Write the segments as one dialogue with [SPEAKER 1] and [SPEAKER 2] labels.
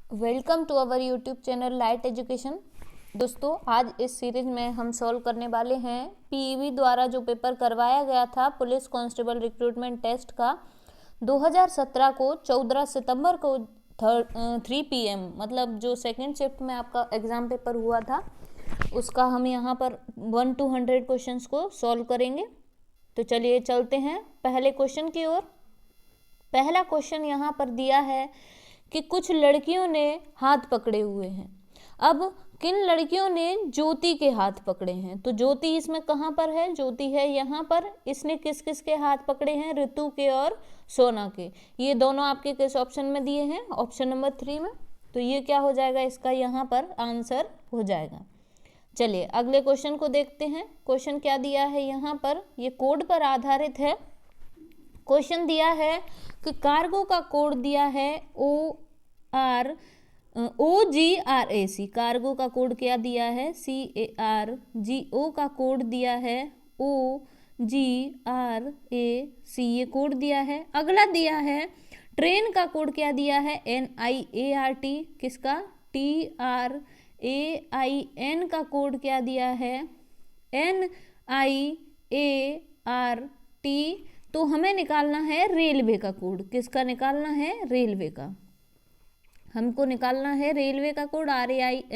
[SPEAKER 1] Welcome to our YouTube channel Light Education. दोस्तों, आज इस सीरीज में हम सॉल्व करने वाले हैं पीईबी द्वारा जो पेपर करवाया गया था पुलिस कांस्टेबल रिक्रूटमेंट टेस्ट का 2017 को 14 सितंबर को 3 PM मतलब जो सेकेंड शिफ्ट में आपका एग्ज़ाम पेपर हुआ था उसका हम यहाँ पर 1 to 100 क्वेश्चंस को सॉल्व करेंगे। तो चलिए चलते हैं पहले क्वेश्चन की ओर। पहला क्वेश्चन यहाँ पर दिया है कि कुछ लड़कियों ने हाथ पकड़े हुए हैं। अब किन लड़कियों ने ज्योति के हाथ पकड़े हैं? तो ज्योति इसमें कहाँ पर है? ज्योति है यहाँ पर। इसने किस किस के हाथ पकड़े हैं? ऋतु के और सोना के। ये दोनों आपके किस ऑप्शन में दिए हैं? ऑप्शन नंबर 3 में। तो ये क्या हो जाएगा? इसका यहाँ पर आंसर हो जाएगा। चलिए अगले क्वेश्चन को देखते हैं। क्वेश्चन क्या दिया है यहाँ पर? ये कोड पर आधारित है। क्वेश्चन दिया है कि कार्गो का कोड दिया है OGRAC। कार्गो का कोड क्या दिया है? CARGO का कोड दिया है OGRAC, ये कोड दिया है। अगला दिया है ट्रेन का कोड क्या दिया है? NIART। किसका? TRAIN का कोड क्या दिया है? NIART। तो हमें निकालना है रेलवे का कोड। किसका निकालना है? रेलवे का। हमको निकालना है रेलवे का कोड RAILWAY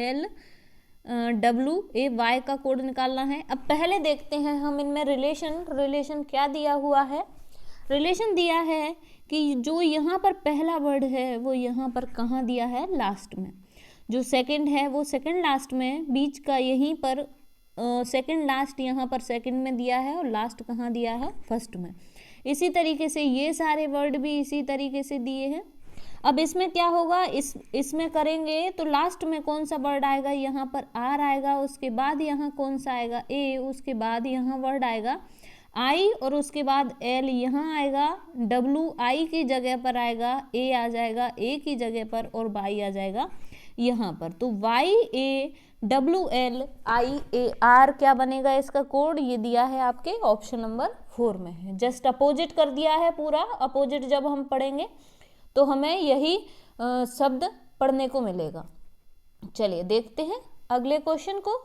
[SPEAKER 1] का कोड निकालना है। अब पहले देखते हैं हम इनमें रिलेशन क्या दिया हुआ है। रिलेशन दिया है कि जो यहाँ पर पहला वर्ड है वो यहाँ पर कहाँ दिया है? लास्ट में। जो सेकंड है वो सेकंड लास्ट में, बीच का यहीं पर सेकंड लास्ट यहाँ पर सेकंड में दिया है और लास्ट कहाँ दिया है? फर्स्ट में। इसी तरीके से ये सारे वर्ड भी इसी तरीके से दिए हैं। अब इसमें क्या होगा? इसमें करेंगे तो लास्ट में कौन सा वर्ड आएगा? यहाँ पर R आएगा, उसके बाद यहाँ कौन सा आएगा? A, उसके बाद यहाँ वर्ड आएगा I और उसके बाद L यहाँ आएगा, W I की जगह पर आएगा, A आ जाएगा A की जगह पर और Y आ जाएगा यहाँ पर। तो YAWLIAR क्या बनेगा इसका कोड? ये दिया है आपके ऑप्शन नंबर 4 में है। जस्ट अपोजिट कर दिया है पूरा। अपोजिट जब हम पढ़ेंगे तो हमें यही शब्द पढ़ने को मिलेगा। चलिए देखते हैं अगले क्वेश्चन को।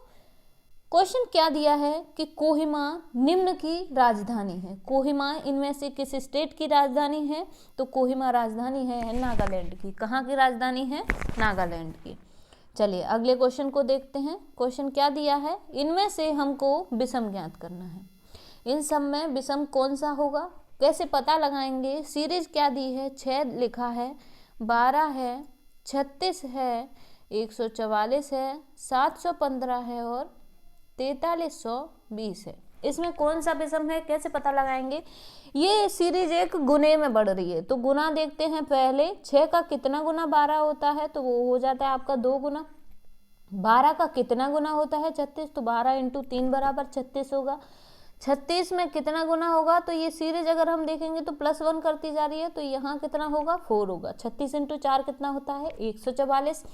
[SPEAKER 1] क्वेश्चन क्या दिया है कि कोहिमा निम्न की राजधानी है। कोहिमा इनमें से किस स्टेट की राजधानी है? तो कोहिमा राजधानी है नागालैंड की। कहाँ की राजधानी है? नागालैंड की। चलिए अगले क्वेश्चन को देखते हैं। क्वेश्चन क्या दिया है? इनमें से हमको विषम ज्ञात करना है। इन सब में विषम कौन सा होगा? कैसे पता लगाएंगे? सीरीज क्या दी है? 6 लिखा है, 12 है, 36 है, 144 है, 715 है और 4320 है। इसमें कौन सा विषम है? कैसे पता लगाएंगे? ये सीरीज एक गुने में बढ़ रही है तो गुना देखते हैं पहले। 6 का कितना गुना 12 होता है? तो वो हो जाता है आपका 2 गुना। 12 का कितना गुना होता है? 36। तो 12 × 3 बराबर 36 होगा। 36 में कितना गुना होगा? तो ये सीरीज अगर हम देखेंगे तो +1 करती जा रही है तो यहाँ कितना होगा? 4 होगा। 36 × 4 कितना होता है? 144।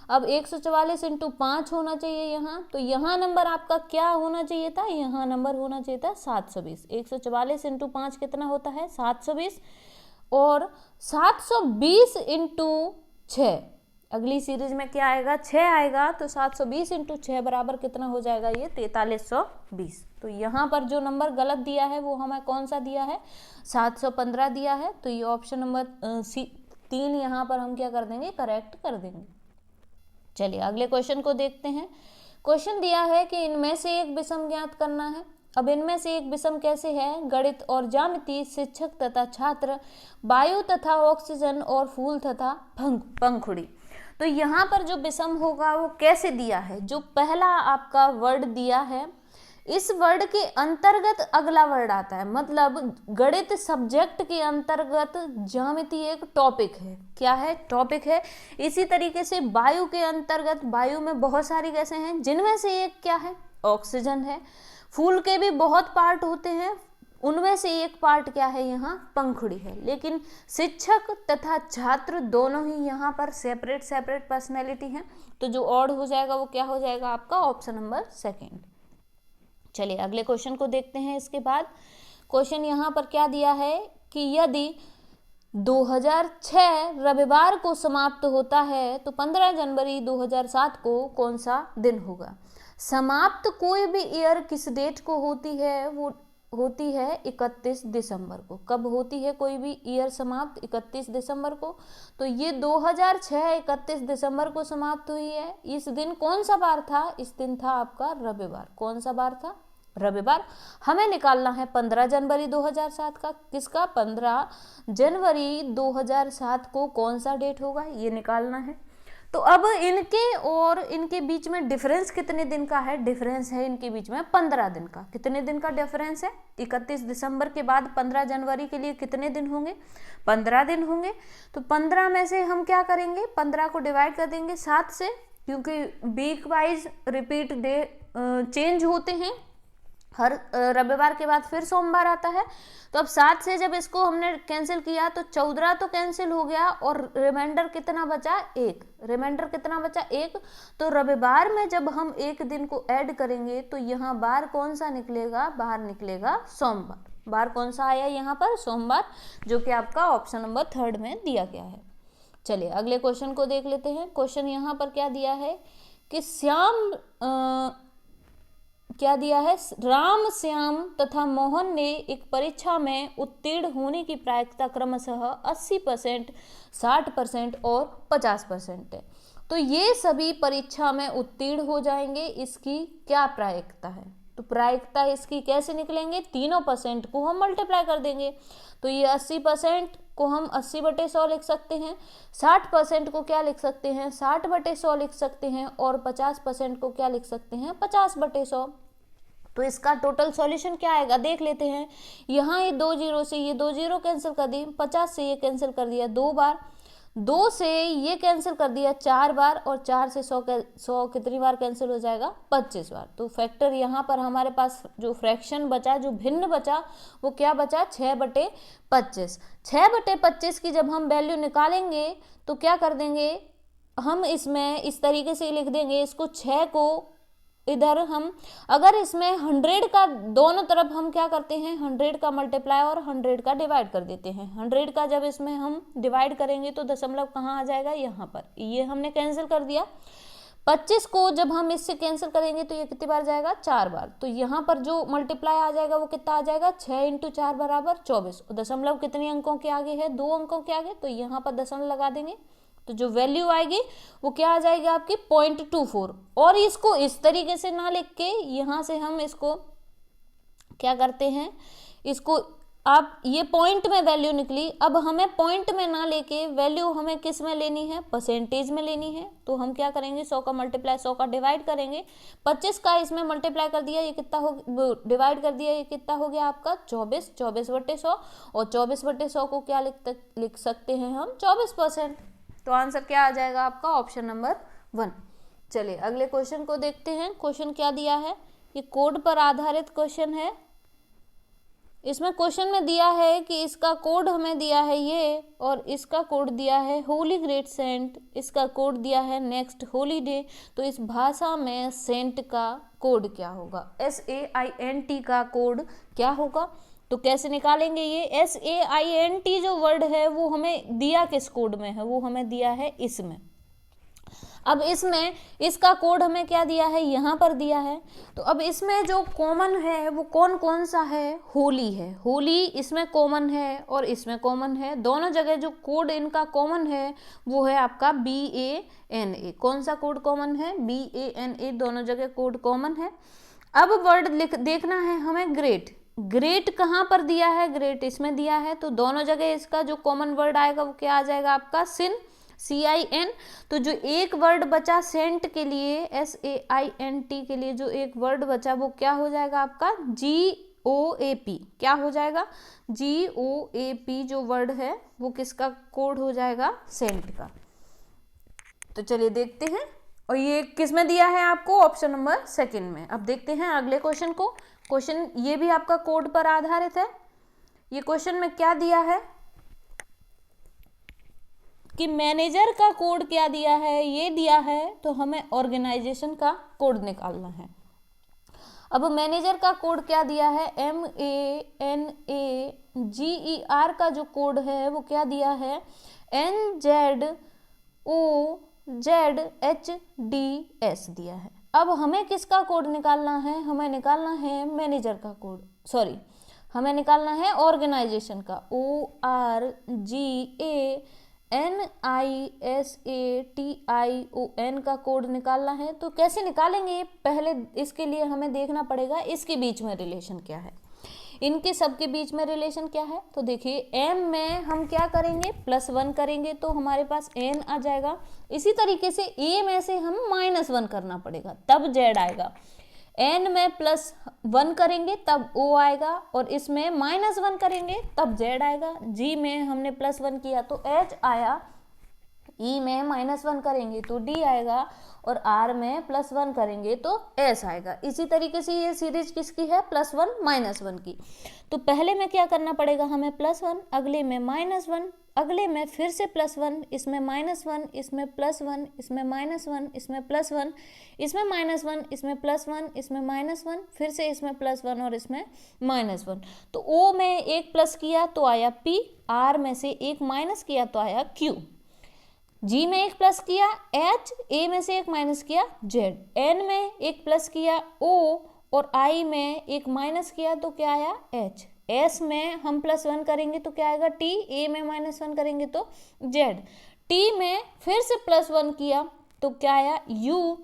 [SPEAKER 1] अब 144 × 5 होना चाहिए यहाँ। तो यहाँ नंबर आपका क्या होना चाहिए था? यहाँ नंबर होना चाहिए था 720। 144 × 5 कितना होता है? 720। और 720 × 6 अगली सीरीज में क्या आएगा? 6 आएगा। तो 720 × 6 बराबर कितना हो जाएगा? ये 4320। तो यहाँ पर जो नंबर गलत दिया है वो हमें कौन सा दिया है? 715 दिया है। तो ये ऑप्शन नंबर 3 यहाँ पर हम क्या कर देंगे? करेक्ट कर देंगे। चलिए अगले क्वेश्चन को देखते हैं। क्वेश्चन दिया है कि इनमें से एक विषम ज्ञात करना है। अब इनमें से एक विषम कैसे है? गणित और ज्यामिति, शिक्षक तथा छात्र, वायु तथा ऑक्सीजन और फूल तथा पंखुड़ी। तो यहाँ पर जो विषम होगा वो कैसे दिया है? जो पहला आपका वर्ड दिया है इस वर्ड के अंतर्गत अगला वर्ड आता है। मतलब गणित सब्जेक्ट के अंतर्गत ज्यामिति एक टॉपिक है। क्या है? टॉपिक है। इसी तरीके से वायु के अंतर्गत, वायु में बहुत सारी गैसें हैं जिनमें से एक क्या है? ऑक्सीजन है। फूल के भी बहुत पार्ट होते हैं, उनमें से एक पार्ट क्या है? यहाँ पंखुड़ी है। लेकिन शिक्षक तथा छात्र दोनों ही यहाँ पर सेपरेट पर्सनैलिटी हैं। तो जो ऑड हो जाएगा वो क्या हो जाएगा? आपका ऑप्शन नंबर 2। चलिए अगले क्वेश्चन को देखते हैं। इसके बाद क्वेश्चन यहाँ पर क्या दिया है कि यदि 2006 रविवार को समाप्त होता है, तो 15 जनवरी 2007 को कौन सा दिन होगा? समाप्त कोई भी ईयर किस डेट को होती है? वो होती है 31 दिसंबर को। कब होती है कोई भी ईयर समाप्त? 31 दिसंबर को। तो ये 2006 31 दिसंबर को समाप्त हुई है। इस दिन कौन सा बार था? इस दिन था आपका रविवार। कौन सा बार था? रविवार। हमें निकालना है 15 जनवरी 2007 का। किसका? 15 जनवरी 2007 को कौन सा डेट होगा, ये निकालना है। तो अब इनके और इनके बीच में डिफरेंस कितने दिन का है? डिफरेंस है इनके बीच में 15 दिन का। कितने दिन का डिफरेंस है? 31 दिसंबर के बाद 15 जनवरी के लिए कितने दिन होंगे? 15 दिन होंगे। तो 15 में से हम क्या करेंगे? 15 को डिवाइड कर देंगे 7 से, क्योंकि week wise repeat day change होते हैं। हर रविवार के बाद फिर सोमवार आता है। तो अब 7 से जब इसको हमने कैंसिल किया तो 14 तो कैंसिल हो गया और रिमाइंडर कितना बचा? 1। रिमाइंडर कितना बचा? 1। तो रविवार में जब हम एक दिन को ऐड करेंगे तो यहाँ बार कौन सा निकलेगा? बाहर निकलेगा सोमवार। बार कौन सा आया यहाँ पर? सोमवार, जो कि आपका ऑप्शन नंबर 3 में दिया गया है। चलिए अगले क्वेश्चन को देख लेते हैं। क्वेश्चन यहाँ पर क्या दिया है कि क्या दिया है? राम, श्याम तथा मोहन ने एक परीक्षा में उत्तीर्ण होने की प्रायिकता क्रमशः 80%, 60% और 50% है। तो ये सभी परीक्षा में उत्तीर्ण हो जाएंगे। इसकी क्या प्रायिकता है? तो प्रायिकता इसकी कैसे निकलेंगे? तीनों परसेंट को हम मल्टीप्लाई कर देंगे। तो ये 80% को हम 80/100 लिख सकते हैं, 60% को क्या लिख सकते हैं? 60/100 लिख सकते हैं, और 50% को क्या लिख सकते हैं? 50/100। तो इसका टोटल सॉल्यूशन क्या आएगा देख लेते हैं। यहाँ ये 2 जीरो से ये 2 जीरो कैंसिल कर दी, 50 से ये कैंसिल कर दिया 2 बार, 2 से ये कैंसिल कर दिया 4 बार, और 4 से 100 कितनी बार कैंसिल हो जाएगा? 25 बार। तो फैक्टर यहाँ पर हमारे पास जो फ्रैक्शन बचा, जो भिन्न बचा, वो क्या बचा? 6/25। 6/25 की जब हम वैल्यू निकालेंगे तो क्या कर देंगे हम? इसमें इस तरीके से लिख देंगे इसको, 6 को इधर हम अगर इसमें 100 का दोनों तरफ हम क्या करते हैं? 100 का मल्टीप्लाई और 100 का डिवाइड कर देते हैं। 100 का जब इसमें हम डिवाइड करेंगे तो दशमलव कहाँ आ जाएगा? यहाँ पर। ये हमने कैंसिल कर दिया। 25 को जब हम इससे कैंसिल करेंगे तो ये कितनी बार जाएगा? 4 बार। तो यहाँ पर जो मल्टीप्लाई आ जाएगा वो कितना आ जाएगा? 6 × 4 = 24। दशमलव कितने अंकों के आगे है? 2 अंकों के आगे। तो यहाँ पर दशमलव लगा देंगे, तो जो वैल्यू आएगी वो क्या आ जाएगी आपकी? 0.24। और इसको इस तरीके से ना लिख के यहाँ से हम इसको क्या करते हैं? इसको आप ये पॉइंट में वैल्यू निकली, अब हमें पॉइंट में ना लेके वैल्यू हमें किस में लेनी है? परसेंटेज में लेनी है। तो हम क्या करेंगे? 100 का मल्टीप्लाई 100 का डिवाइड करेंगे। 25 का इसमें मल्टीप्लाई कर दिया, ये कितना हो? डिवाइड कर दिया, ये कितना हो गया आपका? 24। 24/100, और 24/100 को क्या लिख सकते हैं हम? 24%। तो आंसर क्या आ जाएगा आपका? Option number 1। चलिए अगले क्वेश्चन को देखते हैं। क्वेश्चन क्या दिया है? ये कोड पर आधारित क्वेश्चन है। इसमें क्वेश्चन में दिया है कि इसका कोड हमें दिया है ये, और इसका कोड दिया है होली ग्रेट सेंट, इसका कोड दिया है नेक्स्ट हॉलीडे। तो इस भाषा में सेंट का कोड क्या होगा? SAINT का कोड क्या होगा? तो कैसे निकालेंगे ये? SAINT जो वर्ड है वो हमें दिया किस कोड में है? वो हमें दिया है इसमें। अब इसमें इसका कोड हमें क्या दिया है? यहाँ पर दिया है। तो अब इसमें जो कॉमन है वो कौन कौन सा है? होली है। होली इसमें कॉमन है और इसमें कॉमन है। दोनों जगह जो कोड इनका कॉमन है वो है आपका BANA। कौन सा कोड कॉमन है? BANA। दोनों जगह कोड कॉमन है। अब वर्ड देखना है हमें ग्रेट। ग्रेट कहाँ पर दिया है? ग्रेट इसमें दिया है। तो दोनों जगह इसका जो कॉमन वर्ड आएगा वो क्या आ जाएगा आपका? सिन, CIN। तो जो एक वर्ड बचा सेंट के लिए, SAINT के लिए जो एक वर्ड बचा वो क्या हो जाएगा आपका? GOAP। क्या हो जाएगा? GOAP जो वर्ड है वो किसका कोड हो जाएगा? सेंट का। तो चलिए देखते हैं। और ये किस में दिया है आपको? ऑप्शन नंबर 2 में। अब देखते हैं अगले क्वेश्चन को। क्वेश्चन ये भी आपका कोड पर आधारित है। ये क्वेश्चन में क्या दिया है कि मैनेजर का कोड क्या दिया है? ये दिया है। तो हमें ऑर्गेनाइजेशन का कोड निकालना है। अब मैनेजर का कोड क्या दिया है, MANAGER का जो कोड है वो क्या दिया है, NZOZHDS दिया है। अब हमें किसका कोड निकालना है, हमें निकालना है मैनेजर का कोड, सॉरी हमें निकालना है ऑर्गेनाइजेशन का, ORGANISATION का कोड निकालना है। तो कैसे निकालेंगे, पहले इसके लिए हमें देखना पड़ेगा इसके बीच में रिलेशन क्या है, इनके सबके बीच में रिलेशन क्या है। तो देखिए M में हम क्या करेंगे, +1 करेंगे तो हमारे पास N आ जाएगा। इसी तरीके से A में से हम -1 करना पड़ेगा तब Z आएगा। N में +1 करेंगे तब O आएगा, और इसमें -1 करेंगे तब Z आएगा। G में हमने +1 किया तो H आया, E में -1 करेंगे तो D आएगा, और R में +1 करेंगे तो S आएगा। इसी तरीके से ये सीरीज किसकी है, +1 -1 की। तो पहले में क्या करना पड़ेगा हमें, +1, अगले में -1, अगले में फिर से +1, इसमें -1, इसमें +1, इसमें -1, इसमें +1, इसमें -1, इसमें +1, इसमें -1, फिर से इसमें +1 और इसमें -1। तो O में एक प्लस किया तो आया P, R में से एक माइनस किया तो आया Q, G में एक प्लस किया H, A में से एक माइनस किया Z, N में एक प्लस किया O, और I में एक माइनस किया तो क्या आया H, S में हम +1 करेंगे तो क्या आएगा T, A में -1 करेंगे तो Z, T में फिर से +1 किया तो क्या आया U,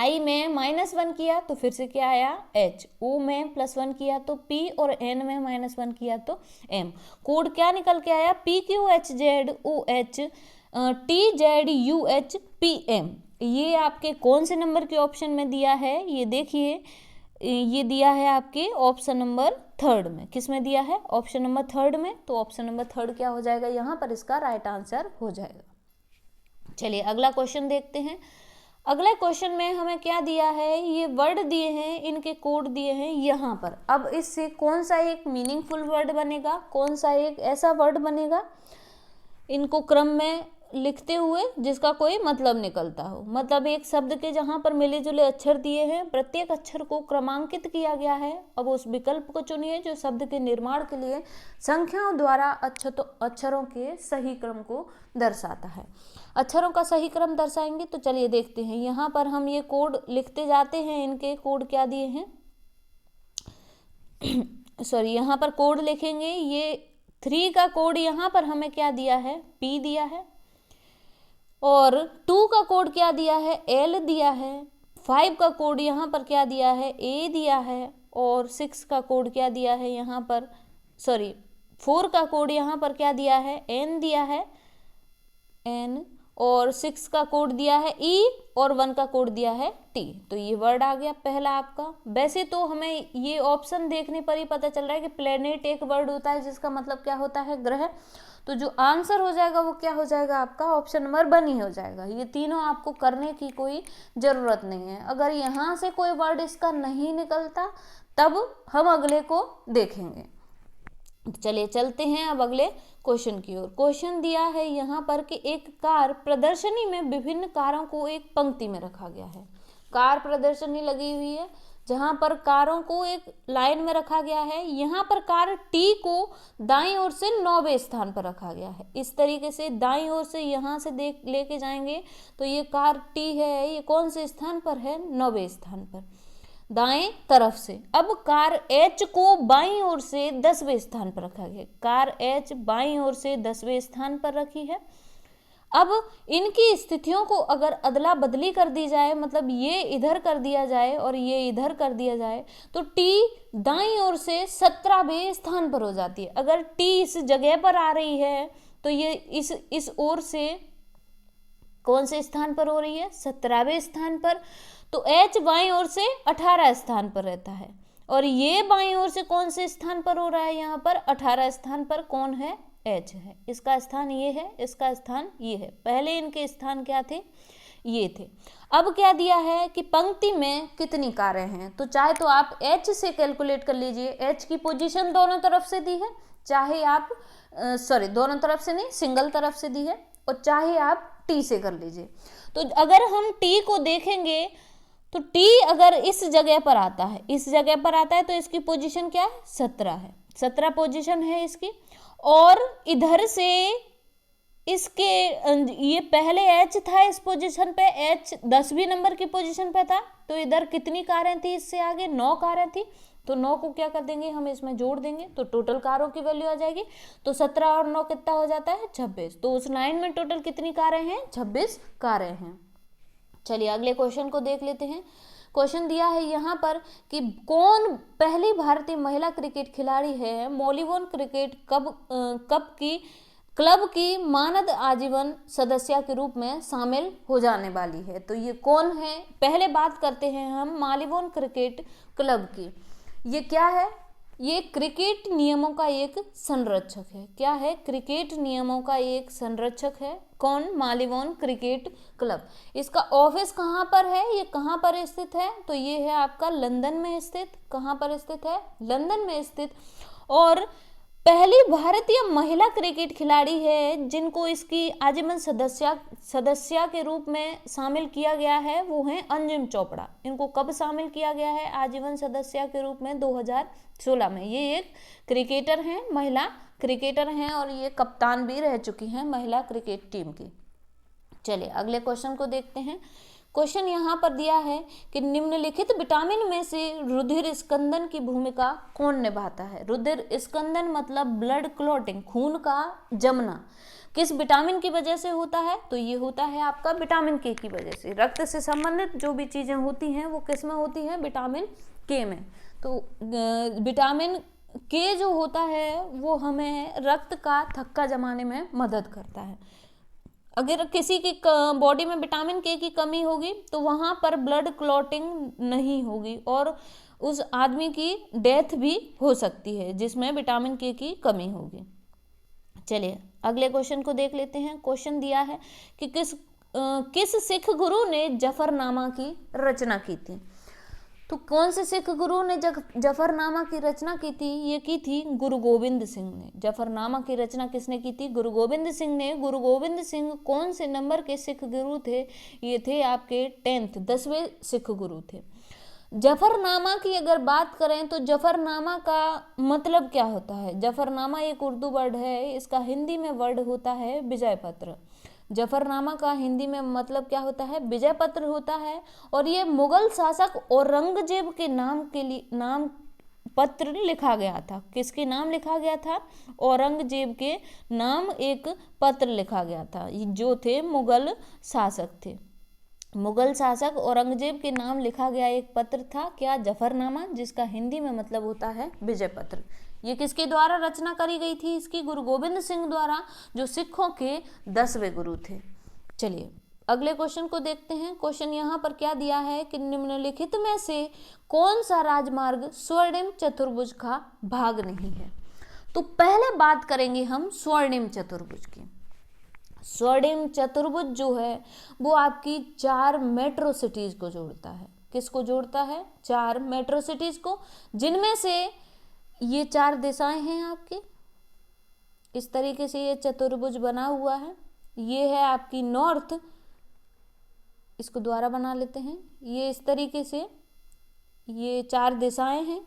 [SPEAKER 1] I में -1 किया तो फिर से क्या आया H, O में +1 किया तो P, और N में -1 किया तो M। कोड क्या निकल के आया, PQHZOH TZUHPM। ये आपके कौन से नंबर के ऑप्शन में दिया है, ये देखिए, ये दिया है आपके ऑप्शन नंबर 3 में। किस में दिया है, ऑप्शन नंबर 3 में। तो ऑप्शन नंबर 3 क्या हो जाएगा यहाँ पर, इसका राइट आंसर हो जाएगा। चलिए अगला क्वेश्चन देखते हैं। अगले क्वेश्चन में हमें क्या दिया है, ये वर्ड दिए हैं, इनके कोड दिए हैं यहाँ पर। अब इससे कौन सा एक मीनिंगफुल वर्ड बनेगा, कौन सा एक ऐसा वर्ड बनेगा इनको क्रम में लिखते हुए जिसका कोई मतलब निकलता हो। मतलब एक शब्द के जहाँ पर मिले जुले अक्षर दिए हैं, प्रत्येक अक्षर को क्रमांकित किया गया है। अब उस विकल्प को चुनिए जो शब्द के निर्माण के लिए संख्याओं द्वारा अक्षरों के सही क्रम को दर्शाता है। अक्षरों का सही क्रम दर्शाएंगे तो चलिए देखते हैं। यहाँ पर हम ये कोड लिखते जाते हैं, इनके कोड क्या दिए हैं सॉरी, यहाँ पर कोड लिखेंगे। ये 3 का कोड यहाँ पर हमें क्या दिया है, P दिया है, और 2 का कोड क्या दिया है, L दिया है। 5 का कोड यहाँ पर क्या दिया है, A दिया है, और 6 का कोड क्या दिया है यहाँ पर, सॉरी 4 का कोड यहाँ पर क्या दिया है, N दिया है, N, और 6 का कोड दिया है E, और 1 का कोड दिया है T। तो ये वर्ड आ गया पहला आपका। वैसे तो हमें ये ऑप्शन देखने पर ही पता चल रहा है कि प्लेनेट एक वर्ड होता है जिसका मतलब क्या होता है, ग्रह। तो जो आंसर हो जाएगा वो क्या हो जाएगा आपका, ऑप्शन नंबर 1 ही हो जाएगा। ये तीनों आपको करने की कोई ज़रूरत नहीं है। अगर यहाँ से कोई वर्ड इसका नहीं निकलता तब हम अगले को देखेंगे। चलिए चलते हैं अब अगले क्वेश्चन की ओर। क्वेश्चन दिया है यहाँ पर कि एक कार प्रदर्शनी में विभिन्न कारों को एक पंक्ति में रखा गया है। कार प्रदर्शनी लगी हुई है जहाँ पर कारों को एक लाइन में रखा गया है। यहाँ पर कार T को दाईं ओर से 9वें स्थान पर रखा गया है। इस तरीके से दाईं ओर से यहाँ से देख लेके जाएंगे तो ये कार T है, ये कौन से स्थान पर है, 9वें स्थान पर दाएं तरफ से। अब कार H को बाईं ओर से 10वें स्थान पर रखा गया। कार H बाईं ओर से 10वें स्थान पर रखी है। अब इनकी स्थितियों को अगर अदला बदली कर दी जाए, मतलब ये इधर कर दिया जाए और ये इधर कर दिया जाए, तो T दाईं ओर से 17वें स्थान पर हो जाती है। अगर T इस जगह पर आ रही है तो ये इस ओर से कौन से स्थान पर हो रही है, 17वें स्थान पर। तो H बाईं ओर से 18 स्थान पर रहता है, और ये बाईं ओर से कौन से स्थान पर हो रहा है, यहाँ पर 18 स्थान पर कौन है, H है। इसका स्थान ये है, इसका स्थान ये है। पहले इनके स्थान क्या थे, ये थे। अब क्या दिया है कि पंक्ति में कितनी कारें हैं, तो चाहे तो आप H से कैलकुलेट कर लीजिए। H की पोजीशन दोनों तरफ से दी है, चाहे आप दोनों तरफ से नहीं, सिंगल तरफ से दी है, और चाहे आप T से कर लीजिए। तो अगर हम T को देखेंगे तो टी अगर इस जगह पर आता है, इस जगह पर आता है, तो इसकी पोजीशन क्या है, 17 है, 17 पोजीशन है इसकी। और इधर से इसके ये पहले एच था इस पोजीशन पे, एच 10वीं नंबर की पोजीशन पे था, तो इधर कितनी कारें थी इससे आगे, 9 कारें थी, तो 9 को क्या कर देंगे हम, इसमें जोड़ देंगे, तो टोटल कारों की वैल्यू आ जाएगी। तो 17 और 9 कितना हो जाता है, 26। तो उस लाइन में टोटल कितनी कारें हैं, 26 कारें हैं। चलिए अगले क्वेश्चन को देख लेते हैं। क्वेश्चन दिया है यहाँ पर कि कौन पहली भारतीय महिला क्रिकेट खिलाड़ी है मॉलीबॉल क्रिकेट क्लब की मानद आजीवन सदस्य के रूप में शामिल हो जाने वाली है। तो ये कौन है, पहले बात करते हैं हम मॉलीबॉल क्रिकेट क्लब की। ये क्या है, ये क्रिकेट नियमों का एक संरक्षक है। क्या है, क्रिकेट नियमों का एक संरक्षक है। कौन, मॉलीबॉल क्रिकेट क्लब। इसका ऑफिस कहाँ पर है, ये कहाँ पर स्थित है, तो ये है आपका लंदन में स्थित। कहाँ पर स्थित है, लंदन में स्थित। और पहली भारतीय महिला क्रिकेट खिलाड़ी है जिनको इसकी आजीवन सदस्य के रूप में शामिल किया गया है, वो है अंजुम चोपड़ा। इनको कब शामिल किया गया है आजीवन सदस्य के रूप में, 2016 में। ये एक क्रिकेटर हैं, महिला क्रिकेटर हैं, और ये कप्तान भी रह चुकी हैं महिला क्रिकेट टीम की। चलिए अगले क्वेश्चन को देखते हैं। क्वेश्चन यहाँ पर दिया है कि निम्नलिखित विटामिन में से रुधिर स्कंदन की भूमिका कौन निभाता है। रुधिर स्कंदन मतलब ब्लड क्लॉटिंग, खून का जमना, किस विटामिन की वजह से होता है, तो ये होता है आपका विटामिन के की वजह से। रक्त से संबंधित जो भी चीजें होती हैं वो किस में होती हैं, विटामिन के में। तो विटामिन के जो होता है वो हमें रक्त का थक्का जमाने में मदद करता है। अगर किसी की बॉडी में विटामिन के की कमी होगी तो वहाँ पर ब्लड क्लॉटिंग नहीं होगी और उस आदमी की डेथ भी हो सकती है जिसमें विटामिन के की कमी होगी। चलिए अगले क्वेश्चन को देख लेते हैं। क्वेश्चन दिया है कि किस सिख गुरु ने जफरनामा की रचना की थी। तो कौन से सिख गुरु ने जफरनामा की रचना की थी, ये की थी गुरु गोविंद सिंह ने। जफरनामा की रचना किसने की थी, गुरु गोविंद सिंह ने। गुरु गोविंद सिंह कौन से नंबर के सिख गुरु थे, ये थे आपके 10वें सिख गुरु थे। जफरनामा की अगर बात करें तो जफरनामा का मतलब क्या होता है। जफरनामा एक उर्दू वर्ड है, इसका हिंदी में वर्ड होता है विजय पत्र। जफरनामा का हिंदी में मतलब क्या होता है, विजय पत्र होता है। और ये मुगल शासक औरंगजेब के नाम पत्र लिखा गया था। किसके नाम लिखा गया था, औरंगजेब के नाम एक पत्र लिखा गया था, जो थे मुगल शासक थे। मुगल शासक औरंगजेब के नाम लिखा गया एक पत्र था, क्या, जफरनामा, जिसका हिंदी में मतलब होता है विजय पत्र। ये किसके द्वारा रचना करी गई थी, इसकी गुरु गोविंद सिंह द्वारा, जो सिखों के 10वें गुरु थे। चलिए अगले क्वेश्चन को देखते हैं। क्वेश्चन यहाँ पर क्या दिया है कि निम्नलिखित में से कौन सा राजमार्ग स्वर्णिम चतुर्भुज का भाग नहीं है। तो पहले बात करेंगे हम स्वर्णिम चतुर्भुज की। स्वर्णिम चतुर्भुज जो है वो आपकी 4 मेट्रो सिटीज को जोड़ता है। किसको जोड़ता है, 4 मेट्रो सिटीज को, जिनमें से ये 4 दिशाएं हैं आपकी। इस तरीके से ये चतुर्भुज बना हुआ है। ये है आपकी नॉर्थ, इसको द्वारा बना लेते हैं। ये इस तरीके से ये 4 दिशाएं हैं,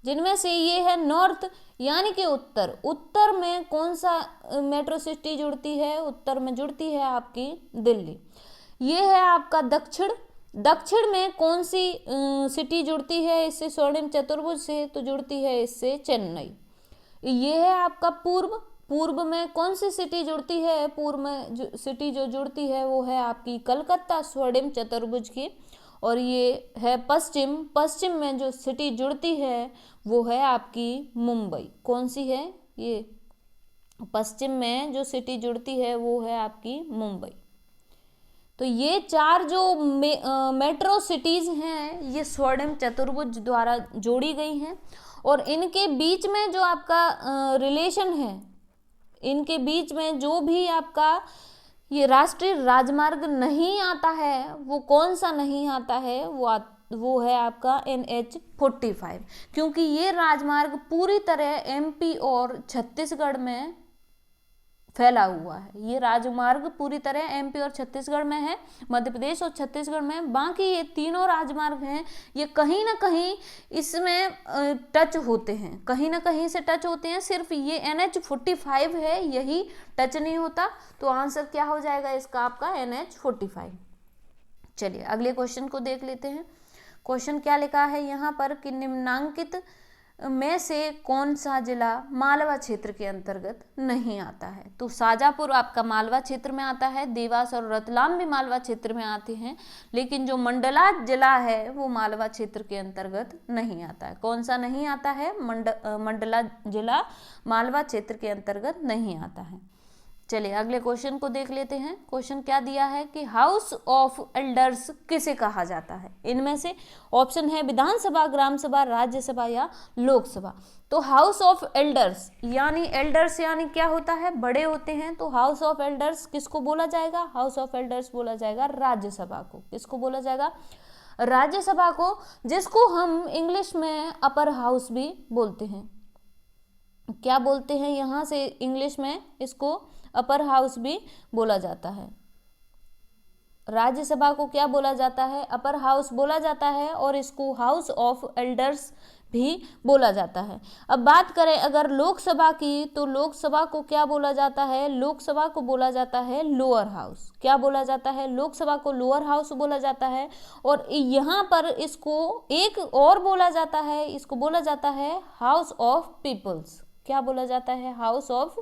[SPEAKER 1] जिनमें से ये है नॉर्थ यानी कि उत्तर। उत्तर में कौन सा मेट्रो सिटी जुड़ती है, उत्तर में जुड़ती है आपकी दिल्ली। ये है आपका दक्षिण। दक्षिण में कौन सी सिटी जुड़ती है इससे, स्वर्णिम चतुर्भुज से, तो जुड़ती है इससे चेन्नई। ये है आपका पूर्व। पूर्व में कौन सी सिटी जुड़ती है, पूर्व में सिटी जो जुड़ती है वो है आपकी कलकत्ता स्वर्णिम चतुर्भुज की। और ये है पश्चिम। पश्चिम में जो सिटी जुड़ती है वो है आपकी मुंबई। कौन सी है, ये पश्चिम में जो सिटी जुड़ती है वो है आपकी मुंबई। तो ये 4 जो मेट्रो सिटीज हैं ये स्वर्णिम चतुर्भुज द्वारा जोड़ी गई हैं। और इनके बीच में जो आपका रिलेशन है, इनके बीच में जो भी आपका ये राष्ट्रीय राजमार्ग नहीं आता है, वो कौन सा नहीं आता है, वो है आपका NH-45। क्योंकि ये राजमार्ग पूरी तरह MP और छत्तीसगढ़ में फैला हुआ है। ये राजमार्ग पूरी तरह एमपी और छत्तीसगढ़ में है, मध्य प्रदेश और छत्तीसगढ़ में। बाकी ये तीनों राजमार्ग हैं, ये कहीं ना कहीं इसमें टच होते हैं, कहीं ना कहीं से टच होते हैं। सिर्फ ये NH45 है, यही टच नहीं होता। तो आंसर क्या हो जाएगा इसका आपका NH45। चलिए अगले क्वेश्चन को देख लेते हैं। क्वेश्चन क्या लिखा है यहाँ पर कि निम्नांकित में से कौन सा जिला मालवा क्षेत्र के अंतर्गत नहीं आता है। तो शाजापुर आपका मालवा क्षेत्र में आता है, देवास और रतलाम भी मालवा क्षेत्र में आते हैं, लेकिन जो मंडला जिला है वो मालवा क्षेत्र के अंतर्गत नहीं आता है। कौन सा नहीं आता है? मंडला जिला मालवा क्षेत्र के अंतर्गत नहीं आता है। चलिए अगले क्वेश्चन को देख लेते हैं। क्वेश्चन क्या दिया है कि हाउस ऑफ एल्डर्स किसे कहा जाता है? इनमें से ऑप्शन है विधानसभा, ग्राम सभा, राज्यसभा या लोकसभा। तो हाउस ऑफ एल्डर्स यानी क्या होता है? बड़े होते हैं। तो हाउस ऑफ एल्डर्स किसको बोला जाएगा? हाउस ऑफ एल्डर्स बोला जाएगा राज्यसभा को। किसको बोला जाएगा? राज्यसभा को, जिसको हम इंग्लिश में अपर हाउस भी बोलते हैं। क्या बोलते हैं? यहाँ से इंग्लिश में इसको अपर हाउस भी बोला जाता है। राज्यसभा को क्या बोला जाता है? अपर हाउस बोला जाता है, और इसको हाउस ऑफ एल्डर्स भी बोला जाता है। अब बात करें अगर लोकसभा की, तो लोकसभा को क्या बोला जाता है? लोकसभा को बोला जाता है लोअर हाउस। क्या बोला जाता है? लोकसभा को लोअर हाउस बोला जाता है। और यहाँ पर इसको एक और बोला जाता है, इसको बोला जाता है हाउस ऑफ पीपल्स। क्या बोला जाता है? हाउस ऑफ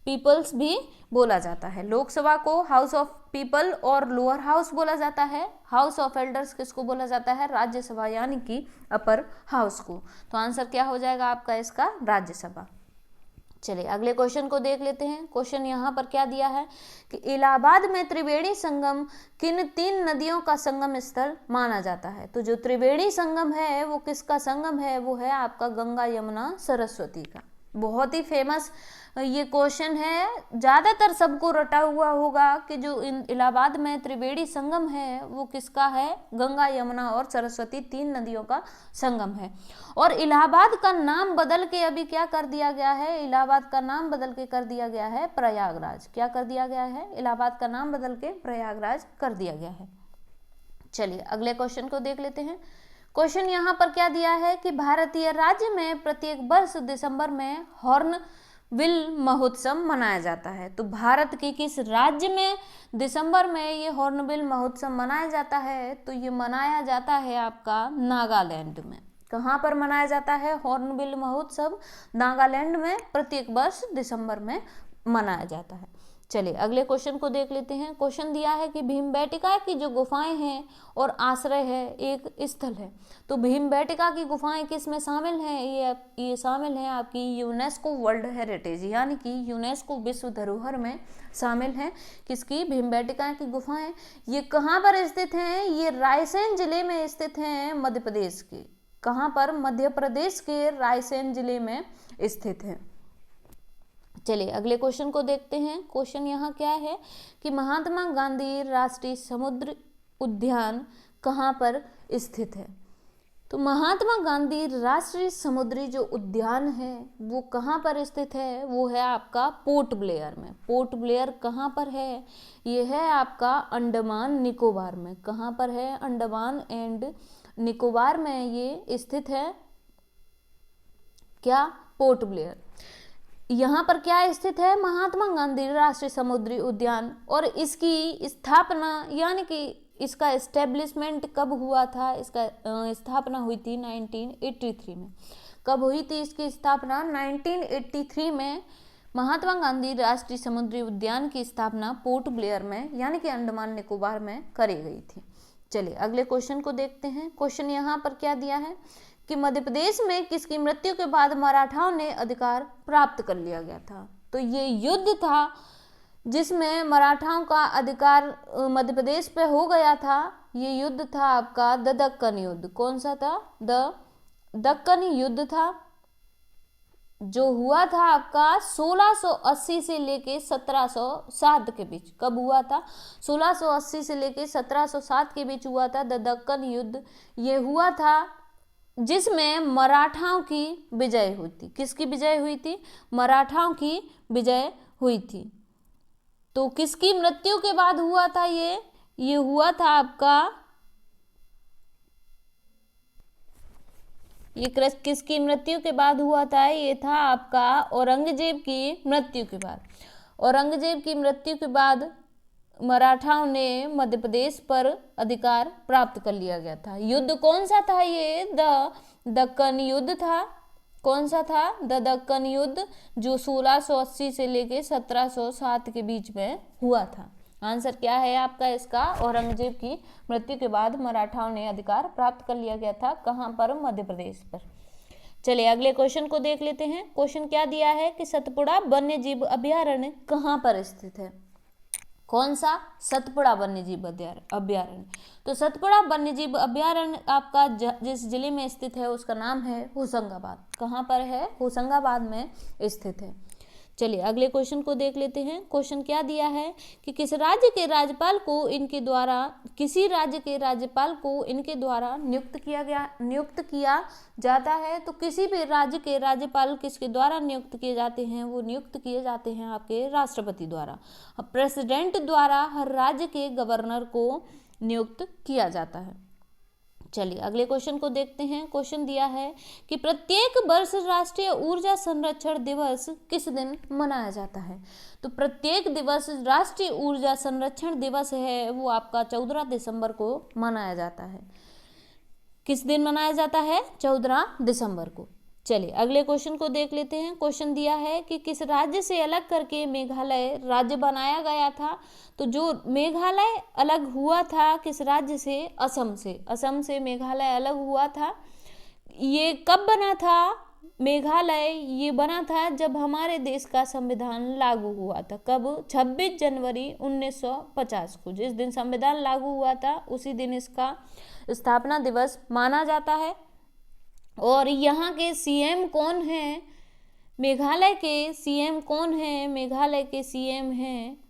[SPEAKER 1] पीपल्स भी बोला जाता है। लोकसभा को हाउस ऑफ पीपल और लोअर हाउस बोला जाता है। हाउस ऑफ एल्डर्स किसको बोला जाता है? राज्यसभा यानी कि अपर हाउस को। तो आंसर क्या हो जाएगा आपका इसका? राज्यसभा। चलिए अगले क्वेश्चन को देख लेते हैं। क्वेश्चन यहाँ पर क्या दिया है कि इलाहाबाद में त्रिवेणी संगम किन 3 नदियों का संगम स्थल माना जाता है? तो जो त्रिवेणी संगम है वो किसका संगम है? वो है आपका गंगा, यमुना, सरस्वती का। बहुत ही फेमस ये क्वेश्चन है, ज़्यादातर सबको रटा हुआ होगा कि जो इलाहाबाद में त्रिवेणी संगम है वो किसका है? गंगा, यमुना और सरस्वती 3 नदियों का संगम है। और इलाहाबाद का नाम बदल के अभी क्या कर दिया गया है? इलाहाबाद का नाम बदल के कर दिया गया है प्रयागराज। क्या कर दिया गया है? इलाहाबाद का नाम बदल के प्रयागराज कर दिया गया है। चलिए अगले क्वेश्चन को देख लेते हैं। क्वेश्चन यहाँ पर क्या दिया है कि भारतीय राज्य में प्रत्येक वर्ष दिसंबर में हॉर्नबिल महोत्सव मनाया जाता है। तो भारत के किस राज्य में दिसंबर में ये हॉर्नबिल महोत्सव मनाया जाता है? तो ये मनाया जाता है आपका नागालैंड में। कहाँ पर मनाया जाता है हॉर्नबिल महोत्सव? नागालैंड में प्रत्येक वर्ष दिसंबर में मनाया जाता है। चलिए अगले क्वेश्चन को देख लेते हैं। क्वेश्चन दिया है कि भीमबेटका की जो गुफाएं हैं और आश्रय है एक स्थल है। तो भीमबेटका की गुफाएं किस में शामिल हैं? ये शामिल हैं आपकी यूनेस्को वर्ल्ड हेरिटेज यानी कि यूनेस्को विश्व धरोहर में शामिल हैं। किसकी? भीमबेटका की गुफाएं। ये कहाँ पर स्थित हैं? ये रायसेन जिले में स्थित हैं, मध्य प्रदेश के। कहाँ पर? मध्य प्रदेश के रायसेन जिले में स्थित है। चलिए अगले क्वेश्चन को देखते हैं। क्वेश्चन यहाँ क्या है कि महात्मा गांधी राष्ट्रीय समुद्र उद्यान कहाँ पर स्थित है? तो महात्मा गांधी राष्ट्रीय समुद्री जो उद्यान है वो कहाँ पर स्थित है? वो है आपका पोर्ट ब्लेयर में। पोर्ट ब्लेयर कहाँ पर है? ये है आपका अंडमान निकोबार में। कहाँ पर है? अंडमान एंड निकोबार में ये स्थित है। क्या? Port Blair. यहाँ पर क्या स्थित है? महात्मा गांधी राष्ट्रीय समुद्री उद्यान। और इसकी स्थापना यानी कि इसका एस्टेब्लिशमेंट कब हुआ था? इसका स्थापना हुई थी 1983 में। कब हुई थी इसकी स्थापना? 1983 में महात्मा गांधी राष्ट्रीय समुद्री उद्यान की स्थापना पोर्ट ब्लेयर में यानी कि अंडमान निकोबार में करी गई थी। चलिए अगले क्वेश्चन को देखते हैं। क्वेश्चन यहाँ पर क्या दिया है कि मध्य प्रदेश में किसकी मृत्यु के बाद मराठाओं ने अधिकार प्राप्त कर लिया गया था? तो ये युद्ध था जिसमें मराठाओं का अधिकार मध्य प्रदेश पे हो गया था। ये युद्ध था आपका द दक्कन युद्ध। कौन सा था? द दक्कन युद्ध था, जो हुआ था आपका 1680 से लेके 1707 के बीच। कब हुआ था? 1680 से लेके 1707 के बीच हुआ था द दक्कन युद्ध। ये हुआ था जिसमें मराठाओं की विजय हुई थी। किसकी विजय हुई थी? मराठाओं की विजय हुई थी। तो किसकी मृत्यु के बाद हुआ था ये हुआ था आपका, ये किसकी मृत्यु के बाद हुआ था, ये था आपका औरंगजेब की मृत्यु के बाद। औरंगजेब की मृत्यु के बाद मराठाओं ने मध्य प्रदेश पर अधिकार प्राप्त कर लिया गया था। युद्ध कौन सा था, ये दक्कन युद्ध था। कौन सा था, दक्कन युद्ध, जो 1680 से लेके 1707 के बीच में हुआ था। आंसर क्या है आपका इसका, औरंगजेब की मृत्यु के बाद मराठाओं ने अधिकार प्राप्त कर लिया गया था। कहाँ पर, मध्य प्रदेश पर। चलिए अगले क्वेश्चन को देख लेते हैं। क्वेश्चन क्या दिया है कि सतपुड़ा वन्यजीव अभयारण्य कहाँ पर स्थित है। कौन सा, सतपुड़ा वन्यजीव अभयारण्य। तो सतपुड़ा वन्यजीव अभयारण्य आपका जिस जिले में स्थित है उसका नाम है होशंगाबाद। कहाँ पर है, होशंगाबाद में स्थित है। चलिए अगले क्वेश्चन को देख लेते हैं। क्वेश्चन क्या दिया है कि किसी राज्य के राज्यपाल को इनके द्वारा नियुक्त किया जाता है। तो किसी भी राज्य के राज्यपाल किसके द्वारा नियुक्त किए जाते हैं, वो नियुक्त किए जाते हैं आपके राष्ट्रपति द्वारा। प्रेसिडेंट द्वारा हर राज्य के गवर्नर को नियुक्त किया जाता है। चलिए अगले क्वेश्चन को देखते हैं। क्वेश्चन दिया है कि प्रत्येक वर्ष राष्ट्रीय ऊर्जा संरक्षण दिवस किस दिन मनाया जाता है। तो प्रत्येक दिवस राष्ट्रीय ऊर्जा संरक्षण दिवस है वो आपका 14 दिसंबर को मनाया जाता है। किस दिन मनाया जाता है, 14 दिसंबर को। चलिए अगले क्वेश्चन को देख लेते हैं। क्वेश्चन दिया है कि किस राज्य से अलग करके मेघालय राज्य बनाया गया था। तो जो मेघालय अलग हुआ था किस राज्य से, असम से मेघालय अलग हुआ था। ये कब बना था मेघालय, ये बना था जब हमारे देश का संविधान लागू हुआ था। कब, 26 जनवरी 1950 को। जिस दिन संविधान लागू हुआ था उसी दिन इसका स्थापना दिवस माना जाता है। और यहाँ के सीएम कौन हैं, मेघालय के सीएम कौन हैं, मेघालय के सीएम हैं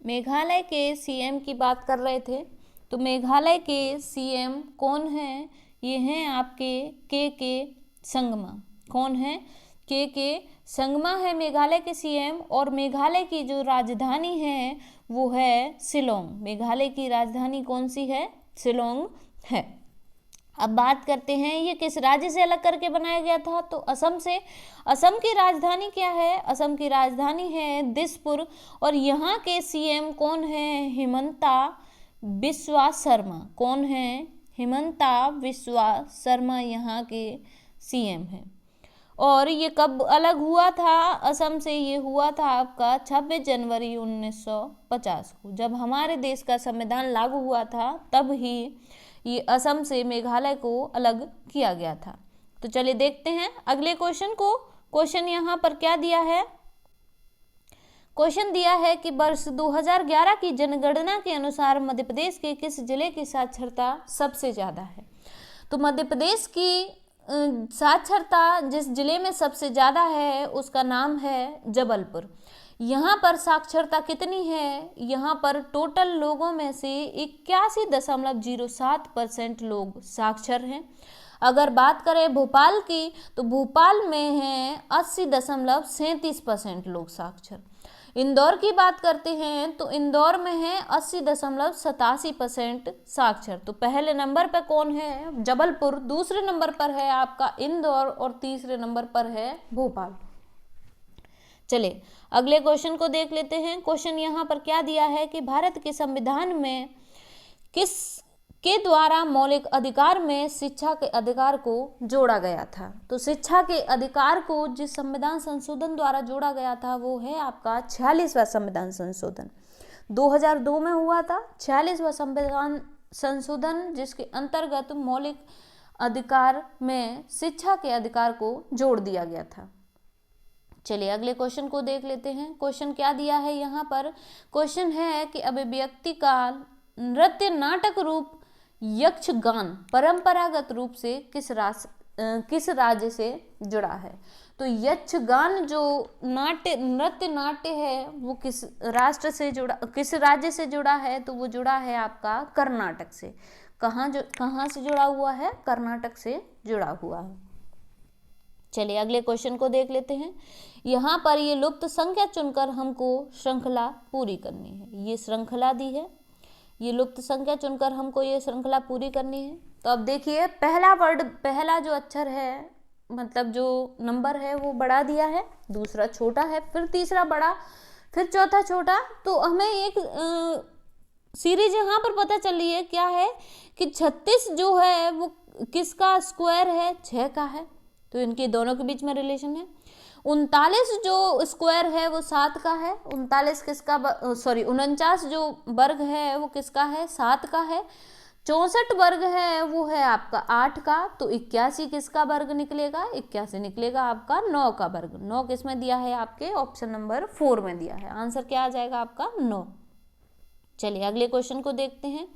[SPEAKER 1] मेघालय के सीएम की बात कर रहे थे। तो मेघालय के सीएम कौन हैं, ये हैं आपके के संगमा। कौन है, के संगमा है मेघालय के सीएम। और मेघालय की जो राजधानी है वो है शिलोंग। मेघालय की राजधानी कौन सी है, शिलोंग है। अब बात करते हैं ये किस राज्य से अलग करके बनाया गया था। तो असम से। असम की राजधानी क्या है, असम की राजधानी है दिसपुर। और यहाँ के सीएम कौन है, हिमंता बिस्वा शर्मा। कौन है, हिमंता बिस्वा शर्मा यहाँ के सीएम हैं। और ये कब अलग हुआ था असम से, ये हुआ था आपका 26 जनवरी 1950 को। जब हमारे देश का संविधान लागू हुआ था तब ही ये असम से मेघालय को अलग किया गया था। तो चलिए देखते हैं अगले क्वेश्चन को। क्वेश्चन यहाँ पर क्या दिया है, क्वेश्चन दिया है कि वर्ष 2011 की जनगणना के अनुसार मध्य प्रदेश के किस जिले की साक्षरता सबसे ज्यादा है। तो मध्य प्रदेश की साक्षरता जिस जिले में सबसे ज़्यादा है उसका नाम है जबलपुर। यहाँ पर साक्षरता कितनी है, यहाँ पर टोटल लोगों में से 81.07% लोग साक्षर हैं। अगर बात करें भोपाल की तो भोपाल में है 80.37% लोग साक्षर। इंदौर की बात करते हैं तो इंदौर में है 80.87% साक्षर। तो पहले नंबर पर कौन है, जबलपुर। दूसरे नंबर पर है आपका इंदौर और तीसरे नंबर पर है भोपाल। चलिए अगले क्वेश्चन को देख लेते हैं। क्वेश्चन यहाँ पर क्या दिया है कि भारत के संविधान में किस के द्वारा मौलिक अधिकार में शिक्षा के अधिकार को जोड़ा गया था। तो शिक्षा के अधिकार को जिस संविधान संशोधन द्वारा जोड़ा गया था वो है आपका 46वां संविधान संशोधन 2002 में हुआ था। 46वां संविधान संशोधन जिसके अंतर्गत मौलिक अधिकार में शिक्षा के अधिकार को जोड़ दिया गया था। चलिए अगले क्वेश्चन को देख लेते हैं। क्वेश्चन क्या दिया है यहाँ पर, क्वेश्चन है कि अभिव्यक्ति का नृत्य नाटक रूप यक्षगान परंपरागत रूप से किस राज्य से जुड़ा है। तो यक्षगान जो नृत्य नाट्य है वो किस राज्य से जुड़ा है, तो वो जुड़ा है आपका कर्नाटक से। कहाँ से जुड़ा हुआ है? कर्नाटक से जुड़ा हुआ है। चलिए अगले क्वेश्चन को देख लेते हैं। यहाँ पर ये लुप्त संख्या चुनकर हमको श्रृंखला पूरी करनी है। ये श्रृंखला दी है, ये लुप्त संख्या चुनकर हमको ये श्रृंखला पूरी करनी है। तो अब देखिए पहला वर्ड, पहला जो अक्षर है मतलब जो नंबर है वो बड़ा दिया है, दूसरा छोटा है, फिर तीसरा बड़ा, फिर चौथा छोटा। तो हमें एक सीरीज यहाँ पर पता चल रही है क्या है कि 36 जो है वो किसका स्क्वायर है? 6 का है, तो इनके दोनों के बीच में रिलेशन है। 39 जो स्क्वायर है वो 7 का है। 39 किसका 49 जो वर्ग है वो किसका है? 7 का है। 64 वर्ग है वो है आपका 8 का। तो 81 किसका वर्ग निकलेगा? 81 निकलेगा आपका 9 का वर्ग। 9 किस में दिया है? आपके ऑप्शन नंबर 4 में दिया है। आंसर क्या आ जाएगा आपका? 9। चलिए अगले क्वेश्चन को देखते हैं।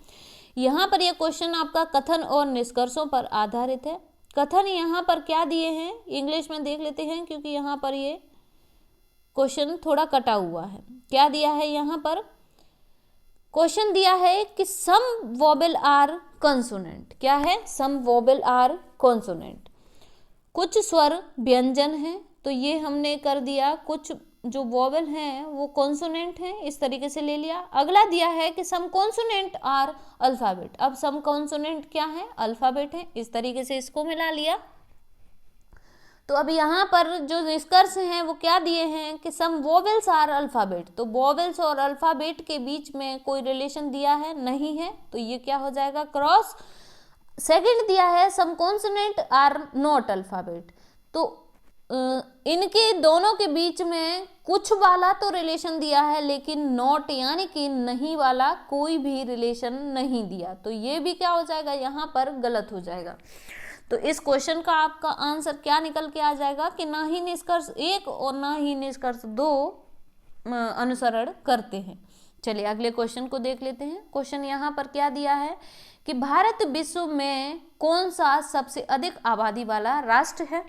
[SPEAKER 1] यहाँ पर यह क्वेश्चन आपका कथन और निष्कर्षों पर आधारित है। कथन यहाँ पर क्या दिए हैं इंग्लिश में देख लेते हैं, क्योंकि यहाँ पर ये क्वेश्चन थोड़ा कटा हुआ है। क्या दिया है यहाँ पर? क्वेश्चन दिया है कि सम वोबल आर कॉन्सोनेंट। क्या है? Some vowel are consonant. कुछ स्वर व्यंजन है, तो ये हमने कर दिया। कुछ जो वोवेल हैं वो कॉन्सोनेंट हैं, इस तरीके से ले लिया। अगला दिया है कि सम कॉन्सोनेंट आर अल्फाबेट। अब सम कॉन्सोनेंट क्या है? अल्फाबेट है, इस तरीके से इसको मिला लिया। तो अब यहाँ पर जो निष्कर्ष हैं वो क्या दिए हैं कि सम वोवेल्स आर अल्फाबेट। तो वोवेल्स और अल्फाबेट के बीच में कोई रिलेशन दिया है? नहीं है, तो ये क्या हो जाएगा? क्रॉस। सेकंड दिया है सम कॉन्सोनेंट आर नॉट अल्फाबेट। तो इनके दोनों के बीच में कुछ वाला तो रिलेशन दिया है, लेकिन नॉट यानी कि नहीं वाला कोई भी रिलेशन नहीं दिया। तो ये भी क्या हो जाएगा? यहाँ पर गलत हो जाएगा। तो इस क्वेश्चन का आपका आंसर क्या निकल के आ जाएगा कि ना ही निष्कर्ष 1 और ना ही निष्कर्ष 2 अनुसरण करते हैं। चलिए अगले क्वेश्चन को देख लेते हैं। क्वेश्चन यहाँ पर क्या दिया है कि भारत विश्व में कौन सा सबसे अधिक आबादी वाला राष्ट्र है?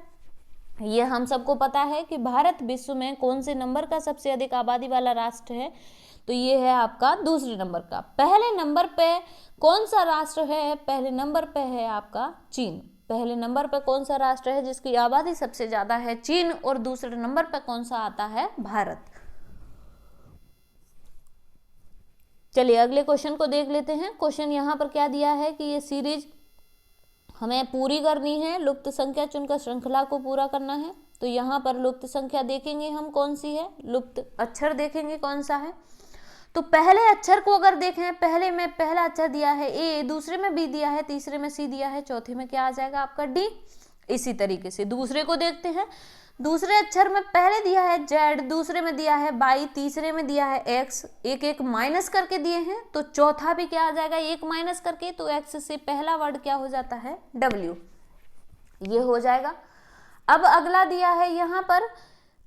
[SPEAKER 1] ये हम सबको पता है कि भारत विश्व में कौन से नंबर का सबसे अधिक आबादी वाला राष्ट्र है? तो ये है आपका दूसरे नंबर का। पहले नंबर पे कौन सा राष्ट्र है? पहले नंबर पे है आपका चीन। पहले नंबर पे कौन सा राष्ट्र है जिसकी आबादी सबसे ज्यादा है? चीन। और दूसरे नंबर पे कौन सा आता है? भारत। चलिए अगले क्वेश्चन को देख लेते हैं। क्वेश्चन यहाँ पर क्या दिया है कि ये सीरीज हमें पूरी करनी है, लुप्त संख्या चुनकर श्रृंखला को पूरा करना है। तो यहाँ पर लुप्त संख्या देखेंगे हम कौन सी है, लुप्त अक्षर देखेंगे कौन सा है। तो पहले अक्षर को अगर देखें, पहले में पहला अक्षर दिया है ए, दूसरे में बी दिया है, तीसरे में सी दिया है, चौथे में क्या आ जाएगा आपका डी। इसी तरीके से दूसरे को देखते हैं। दूसरे अक्षर में पहले दिया है जेड, दूसरे में दिया है बाई, तीसरे में दिया है एक्स, एक एक माइनस करके दिए हैं। तो चौथा भी क्या आ जाएगा? एक माइनस करके। तो एक्स से पहला वर्ड क्या हो जाता है? डब्ल्यू। ये हो जाएगा। अब अगला दिया है यहाँ पर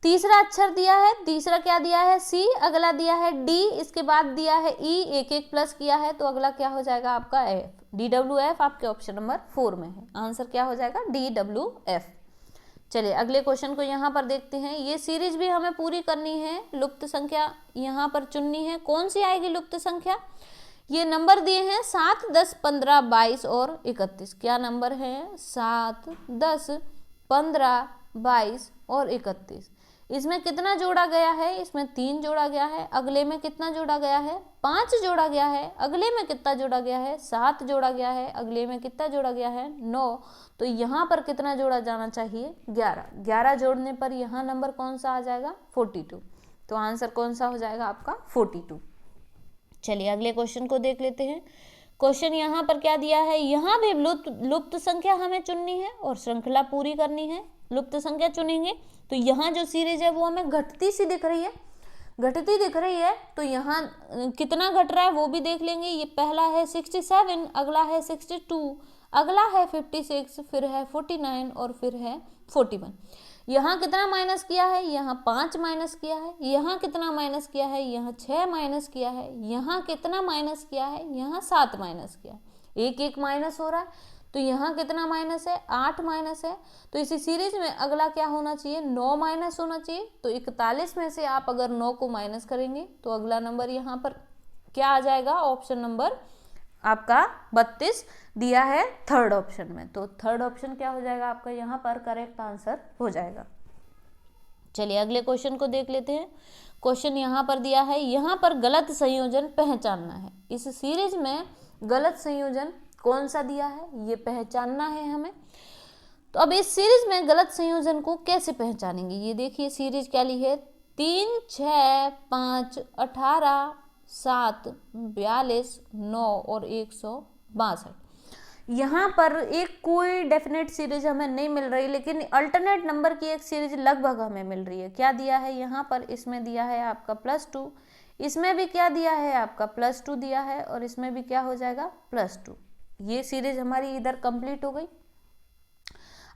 [SPEAKER 1] तीसरा अक्षर दिया है, तीसरा क्या दिया है? सी। अगला दिया है डी, इसके बाद दिया है ई, एक एक प्लस किया है। तो अगला क्या हो जाएगा आपका? एफ। डी डब्ल्यू एफ आपके ऑप्शन नंबर 4 में है। आंसर क्या हो जाएगा? D W F. चलिए अगले क्वेश्चन को यहाँ पर देखते हैं। ये सीरीज भी हमें पूरी करनी है, लुप्त संख्या यहाँ पर चुननी है। कौन सी आएगी लुप्त संख्या? ये नंबर दिए हैं 7, 10, 15, 22 और 31। क्या नंबर है? 7, 10, 15, 22 और 31। इसमें कितना जोड़ा गया है? इसमें 3 जोड़ा गया है। अगले में कितना जोड़ा गया है? 5 जोड़ा गया है। अगले में कितना जोड़ा गया है? 7 जोड़ा गया है। अगले में कितना जोड़ा गया है? 9। तो यहाँ पर कितना जोड़ा जाना चाहिए? 11। 11 जोड़ने पर यहाँ नंबर कौन सा आ जाएगा? 42। तो आंसर कौन सा हो जाएगा आपका? 42। चलिए अगले क्वेश्चन को देख लेते हैं। क्वेश्चन यहाँ पर क्या दिया है? यहाँ भी लुप्त संख्या हमें चुननी है और श्रृंखला पूरी करनी है। लुप्त संख्या चुनेंगे तो यहाँ जो सीरीज है वो हमें घटती सी दिख रही है, घटती दिख रही है। तो यहाँ कितना घट रहा है वो भी देख लेंगे। ये पहला है 67, अगला है 62, अगला है 56, फिर है 49 और फिर है 41। यहाँ कितना माइनस किया है? यहाँ 5 माइनस किया है। यहाँ कितना माइनस किया है? यहाँ 6 माइनस किया है। यहाँ कितना माइनस किया है? यहाँ 7 माइनस किया है। एक एक माइनस हो रहा है। तो यहाँ कितना माइनस है? 8 माइनस है। तो इसी सीरीज में अगला क्या होना चाहिए? 9 माइनस होना चाहिए। तो 41 में से आप अगर 9 को माइनस करेंगे तो अगला नंबर यहाँ पर क्या आ जाएगा? ऑप्शन नंबर आपका 32 दिया है थर्ड ऑप्शन में, तो थर्ड ऑप्शन क्या हो जाएगा आपका यहाँ पर करेक्ट आंसर हो जाएगा। चलिए अगले क्वेश्चन को देख लेते हैं। क्वेश्चन यहाँ पर दिया है, यहाँ पर गलत संयोजन पहचानना है। इस सीरीज में गलत संयोजन कौन सा दिया है ये पहचानना है हमें। तो अब इस सीरीज में गलत संयोजन को कैसे पहचानेंगे, ये देखिए सीरीज क्या ली है, 3, 6, 5, 18, 7, 42, 9 और 162। यहाँ पर एक कोई डेफिनेट सीरीज हमें नहीं मिल रही, लेकिन अल्टरनेट नंबर की एक सीरीज लगभग हमें मिल रही है। क्या दिया है यहाँ पर, इसमें दिया है आपका +2, इसमें भी क्या दिया है आपका +2 दिया है, और इसमें भी क्या हो जाएगा +2। ये सीरीज हमारी इधर कंप्लीट हो गई।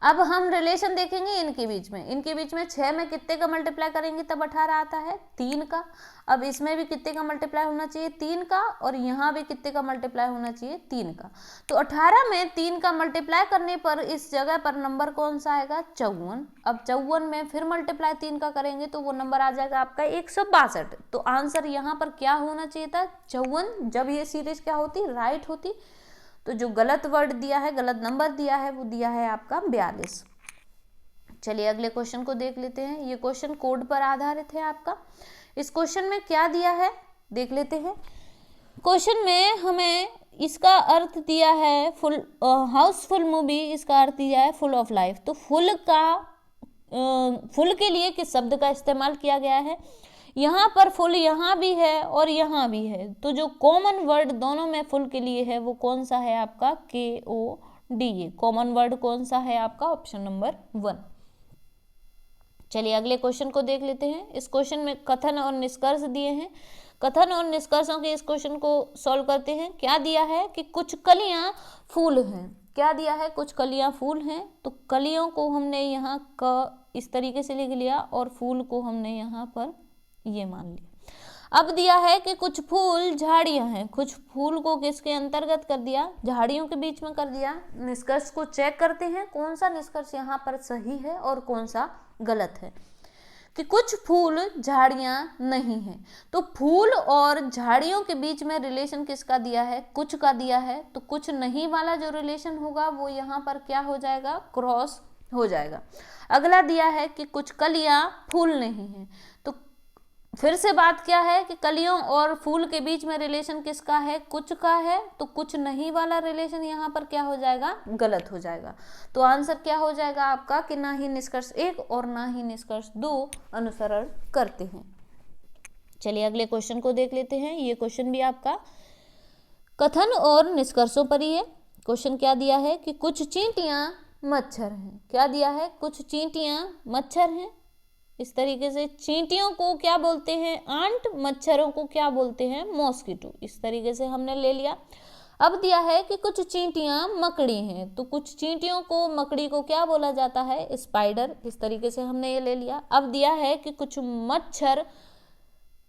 [SPEAKER 1] अब हम रिलेशन देखेंगे इनके बीच में। इनके बीच में 6 में कितने का मल्टीप्लाई करेंगे तब 18 आता है, 3 का। अब इसमें भी कितने का मल्टीप्लाई होना चाहिए, 3 का, और यहाँ भी कितने का मल्टीप्लाई होना चाहिए, 3 का। तो 18 में 3 का मल्टीप्लाई करने पर इस जगह पर नंबर कौन सा आएगा, 54। अब 54 में फिर मल्टीप्लाई 3 का करेंगे तो वो नंबर आ जाएगा आपका 162। तो आंसर यहाँ पर क्या होना चाहिए था, 54। जब ये सीरीज क्या होती, राइट होती। तो जो गलत वर्ड दिया है, गलत नंबर दिया है, वो दिया है आपका 42। चलिए अगले क्वेश्चन को देख लेते हैं। ये क्वेश्चन कोड पर आधारित है आपका। इस क्वेश्चन में क्या दिया है देख लेते हैं। क्वेश्चन में हमें इसका अर्थ दिया है फुल, हाउसफुल मूवी, इसका अर्थ दिया है फुल ऑफ लाइफ। तो फुल के लिए किस शब्द का इस्तेमाल किया गया है, यहाँ पर फुल यहाँ भी है और यहाँ भी है, तो जो कॉमन वर्ड दोनों में फुल के लिए है वो कौन सा है आपका, KOD। कॉमन वर्ड कौन सा है आपका, ऑप्शन नंबर 1। चलिए अगले क्वेश्चन को देख लेते हैं। इस क्वेश्चन में कथन और निष्कर्ष दिए हैं। कथन और निष्कर्षों के इस क्वेश्चन को सॉल्व करते हैं। क्या दिया है कि कुछ कलियां फूल हैं। क्या दिया है, कुछ कलियां फूल हैं। तो कलियों को हमने यहाँ इस तरीके से लिख लिया और फूल को हमने यहाँ पर ये मान लिया। अब दिया है कि कुछ फूल झाड़ियां हैं। कुछ फूल को किसके अंतर्गत कर दिया, झाड़ियों के बीच में कर दिया। निष्कर्ष को चेक करते हैं कौन सा निष्कर्ष यहाँ पर सही है और कौन सा गलत है। कि कुछ फूल झाड़ियां नहीं हैं, तो फूल और झाड़ियों के बीच में रिलेशन किसका दिया है, कुछ का दिया है। तो कुछ नहीं वाला जो रिलेशन होगा वो यहाँ पर क्या हो जाएगा, क्रॉस हो जाएगा। अगला दिया है कि कुछ कलियां फूल नहीं हैं। तो फिर से बात क्या है कि कलियों और फूल के बीच में रिलेशन किसका है, कुछ का है। तो कुछ नहीं वाला रिलेशन यहाँ पर क्या हो जाएगा, गलत हो जाएगा। तो आंसर क्या हो जाएगा आपका कि ना ही निष्कर्ष 1 और ना ही निष्कर्ष 2 अनुसरण करते हैं। चलिए अगले क्वेश्चन को देख लेते हैं। ये क्वेश्चन भी आपका कथन और निष्कर्षों पर ही है। क्वेश्चन क्या दिया है कि कुछ चींटियां मच्छर हैं। क्या दिया है, कुछ चींटियां मच्छर हैं। इस तरीके से चींटियों को क्या बोलते हैं, आंट। मच्छरों को क्या बोलते हैं, मॉस्किटो। इस तरीके से हमने ले लिया। अब दिया है कि कुछ चींटियां मकड़ी हैं। तो कुछ चींटियों को, मकड़ी को क्या बोला जाता है, स्पाइडर। इस तरीके से हमने ये ले लिया। अब दिया है कि कुछ मच्छर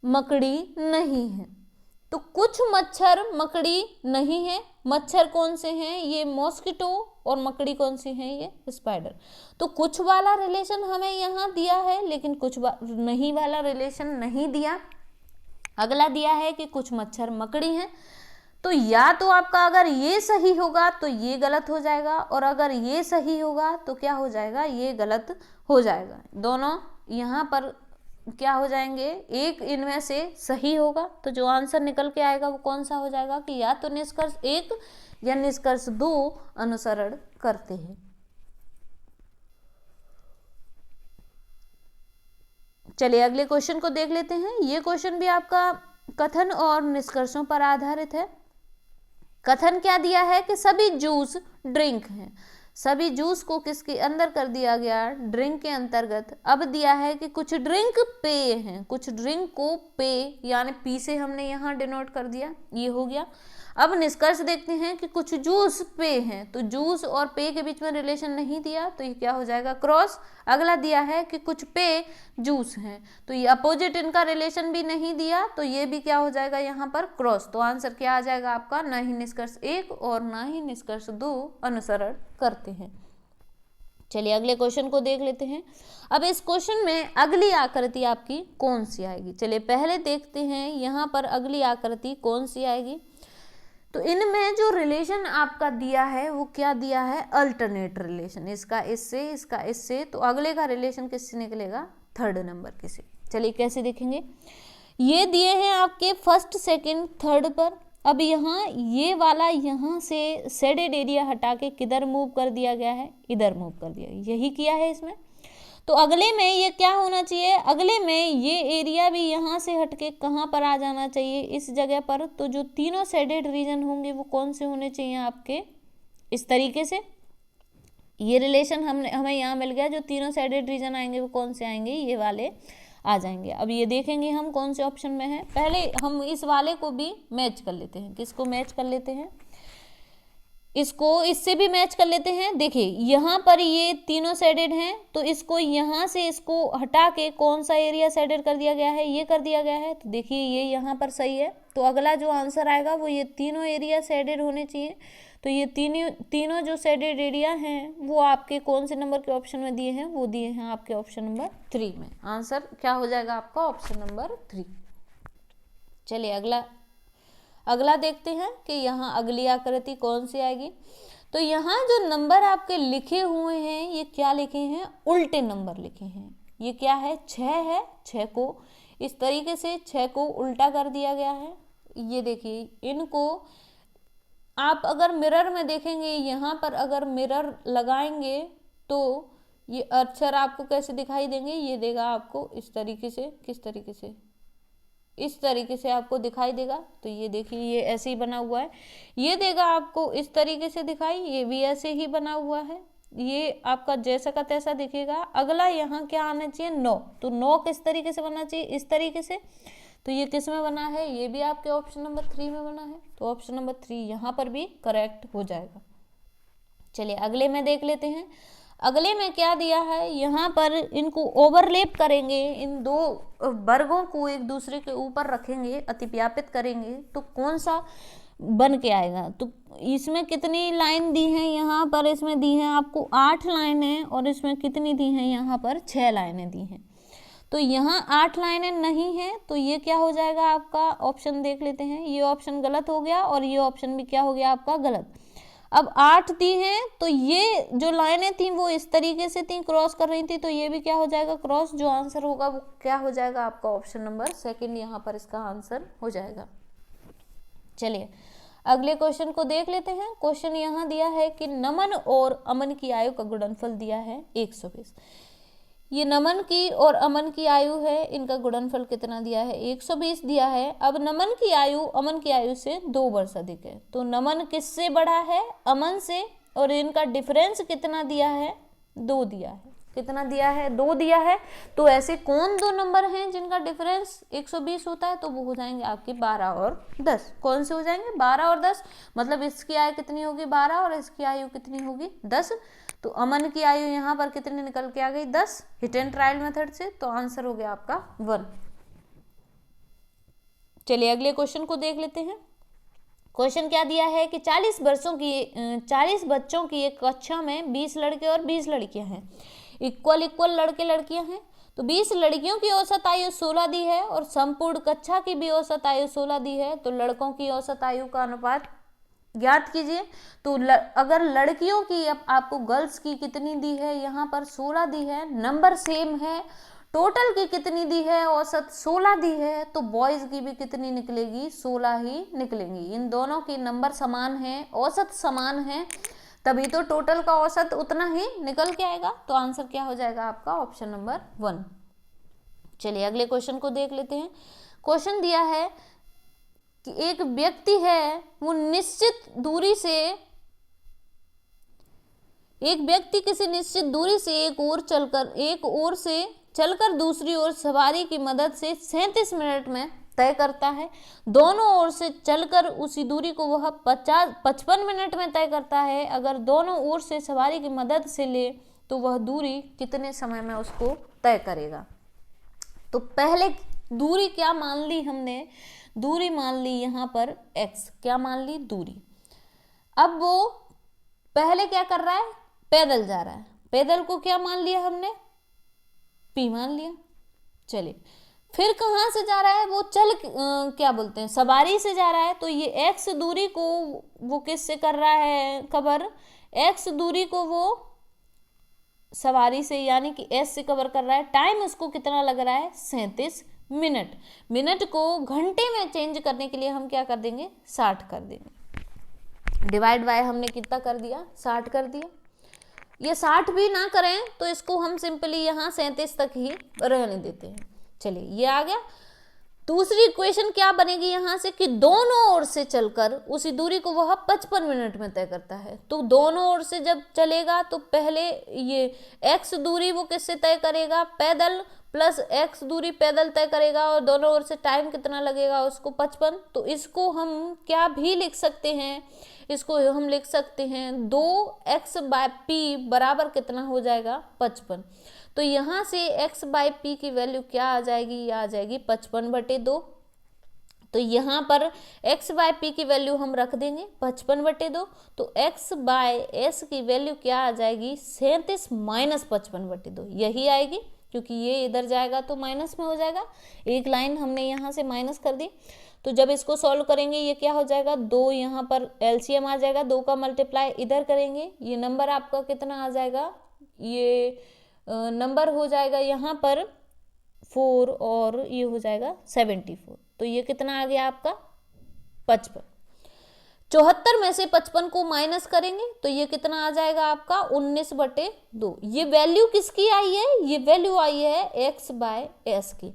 [SPEAKER 1] मकड़ी नहीं है। तो कुछ मच्छर मकड़ी नहीं है। मच्छर कौन से हैं, ये मॉस्किटो, और मकड़ी कौन सी है, ये स्पाइडर। तो कुछ वाला रिलेशन हमें यहाँ दिया है, लेकिन कुछ नहीं वाला रिलेशन नहीं दिया। अगला दिया है कि कुछ मच्छर मकड़ी हैं। तो या तो आपका अगर ये सही होगा तो ये गलत हो जाएगा, और अगर ये सही होगा तो क्या हो जाएगा, ये गलत हो जाएगा। दोनों यहाँ पर क्या हो जाएंगे, एक इनमें से सही होगा। तो जो आंसर निकल के आएगा वो कौन सा हो जाएगा कि या तो निष्कर्ष 1 या निष्कर्ष 2 अनुसरण करते हैं। चलिए अगले क्वेश्चन को देख लेते हैं। ये क्वेश्चन भी आपका कथन और निष्कर्षों पर आधारित है। कथन क्या दिया है कि सभी जूस ड्रिंक हैं। सभी जूस को किसके अंदर कर दिया गया, ड्रिंक के अंतर्गत। अब दिया है कि कुछ ड्रिंक पेय हैं। कुछ ड्रिंक को पेय यानी पी से हमने यहाँ डिनोट कर दिया, ये हो गया। अब निष्कर्ष देखते हैं कि कुछ जूस पेय हैं। तो जूस और पेय के बीच में रिलेशन नहीं दिया, तो ये क्या हो जाएगा, क्रॉस। अगला दिया है कि कुछ पेय जूस हैं। तो ये अपोजिट इनका रिलेशन भी नहीं दिया, तो ये भी क्या हो जाएगा यहाँ पर क्रॉस। तो आंसर क्या आ जाएगा आपका, ना ही निष्कर्ष 1 और ना ही निष्कर्ष 2 अनुसरण करते हैं। चलिए अगले क्वेश्चन को देख लेते हैं। अब इस क्वेश्चन में अगली आकृति आपकी कौन सी आएगी। चलिए पहले देखते हैं यहाँ पर अगली आकृति कौन सी आएगी। तो इनमें जो रिलेशन आपका दिया है वो क्या दिया है, अल्टरनेट रिलेशन, इसका इससे, तो अगले का रिलेशन किससे निकलेगा, थर्ड नंबर के से। चलिए कैसे देखेंगे, ये दिए हैं आपके फर्स्ट सेकंड थर्ड पर। अब यहाँ ये वाला यहाँ से शेडेड एरिया हटा के किधर मूव कर दिया गया है, इधर मूव कर दिया, यही किया है इसमें। तो अगले में ये क्या होना चाहिए, अगले में ये एरिया भी यहाँ से हटके कहाँ पर आ जाना चाहिए, इस जगह पर। तो जो तीनों शेडेड रीजन होंगे वो कौन से होने चाहिए आपके, इस तरीके से। ये रिलेशन हमें यहाँ मिल गया, जो तीनों शेडेड रीजन आएंगे वो कौन से आएंगे, ये वाले आ जाएंगे। अब ये देखेंगे हम कौन से ऑप्शन में है। पहले हम इस वाले को भी मैच कर लेते हैं, किसको मैच कर लेते हैं, इसको इससे भी मैच कर लेते हैं। देखिए यहाँ पर ये तीनों शेडेड हैं, तो इसको यहाँ से इसको हटा के कौन सा एरिया शेडेड कर दिया गया है, ये कर दिया गया है। तो देखिए ये यहाँ पर सही है, तो अगला जो आंसर आएगा वो ये तीनों एरिया शेडेड होने चाहिए। तो ये तीनों जो शेडेड एरिया हैं वो आपके कौन से नंबर के ऑप्शन में दिए हैं, वो दिए हैं आपके ऑप्शन नंबर 3 में। आंसर क्या हो जाएगा आपका, ऑप्शन नंबर 3। चलिए अगला देखते हैं कि यहाँ अगली आकृति कौन सी आएगी। तो यहाँ जो नंबर आपके लिखे हुए हैं ये क्या लिखे हैं, उल्टे नंबर लिखे हैं। ये क्या है, 6 है, 6 को इस तरीके से 6 को उल्टा कर दिया गया है। ये देखिए, इनको आप अगर मिरर में देखेंगे, यहाँ पर अगर मिरर लगाएंगे तो ये अक्षर आपको कैसे दिखाई देंगे, ये देगा आपको इस तरीके से, किस तरीके से, इस तरीके से आपको दिखाई देगा। तो ये देखिए ये ऐसे ही बना हुआ है, ये देगा आपको इस तरीके से दिखाई, ये भी ऐसे ही बना हुआ है, ये आपका जैसा का तैसा दिखेगा। अगला यहाँ क्या आना चाहिए, 9। तो 9 किस तरीके से बनना चाहिए, इस तरीके से। तो ये किस में बना है, ये भी आपके ऑप्शन नंबर 3 में बना है। तो ऑप्शन नंबर 3 यहाँ पर भी करेक्ट हो जाएगा। चलिए अगले में देख लेते हैं, अगले में क्या दिया है। यहाँ पर इनको ओवरलैप करेंगे, इन दो वर्गों को एक दूसरे के ऊपर रखेंगे, अतिव्यापित करेंगे, तो कौन सा बन के आएगा। तो इसमें कितनी लाइन दी है, यहाँ पर इसमें दी है आपको 8 लाइनें, और इसमें कितनी दी हैं, यहाँ पर 6 लाइनें दी हैं। तो यहाँ 8 लाइनें नहीं है, तो ये क्या हो जाएगा आपका, ऑप्शन देख लेते हैं। ये ऑप्शन गलत हो गया और ये ऑप्शन भी क्या हो गया आपका, गलत। अब 8 दी हैं, तो ये जो लाइनें थी वो इस तरीके से थी, क्रॉस कर रही थी, तो ये भी क्या हो जाएगा, क्रॉस। जो आंसर होगा वो क्या हो जाएगा आपका, ऑप्शन नंबर 2 यहाँ पर इसका आंसर हो जाएगा। चलिए अगले क्वेश्चन को देख लेते हैं। क्वेश्चन यहाँ दिया है कि नमन और अमन की आयु का गुणनफल दिया है 120। ये नमन की और अमन की आयु है, इनका गुणनफल कितना दिया है, 120 दिया है। अब नमन की आयु अमन की आयु से 2 वर्ष अधिक है, तो नमन किससे बड़ा है, अमन से, और इनका डिफरेंस कितना दिया है, 2 दिया है। कितना दिया है, 2 दिया है। तो ऐसे कौन 2 नंबर हैं जिनका डिफरेंस 120 होता है, तो वो हो जाएंगे आपके 12 और 10। कौन से हो जाएंगे, 12 और 10, मतलब इसकी आयु कितनी होगी, 12, और इसकी आयु कितनी होगी, 10। तो अमन की आयु यहाँ पर कितनी निकल के आ गई, 10, हिट एंड ट्रायल मेथड से। तो आंसर हो गया आपका 1। चलिए अगले क्वेश्चन को देख लेते हैं। क्वेश्चन क्या दिया है कि 40 बच्चों की एक कक्षा में 20 लड़के और 20 लड़कियां हैं, इक्वल लड़के लड़कियां हैं। तो 20 लड़कियों की औसत आयु 16 दी है और संपूर्ण कक्षा की भी औसत आयु 16 दी है। तो लड़कों की औसत आयु का अनुपात ज्ञात कीजिए। तो अगर लड़कियों की, अब आपको गर्ल्स की कितनी दी है, यहाँ पर 16 दी है, नंबर सेम है। टोटल की कितनी दी है, औसत 16 दी है, तो बॉयज की भी कितनी निकलेगी, 16 ही निकलेंगी। इन दोनों की नंबर समान है, औसत समान है, तभी तो टोटल का औसत उतना ही निकल के आएगा। तो आंसर क्या हो जाएगा आपका, ऑप्शन नंबर 1। चलिए अगले क्वेश्चन को देख लेते हैं। क्वेश्चन दिया है कि एक व्यक्ति है, वो निश्चित दूरी से, एक व्यक्ति किसी निश्चित दूरी से एक ओर से चलकर दूसरी ओर सवारी की मदद से 37 मिनट में तय करता है। दोनों ओर से चलकर उसी दूरी को वह 55 मिनट में तय करता है। अगर दोनों ओर से सवारी की मदद से ले तो वह दूरी कितने समय में उसको तय करेगा। तो पहले दूरी क्या मान ली हमने, दूरी मान ली यहाँ पर x, क्या मान ली, दूरी। अब वो पहले क्या कर रहा है, पैदल जा रहा है, पैदल को क्या मान लिया हमने, p मान लिया। चलिए फिर कहाँ से जा रहा है वो, क्या बोलते हैं, सवारी से जा रहा है। तो ये x दूरी को वो किससे कर रहा है कवर, x दूरी को वो सवारी से यानी कि s से कवर कर रहा है। टाइम उसको कितना लग रहा है, 37 मिनट। मिनट को घंटे में चेंज करने के लिए हम क्या कर देंगे, 60 कर देंगे। डिवाइड बाय हमने कितना कर दिया, 60 कर दिया। ये 60 भी ना करें तो इसको हम सिंपली यहाँ 37 तक ही रहने देते हैं। चलिए ये आ गया। दूसरी इक्वेशन क्या बनेगी यहाँ से कि दोनों ओर से चलकर उसी दूरी को वह 55 मिनट में तय करता है। तो दोनों ओर से जब चलेगा तो पहले ये x दूरी वो किससे तय करेगा, पैदल, प्लस x दूरी पैदल तय करेगा, और दोनों ओर से टाइम कितना लगेगा उसको 55। तो इसको हम क्या भी लिख सकते हैं, इसको हम लिख सकते हैं 2x/p बराबर कितना हो जाएगा, 55। तो यहाँ से x/p की वैल्यू क्या आ जाएगी, ये आ जाएगी 55/2। तो यहाँ पर x/p की वैल्यू हम रख देंगे 55/2। तो x/s की वैल्यू क्या आ जाएगी, 37 - 55/2 यही आएगी, क्योंकि ये इधर जाएगा तो माइनस में हो जाएगा। एक लाइन हमने यहाँ से माइनस कर दी। तो जब इसको सॉल्व करेंगे ये क्या हो जाएगा, 2 यहाँ पर एलसीएम आ जाएगा, 2 का मल्टीप्लाई इधर करेंगे, ये नंबर आपका कितना आ जाएगा, ये नंबर हो जाएगा यहाँ पर 4 और ये हो जाएगा 74। तो ये कितना आ गया आपका 55। 74 में से 55 को माइनस करेंगे तो ये कितना आ जाएगा आपका 19/2। ये वैल्यू किसकी आई है, ये वैल्यू आई है x/s की।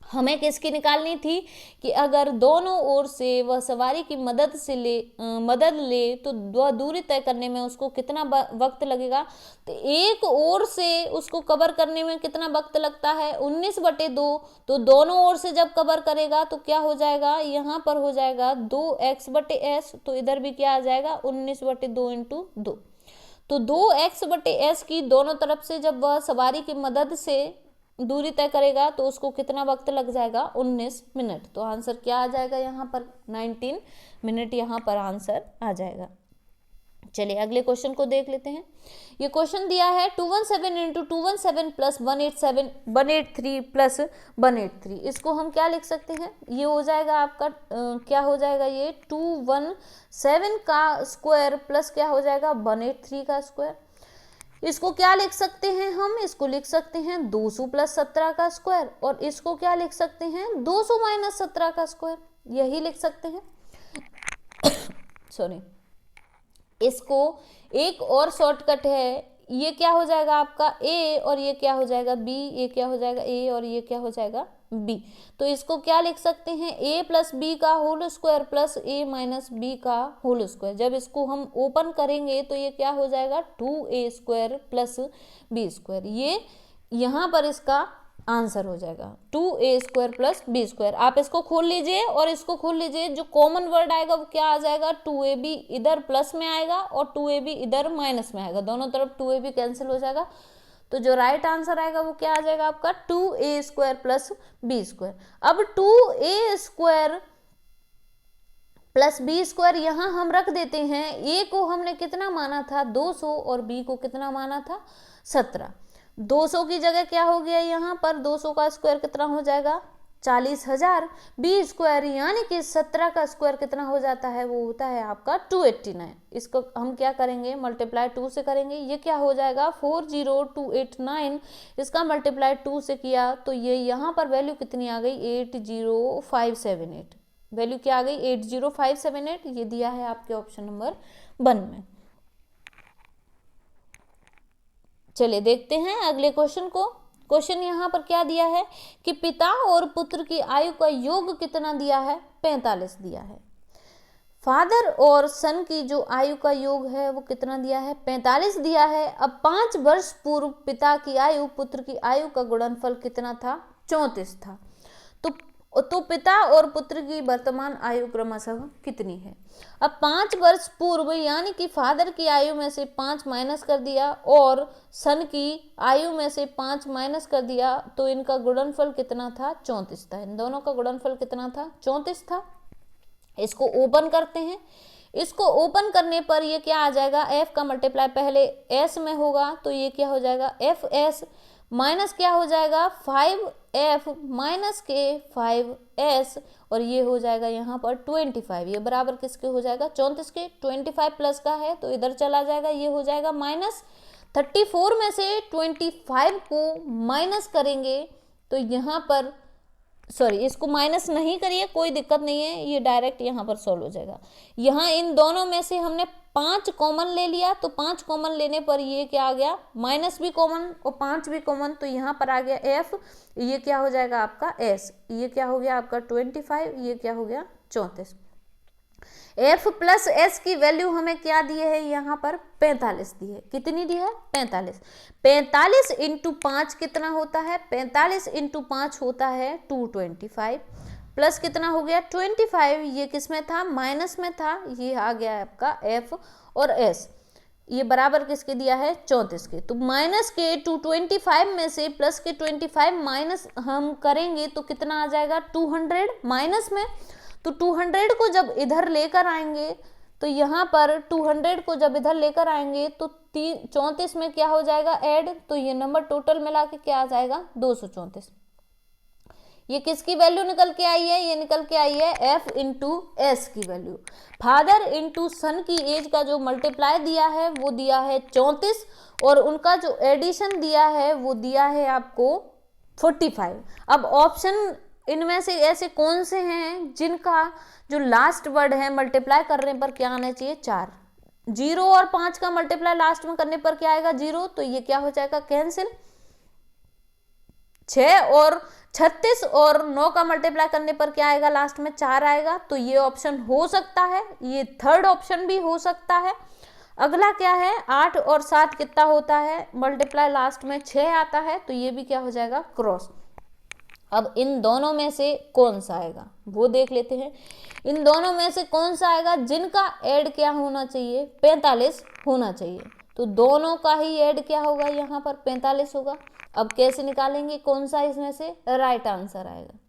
[SPEAKER 1] हमें किसकी निकालनी थी कि अगर दोनों ओर से वह सवारी की मदद ले तो वह दूरी तय करने में उसको कितना वक्त लगेगा। तो एक ओर से उसको कवर करने में कितना वक्त लगता है, 19/2। तो दोनों ओर से जब कवर करेगा तो क्या हो जाएगा, यहाँ पर हो जाएगा 2x/s। तो इधर भी क्या आ जाएगा 19/2 × 2। तो 2x/s की दोनों तरफ से जब वह सवारी की मदद से दूरी तय करेगा तो उसको कितना वक्त लग जाएगा, 19 मिनट। तो आंसर क्या आ जाएगा यहाँ पर 19 मिनट यहाँ पर आंसर आ जाएगा। चलिए अगले क्वेश्चन को देख लेते हैं। ये क्वेश्चन दिया है 217 × 217 + 183 + 183। इसको हम क्या लिख सकते हैं, ये हो जाएगा आपका क्या हो जाएगा, ये 217 का स्क्वायर प्लस क्या हो जाएगा 183 का स्क्वायर। इसको क्या लिख सकते हैं हम, इसको लिख सकते हैं 200 + 17 का स्क्वायर, और इसको क्या लिख सकते हैं 200 - 17 का स्क्वायर, यही लिख सकते हैं। सॉरी, इसको एक और शॉर्टकट है, ये क्या हो जाएगा आपका a और ये क्या हो जाएगा b, ये क्या हो जाएगा a और ये क्या हो जाएगा b। तो इसको क्या लिख सकते हैं a + b का whole square plus a - b का होल स्क्वायर। जब इसको हम ओपन करेंगे तो ये क्या हो जाएगा 2a² + b²। ये यहाँ पर इसका आंसर हो जाएगा 2a² + b²। आप इसको खोल लीजिए और इसको खोल लीजिए, जो कॉमन वर्ड आएगा वो क्या आ जाएगा 2ab इधर प्लस में आएगा और 2ab इधर माइनस में आएगा, दोनों तरफ 2ab कैंसिल हो जाएगा। तो जो राइट आंसर आएगा वो क्या आ जाएगा आपका 2a² + b²। अब 2a² + b² यहाँ हम रख देते हैं। a को हमने कितना माना था 200 और b को कितना माना था 17। 200 की जगह क्या हो गया, यहाँ पर 200 का स्क्वायर कितना हो जाएगा 40,000। b² यानी कि 17 का स्क्वायर कितना हो जाता है, वो होता है आपका 289। इसको हम क्या करेंगे मल्टीप्लाई 2 से करेंगे, ये क्या हो जाएगा 40289। इसका मल्टीप्लाई 2 से किया तो ये यहाँ पर वैल्यू कितनी आ गई 80578। वैल्यू क्या आ गई 80578। ये दिया है आपके ऑप्शन नंबर 1 में। चलिए देखते हैं अगले क्वेश्चन को। क्वेश्चन यहाँ पर क्या दिया है कि पिता और पुत्र की आयु का योग कितना दिया है, 45 दिया है। फादर और सन की जो आयु का योग है वो कितना दिया है 45 दिया है। अब 5 वर्ष पूर्व पिता की आयु पुत्र की आयु का गुणनफल कितना था 34 था। तो पिता और पुत्र की वर्तमान आयु क्रमशः कितनी है। अब 5 वर्ष पूर्व यानी कि फादर की आयु में से 5 माइनस कर दिया और सन की आयु में से 5 माइनस कर दिया, तो इनका गुणनफल कितना था 34 था। इन दोनों का गुणनफल कितना था 34 था। इसको ओपन करते हैं। इसको ओपन करने पर ये क्या आ जाएगा f का मल्टीप्लाई पहले s में होगा तो ये क्या हो जाएगा fs माइनस क्या हो जाएगा 5f माइनस के 5s, और ये हो जाएगा यहाँ पर 25, ये बराबर किसके हो जाएगा 34 के। 25 प्लस का है तो इधर चला जाएगा, ये हो जाएगा माइनस 34 में से 25 को माइनस करेंगे तो यहाँ पर सॉरी इसको माइनस नहीं करिए, कोई दिक्कत नहीं है, ये डायरेक्ट यहाँ पर सॉल्व हो जाएगा। यहाँ इन दोनों में से हमने 5 कॉमन ले लिया, तो 5 कॉमन लेने पर ये क्या आ गया, माइनस भी कॉमन और 5 भी कॉमन, तो यहाँ पर आ गया f, ये क्या हो जाएगा आपका s, ये क्या हो गया आपका 25, ये क्या हो गया 34। f प्लस s की वैल्यू हमें क्या दी है, यहाँ पर 45 दी है। कितनी दी है 45। 45 इंटू 5 कितना होता है, 45 इंटू 5 होता है 225, प्लस कितना हो गया 25, ये किस में था माइनस में था, ये आ गया आपका f और s, ये बराबर किसके दिया है 34 के। तो माइनस के 225 में से प्लस के 25 माइनस हम करेंगे तो कितना आ जाएगा 200 माइनस में, तो 200 को जब इधर लेकर आएंगे तो यहाँ पर 200 को जब इधर लेकर आएंगे तो 34 में क्या हो जाएगा ऐड, तो ये नंबर टोटल मिला के क्या आ जाएगा 234। ये किसकी वैल्यू निकल के आई है, ये निकल के आई है f इंटू एस की वैल्यू। फादर इंटू सन की एज का जो मल्टीप्लाई दिया है वो दिया है 34, और उनका जो एडिशन दिया है वो दिया है आपको 45। अब ऑप्शन इनमें से ऐसे कौन से हैं जिनका जो लास्ट वर्ड है मल्टीप्लाई करने पर क्या आना चाहिए 4, 0 और 5 का मल्टीप्लाई लास्ट में करने पर क्या आएगा 0, तो ये क्या हो जाएगा कैंसिल। 6 और 36 और 9 का मल्टीप्लाई करने पर क्या आएगा लास्ट में 4 आएगा, तो ये ऑप्शन हो सकता है, ये थर्ड ऑप्शन भी हो सकता है। अगला क्या है 8 और 7 कितना होता है मल्टीप्लाई लास्ट में 6 आता है, तो ये भी क्या हो जाएगा क्रॉस। अब इन दोनों में से कौन सा आएगा वो देख लेते हैं। इन दोनों में से कौन सा आएगा जिनका ऐड क्या होना चाहिए 45 होना चाहिए, तो दोनों का ही ऐड क्या होगा यहाँ पर 45 होगा। अब कैसे निकालेंगे कौन सा इसमें से राइट आंसर आएगा,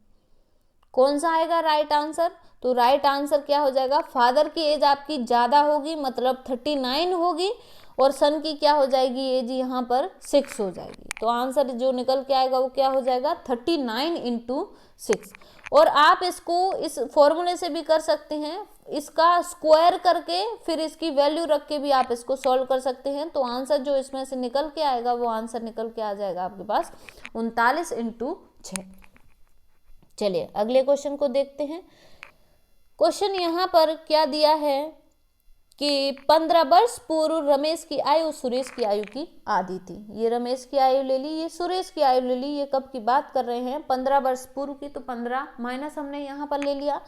[SPEAKER 1] कौन सा आएगा राइट आंसर, तो राइट आंसर क्या हो जाएगा, फादर की एज आपकी ज़्यादा होगी मतलब 39 होगी, और सन की क्या हो जाएगी एज यहाँ पर 6 हो जाएगी, तो आंसर जो निकल के आएगा वो क्या हो जाएगा 39 इंटू 6। और आप इसको इस फॉर्मूले से भी कर सकते हैं, इसका स्क्वायर करके फिर इसकी वैल्यू रख के भी आप इसको सॉल्व कर सकते हैं, तो आंसर जो इसमें से निकल के आएगा वो आंसर निकल के आ जाएगा आपके पास 39 इंटू 6। चलिए अगले क्वेश्चन को देखते हैं। क्वेश्चन यहाँ पर क्या दिया है कि 15 वर्ष पूर्व रमेश की आयु सुरेश की आयु की आधी थी। ये रमेश की आयु ले ली, ये सुरेश की आयु ले ली, ये कब की बात कर रहे हैं 15 वर्ष पूर्व की, तो 15 माइनस हमने यहाँ पर ले लिया,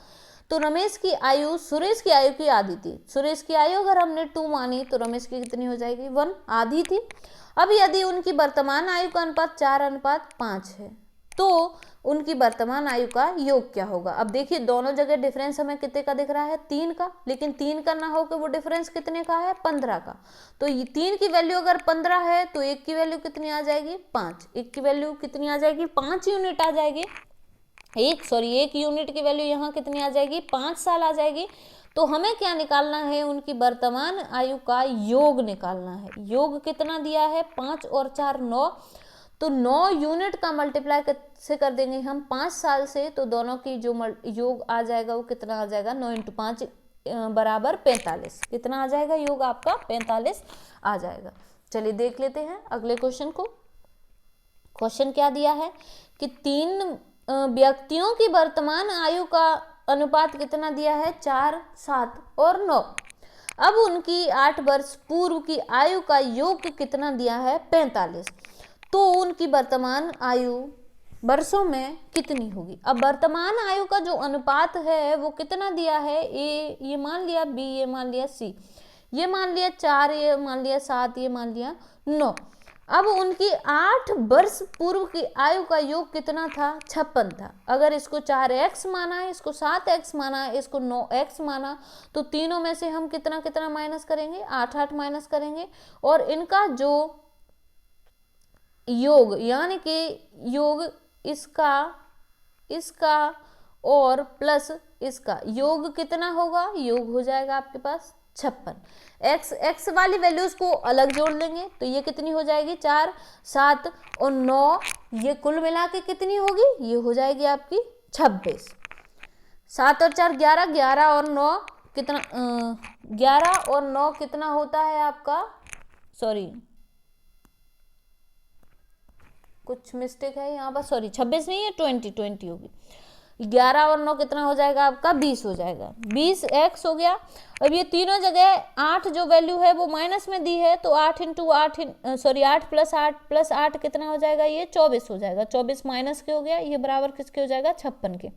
[SPEAKER 1] तो रमेश की आयु सुरेश की आयु की आधी थी। सुरेश की आयु अगर हमने 2 मानी तो रमेश की कितनी हो जाएगी 1, आधी थी। अब यदि उनकी वर्तमान आयु का अनुपात 4:5 है तो उनकी वर्तमान आयु का योग क्या होगा। अब देखिए दोनों जगह डिफरेंस हमें कितने का दिख रहा है 3 का, लेकिन 3 का ना हो कि वो डिफरेंस कितने का है 15 का, तो ये 3 की वैल्यू अगर 15 है तो 1 की वैल्यू कितनी आ जाएगी 5, 1 की वैल्यू कितनी आ जाएगी 5 यूनिट आ जाएगी, 1 यूनिट की वैल्यू यहाँ कितनी आ जाएगी 5 साल आ जाएगी। तो हमें क्या निकालना है उनकी वर्तमान आयु का योग निकालना है। योग कितना दिया है 5 और 4 9, तो 9 यूनिट का मल्टीप्लाई से कर देंगे हम 5 साल से, तो दोनों की जो योग आ जाएगा वो कितना आ जाएगा 9 × 5 बराबर 45, कितना आ जाएगा योग आपका 45 आ जाएगा। चलिए देख लेते हैं अगले क्वेश्चन को। क्वेश्चन क्या दिया है कि 3 व्यक्तियों की वर्तमान आयु का अनुपात कितना दिया है 4, 7 और 9। अब उनकी 8 वर्ष पूर्व की आयु का योग कितना दिया है 45, तो उनकी वर्तमान आयु वर्षों में कितनी होगी। अब वर्तमान आयु का जो अनुपात है वो कितना दिया है, ए ये मान लिया, बी ये मान लिया, सी ये मान लिया, 4 ये मान लिया, 7 ये मान लिया, 9। अब उनकी 8 वर्ष पूर्व की आयु का योग कितना था 56 था। अगर इसको 4x माना, इसको 7x माना, इसको 9x माना, तो तीनों में से हम कितना कितना माइनस करेंगे 8 8 माइनस करेंगे, और इनका जो योग यानी कि योग इसका और प्लस इसका योग कितना होगा, योग हो जाएगा आपके पास 56। एक्स वाली वैल्यूज को अलग जोड़ लेंगे तो ये कितनी हो जाएगी 4, 7 और 9, ये कुल मिला के कितनी होगी, ये हो जाएगी आपकी 26। 7 और 4 11, 11 और 9 कितना 11 और 9 कितना होता है आपका, सॉरी कुछ मिस्टेक है यहाँ पर, सॉरी 26 नहीं है 20 होगी। 11 और 9 कितना हो जाएगा आपका 20 हो जाएगा, 20x हो गया। अब ये तीनों जगह 8 जो वैल्यू है वो माइनस में दी है तो 8 प्लस 8 कितना हो जाएगा, ये 24 हो जाएगा। 24 माइनस के हो गया, ये बराबर किसके हो जाएगा 56 के।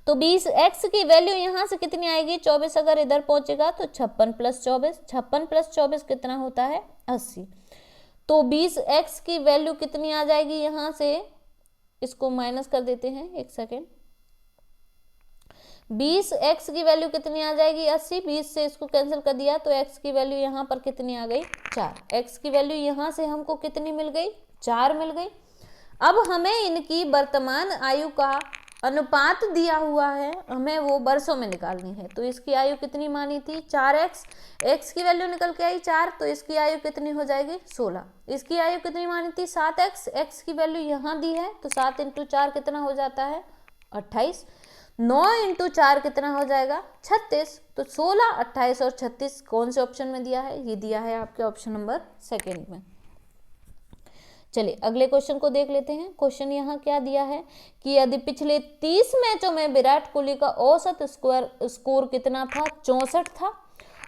[SPEAKER 1] तो 20x की वैल्यू यहाँ से कितनी आएगी, 24 अगर इधर पहुंचेगा तो 56 प्लस 24 कितना होता है 80। तो 20x की वैल्यू कितनी आ जाएगी, यहाँ से इसको माइनस कर देते हैं, एक सेकेंड। 20x की वैल्यू कितनी आ जाएगी 80, 20 से इसको कैंसिल कर दिया तो x की वैल्यू यहाँ पर कितनी आ गई 4। x की वैल्यू यहाँ से हमको कितनी मिल गई 4 मिल गई। अब हमें इनकी वर्तमान आयु का अनुपात दिया हुआ है, हमें वो वर्षों में निकालनी है। तो इसकी आयु कितनी मानी थी 4x, x की वैल्यू निकल के आई 4 तो इसकी आयु कितनी हो जाएगी 16। इसकी आयु कितनी मानी थी 7x, x की वैल्यू यहाँ दी है तो 7 × 4 कितना हो जाता है 28। 9 × 4 कितना हो जाएगा 36। तो 16, 28 और 36 कौन से ऑप्शन में दिया है, ये दिया है आपके ऑप्शन नंबर 2 में। चलिए अगले क्वेश्चन को देख लेते हैं। क्वेश्चन यहाँ क्या दिया है कि यदि पिछले 30 मैचों में विराट कोहली का औसत स्कोर कितना था 64 था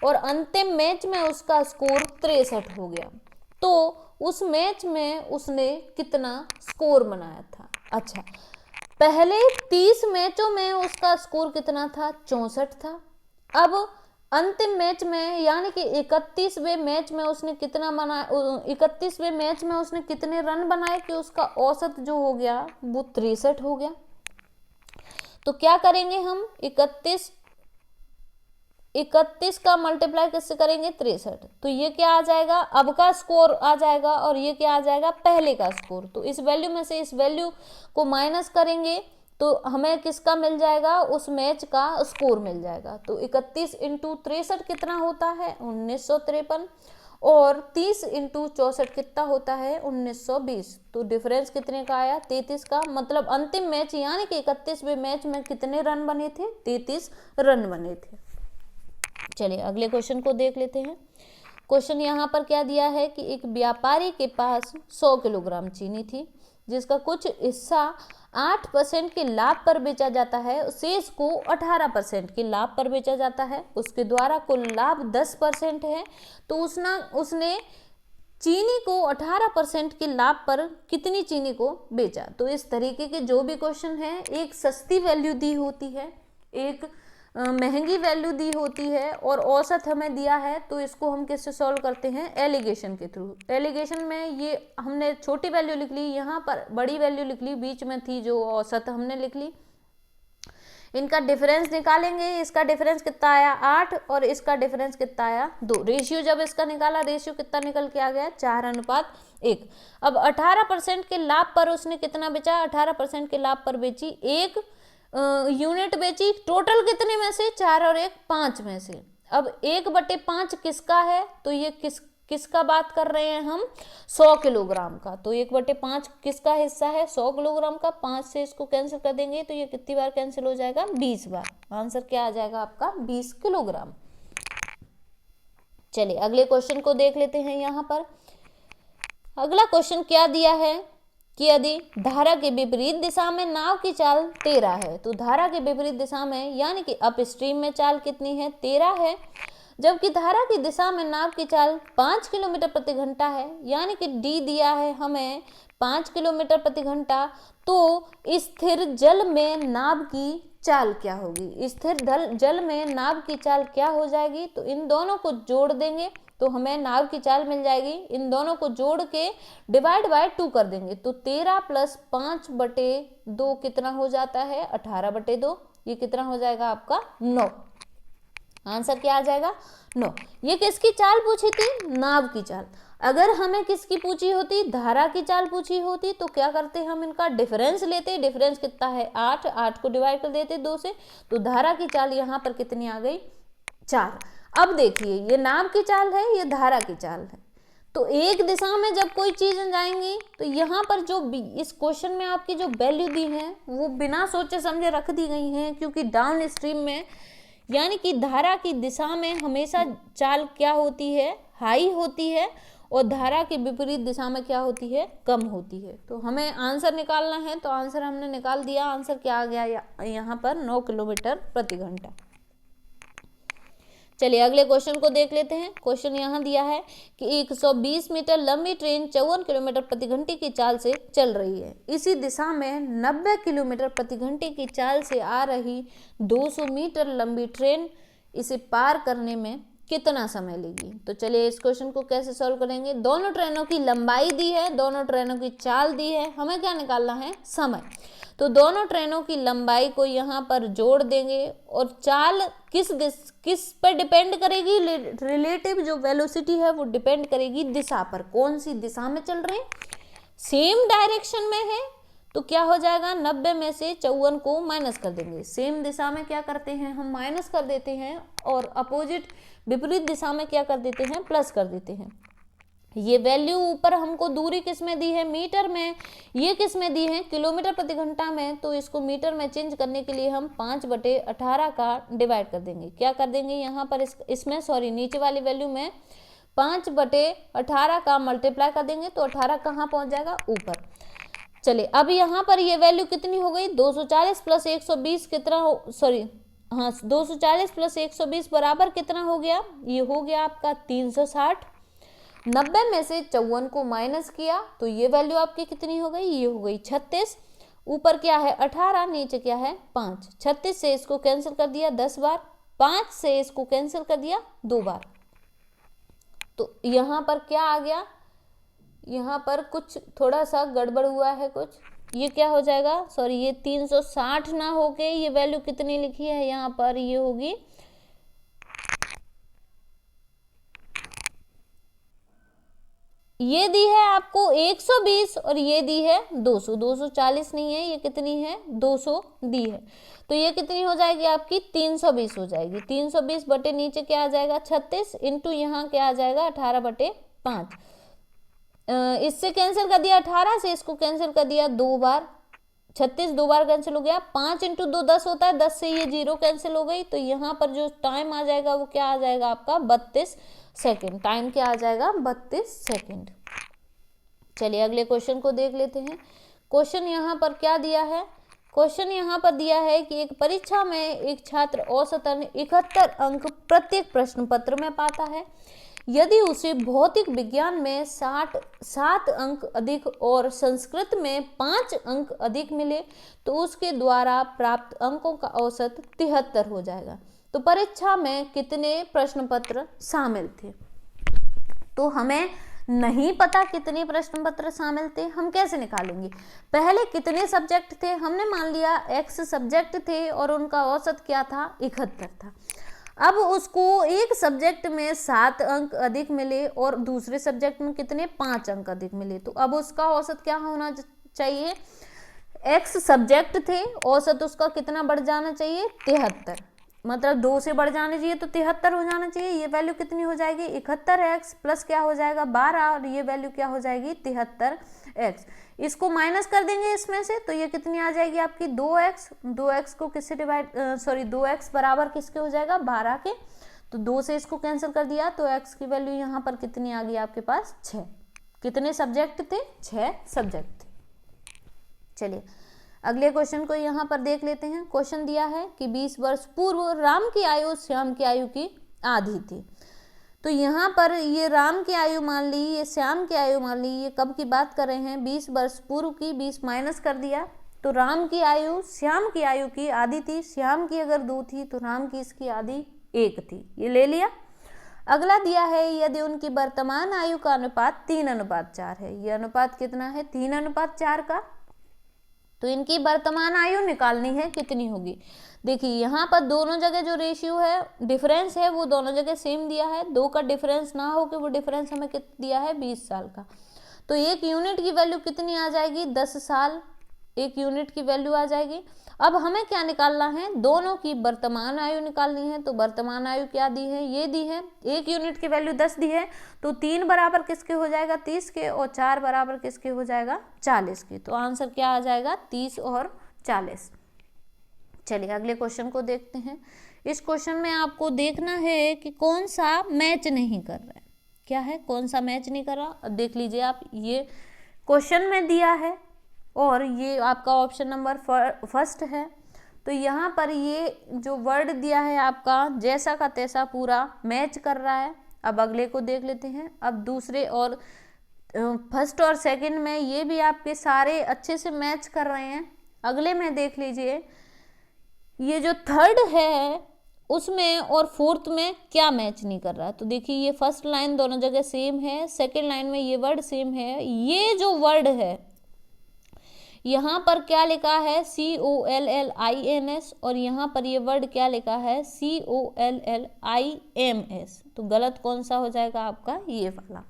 [SPEAKER 1] और अंतिम मैच में उसका स्कोर 63 हो गया, तो उस मैच में उसने कितना स्कोर बनाया था। अच्छा, पहले 30 मैचों में उसका स्कोर कितना था 64 था, अब अंतिम मैच में यानी कि 31वें मैच में उसने कितना बनाया, 31वें मैच में उसने कितने रन बनाए कि उसका औसत जो हो गया वो 63 हो गया। तो क्या करेंगे हम 31 का मल्टीप्लाई किससे करेंगे 63, तो ये क्या आ जाएगा अब का स्कोर आ जाएगा और ये क्या आ जाएगा पहले का स्कोर। तो इस वैल्यू में से इस वैल्यू को माइनस करेंगे तो हमें किसका मिल जाएगा, उस मैच का स्कोर मिल जाएगा। तो 31 × 63 कितना होता है 1953 और 30 × 64 कितना होता है 1920। तो डिफरेंस कितने का आया 33 का, मतलब अंतिम मैच यानी कि 31वें मैच में कितने रन बने थे 33 रन बने थे। चलिए अगले क्वेश्चन को देख लेते हैं। क्वेश्चन यहाँ पर क्या दिया है कि एक व्यापारी के पास 100 किलोग्राम चीनी थी जिसका कुछ हिस्सा 8% के लाभ पर बेचा जाता है, शेष को 18% के लाभ पर बेचा जाता है, उसके द्वारा कुल लाभ 10% है। तो उसने चीनी को 18% के लाभ पर कितनी चीनी को बेचा। तो इस तरीके के जो भी क्वेश्चन है, एक सस्ती वैल्यू दी होती है, एक महंगी वैल्यू दी होती है और औसत हमें दिया है, तो इसको हम किससे सॉल्व करते हैं एलिगेशन के थ्रू। एलिगेशन में ये हमने छोटी वैल्यू लिख ली, यहाँ पर बड़ी वैल्यू लिख ली, बीच में थी जो औसत हमने लिख ली। इनका डिफरेंस निकालेंगे, इसका डिफरेंस कितना आया 8 और इसका डिफरेंस कितना आया 2। रेशियो जब इसका निकाला, रेशियो कितना निकल के आ गया 4:1। अब 18% के लाभ पर उसने कितना बेचा, 18% के लाभ पर बेची 1 यूनिट बेची। टोटल कितने में से 4 और 1 5 में से। अब 1/5 किसका है, तो ये किसका बात कर रहे हैं हम 100 किलोग्राम का। तो 1/5 किसका हिस्सा है 100 किलोग्राम का। 5 से इसको कैंसिल कर देंगे तो ये कितनी बार कैंसिल हो जाएगा 20 बार। आंसर क्या आ जाएगा आपका 20 किलोग्राम। चलिए अगले क्वेश्चन को देख लेते हैं। यहाँ पर अगला क्वेश्चन क्या दिया है कि यदि धारा के विपरीत दिशा में नाव की चाल 13 है, तो धारा के विपरीत दिशा में यानी कि अप स्ट्रीम में चाल कितनी है 13 है, जबकि धारा की दिशा में नाव की चाल 5 किलोमीटर प्रति घंटा है, यानी कि डी दिया है हमें 5 किलोमीटर प्रति घंटा। तो स्थिर जल में नाव की चाल क्या होगी, स्थिर जल में नाव की चाल क्या हो जाएगी। तो इन दोनों को जोड़ देंगे तो हमें नाव की चाल मिल जाएगी। इन दोनों को जोड़ के डिवाइड बाय 2 कर देंगे तो 13 + 5/2 कितना हो जाता है 18/2। ये कितना हो जाएगा आपका 9। आंसर क्या आ जाएगा 9। ये किसकी चाल पूछी थी, नाव की चाल। अगर हमें किसकी पूछी होती, धारा की चाल पूछी होती, तो क्या करते हम इनका डिफरेंस लेते। डिफरेंस कितना है 8 को डिवाइड कर देते 2 से, तो धारा की चाल यहाँ पर कितनी आ गई 4। अब देखिए ये नाव की चाल है, ये धारा की चाल है, तो एक दिशा में जब कोई चीजें जाएंगी तो यहाँ पर जो इस क्वेश्चन में आपकी जो वैल्यू दी है वो बिना सोचे समझे रख दी गई हैं, क्योंकि डाउन स्ट्रीम में यानी कि धारा की दिशा में हमेशा चाल क्या होती है, हाई होती है, और धारा की विपरीत दिशा में क्या होती है, कम होती है। तो हमें आंसर निकालना है, तो आंसर हमने निकाल दिया। आंसर क्या आ गया यहाँ पर 9 किलोमीटर प्रति घंटा। चलिए अगले क्वेश्चन को देख लेते हैं। क्वेश्चन यहाँ दिया है कि 120 मीटर लंबी ट्रेन 54 किलोमीटर प्रति घंटे की चाल से चल रही है। इसी दिशा में 90 किलोमीटर प्रति घंटे की चाल से आ रही 200 मीटर लंबी ट्रेन इसे पार करने में कितना समय लेगी। तो चलिए इस क्वेश्चन को कैसे सॉल्व करेंगे। दोनों ट्रेनों की लंबाई दी है, दोनों ट्रेनों की चाल दी है, हमें क्या निकालना है, समय। तो दोनों ट्रेनों की लंबाई को यहाँ पर जोड़ देंगे और चाल किस पर डिपेंड करेगी, रिलेटिव जो वेलोसिटी है वो डिपेंड करेगी दिशा पर, कौन सी दिशा में चल रहे हैं, सेम डायरेक्शन में है तो क्या हो जाएगा, 90 में से 54 को माइनस कर देंगे। सेम दिशा में क्या करते हैं हम, माइनस कर देते हैं, और अपोजिट विपरीत दिशा में क्या कर देते हैं, प्लस कर देते हैं। ये वैल्यू ऊपर हमको दूरी किस में दी है, मीटर में, ये किस में दी है, किलोमीटर प्रति घंटा में। तो इसको मीटर में चेंज करने के लिए हम 5/18 का डिवाइड कर देंगे। क्या कर देंगे यहाँ पर इसमें सॉरी नीचे वाली वैल्यू में 5/18 का मल्टीप्लाई कर देंगे, तो 18 कहाँ पहुँच जाएगा, ऊपर। चलिए अब यहाँ पर ये वैल्यू कितनी हो गई, 240 प्लस 120 कितना हो, सॉरी हाँ 240 प्लस 120 बराबर कितना हो गया, ये हो गया आपका 360। 90 में से 54 को माइनस किया तो ये वैल्यू आपकी कितनी हो गई, ये हो गई 36। ऊपर क्या है 18, नीचे क्या है 5। 36 से इसको कैंसिल कर दिया 10 बार, 5 से इसको कैंसिल कर दिया 2 बार। तो यहाँ पर क्या आ गया, यहाँ पर कुछ थोड़ा सा गड़बड़ हुआ है कुछ, ये क्या हो जाएगा, सॉरी ये 360 ना होके ये वैल्यू कितनी लिखी है यहाँ पर, ये होगी ये दी है आपको 120 और ये दी है 200। 240 नहीं है, ये कितनी है 200 दी है, तो ये कितनी हो जाएगी आपकी 320 हो जाएगी। 320 बटे नीचे क्या आ जाएगा 36 इंटू यहाँ क्या आ जाएगा 18/5। इससे कैंसिल कर दिया 18 से, इसको कैंसिल कर दिया 2 बार, 36 2 बार कैंसिल हो गया। 5 इंटू 2 10 होता है, 10 से ये 0 कैंसिल हो गई। तो यहाँ पर जो टाइम आ जाएगा वो क्या आ जाएगा आपका 32 सेकेंड। टाइम क्या आ जाएगा 32 सेकेंड। चलिए अगले क्वेश्चन को देख लेते हैं। क्वेश्चन यहाँ पर क्या दिया है, क्वेश्चन यहाँ पर दिया है कि एक परीक्षा में एक छात्र औसतन 71 अंक प्रत्येक प्रश्न पत्र में पाता है। यदि उसे भौतिक विज्ञान में 7 अंक अधिक और संस्कृत में 5 अंक अधिक मिले तो उसके द्वारा प्राप्त अंकों का औसत 73 हो जाएगा। तो परीक्षा में कितने प्रश्न पत्र शामिल थे, तो हमें नहीं पता कितने प्रश्न पत्र शामिल थे, हम कैसे निकालेंगे। पहले कितने सब्जेक्ट थे, हमने मान लिया x सब्जेक्ट थे और उनका औसत क्या था 71 था। अब उसको एक सब्जेक्ट में 7 अंक अधिक मिले और दूसरे सब्जेक्ट में कितने 5 अंक अधिक मिले, तो अब उसका औसत क्या होना चाहिए, x सब्जेक्ट थे, औसत उसका कितना बढ़ जाना चाहिए 73, मतलब 2 से बढ़ जाना चाहिए तो 73 हो जाना चाहिए। ये वैल्यू कितनी हो जाएगी 71x प्लस क्या हो जाएगा 12 और ये वैल्यू क्या हो जाएगी 73x। इसको माइनस कर देंगे इसमें से, तो ये कितनी आ जाएगी आपकी 2x। 2x को किससे डिवाइड, सॉरी 2x बराबर किसके हो जाएगा 12 के, तो 2 से इसको कैंसिल कर दिया तो x की वैल्यू यहाँ पर कितनी आ गई आपके पास 6। कितने सब्जेक्ट थे 6 सब्जेक्ट थे। चलिए अगले क्वेश्चन को यहाँ पर देख लेते हैं। क्वेश्चन दिया है कि 20 वर्ष पूर्व राम की आयु श्याम की आयु की आधी थी। तो यहाँ पर ये राम की आयु मान ली, ये श्याम की आयु मान ली, ये कब की बात कर रहे हैं 20 वर्ष पूर्व की, 20 माइनस कर दिया तो राम की आयु श्याम की आयु की आधी थी। श्याम की अगर 2 थी तो राम की इसकी आधी 1 थी, ये ले लिया। अगला दिया है यदि उनकी वर्तमान आयु का अनुपात 3:4 है, ये अनुपात कितना है 3:4 का, तो इनकी वर्तमान आयु निकालनी है कितनी होगी। देखिए यहाँ पर दोनों जगह जो रेशियो है डिफरेंस है वो दोनों जगह सेम दिया है, 2 का डिफरेंस ना हो कि वो डिफरेंस हमें कितना दिया है 20 साल का, तो एक यूनिट की वैल्यू कितनी आ जाएगी 10 साल। 1 यूनिट की वैल्यू आ जाएगी। अब हमें क्या निकालना है, दोनों की वर्तमान आयु निकालनी है। तो वर्तमान आयु क्या दी है, ये दी है, 1 यूनिट की वैल्यू 10 दी है, तो 3 बराबर किसके हो जाएगा, 30 के, और 4 बराबर किसके हो जाएगा, 40 के। तो आंसर क्या आ जाएगा, 30 और 40। चलिए अगले क्वेश्चन को देखते हैं। इस क्वेश्चन में आपको देखना है कि कौन सा मैच नहीं कर रहा है। क्या है, कौन सा मैच नहीं कर रहा। अब देख लीजिए आप, ये क्वेश्चन में दिया है और ये आपका ऑप्शन नंबर फर्स्ट है। तो यहाँ पर ये जो वर्ड दिया है आपका जैसा का तैसा पूरा मैच कर रहा है। अब अगले को देख लेते हैं। अब दूसरे और फर्स्ट और सेकंड में ये भी आपके सारे अच्छे से मैच कर रहे हैं। अगले में देख लीजिए, ये जो थर्ड है उसमें और फोर्थ में क्या मैच नहीं कर रहा। तो देखिए ये फर्स्ट लाइन दोनों जगह सेम है, सेकंड लाइन में ये वर्ड सेम है। ये जो वर्ड है यहाँ पर क्या लिखा है, COLLINS, और यहाँ पर ये वर्ड क्या लिखा है, COLLIMS। तो गलत कौन सा हो जाएगा आपका, ये वाला।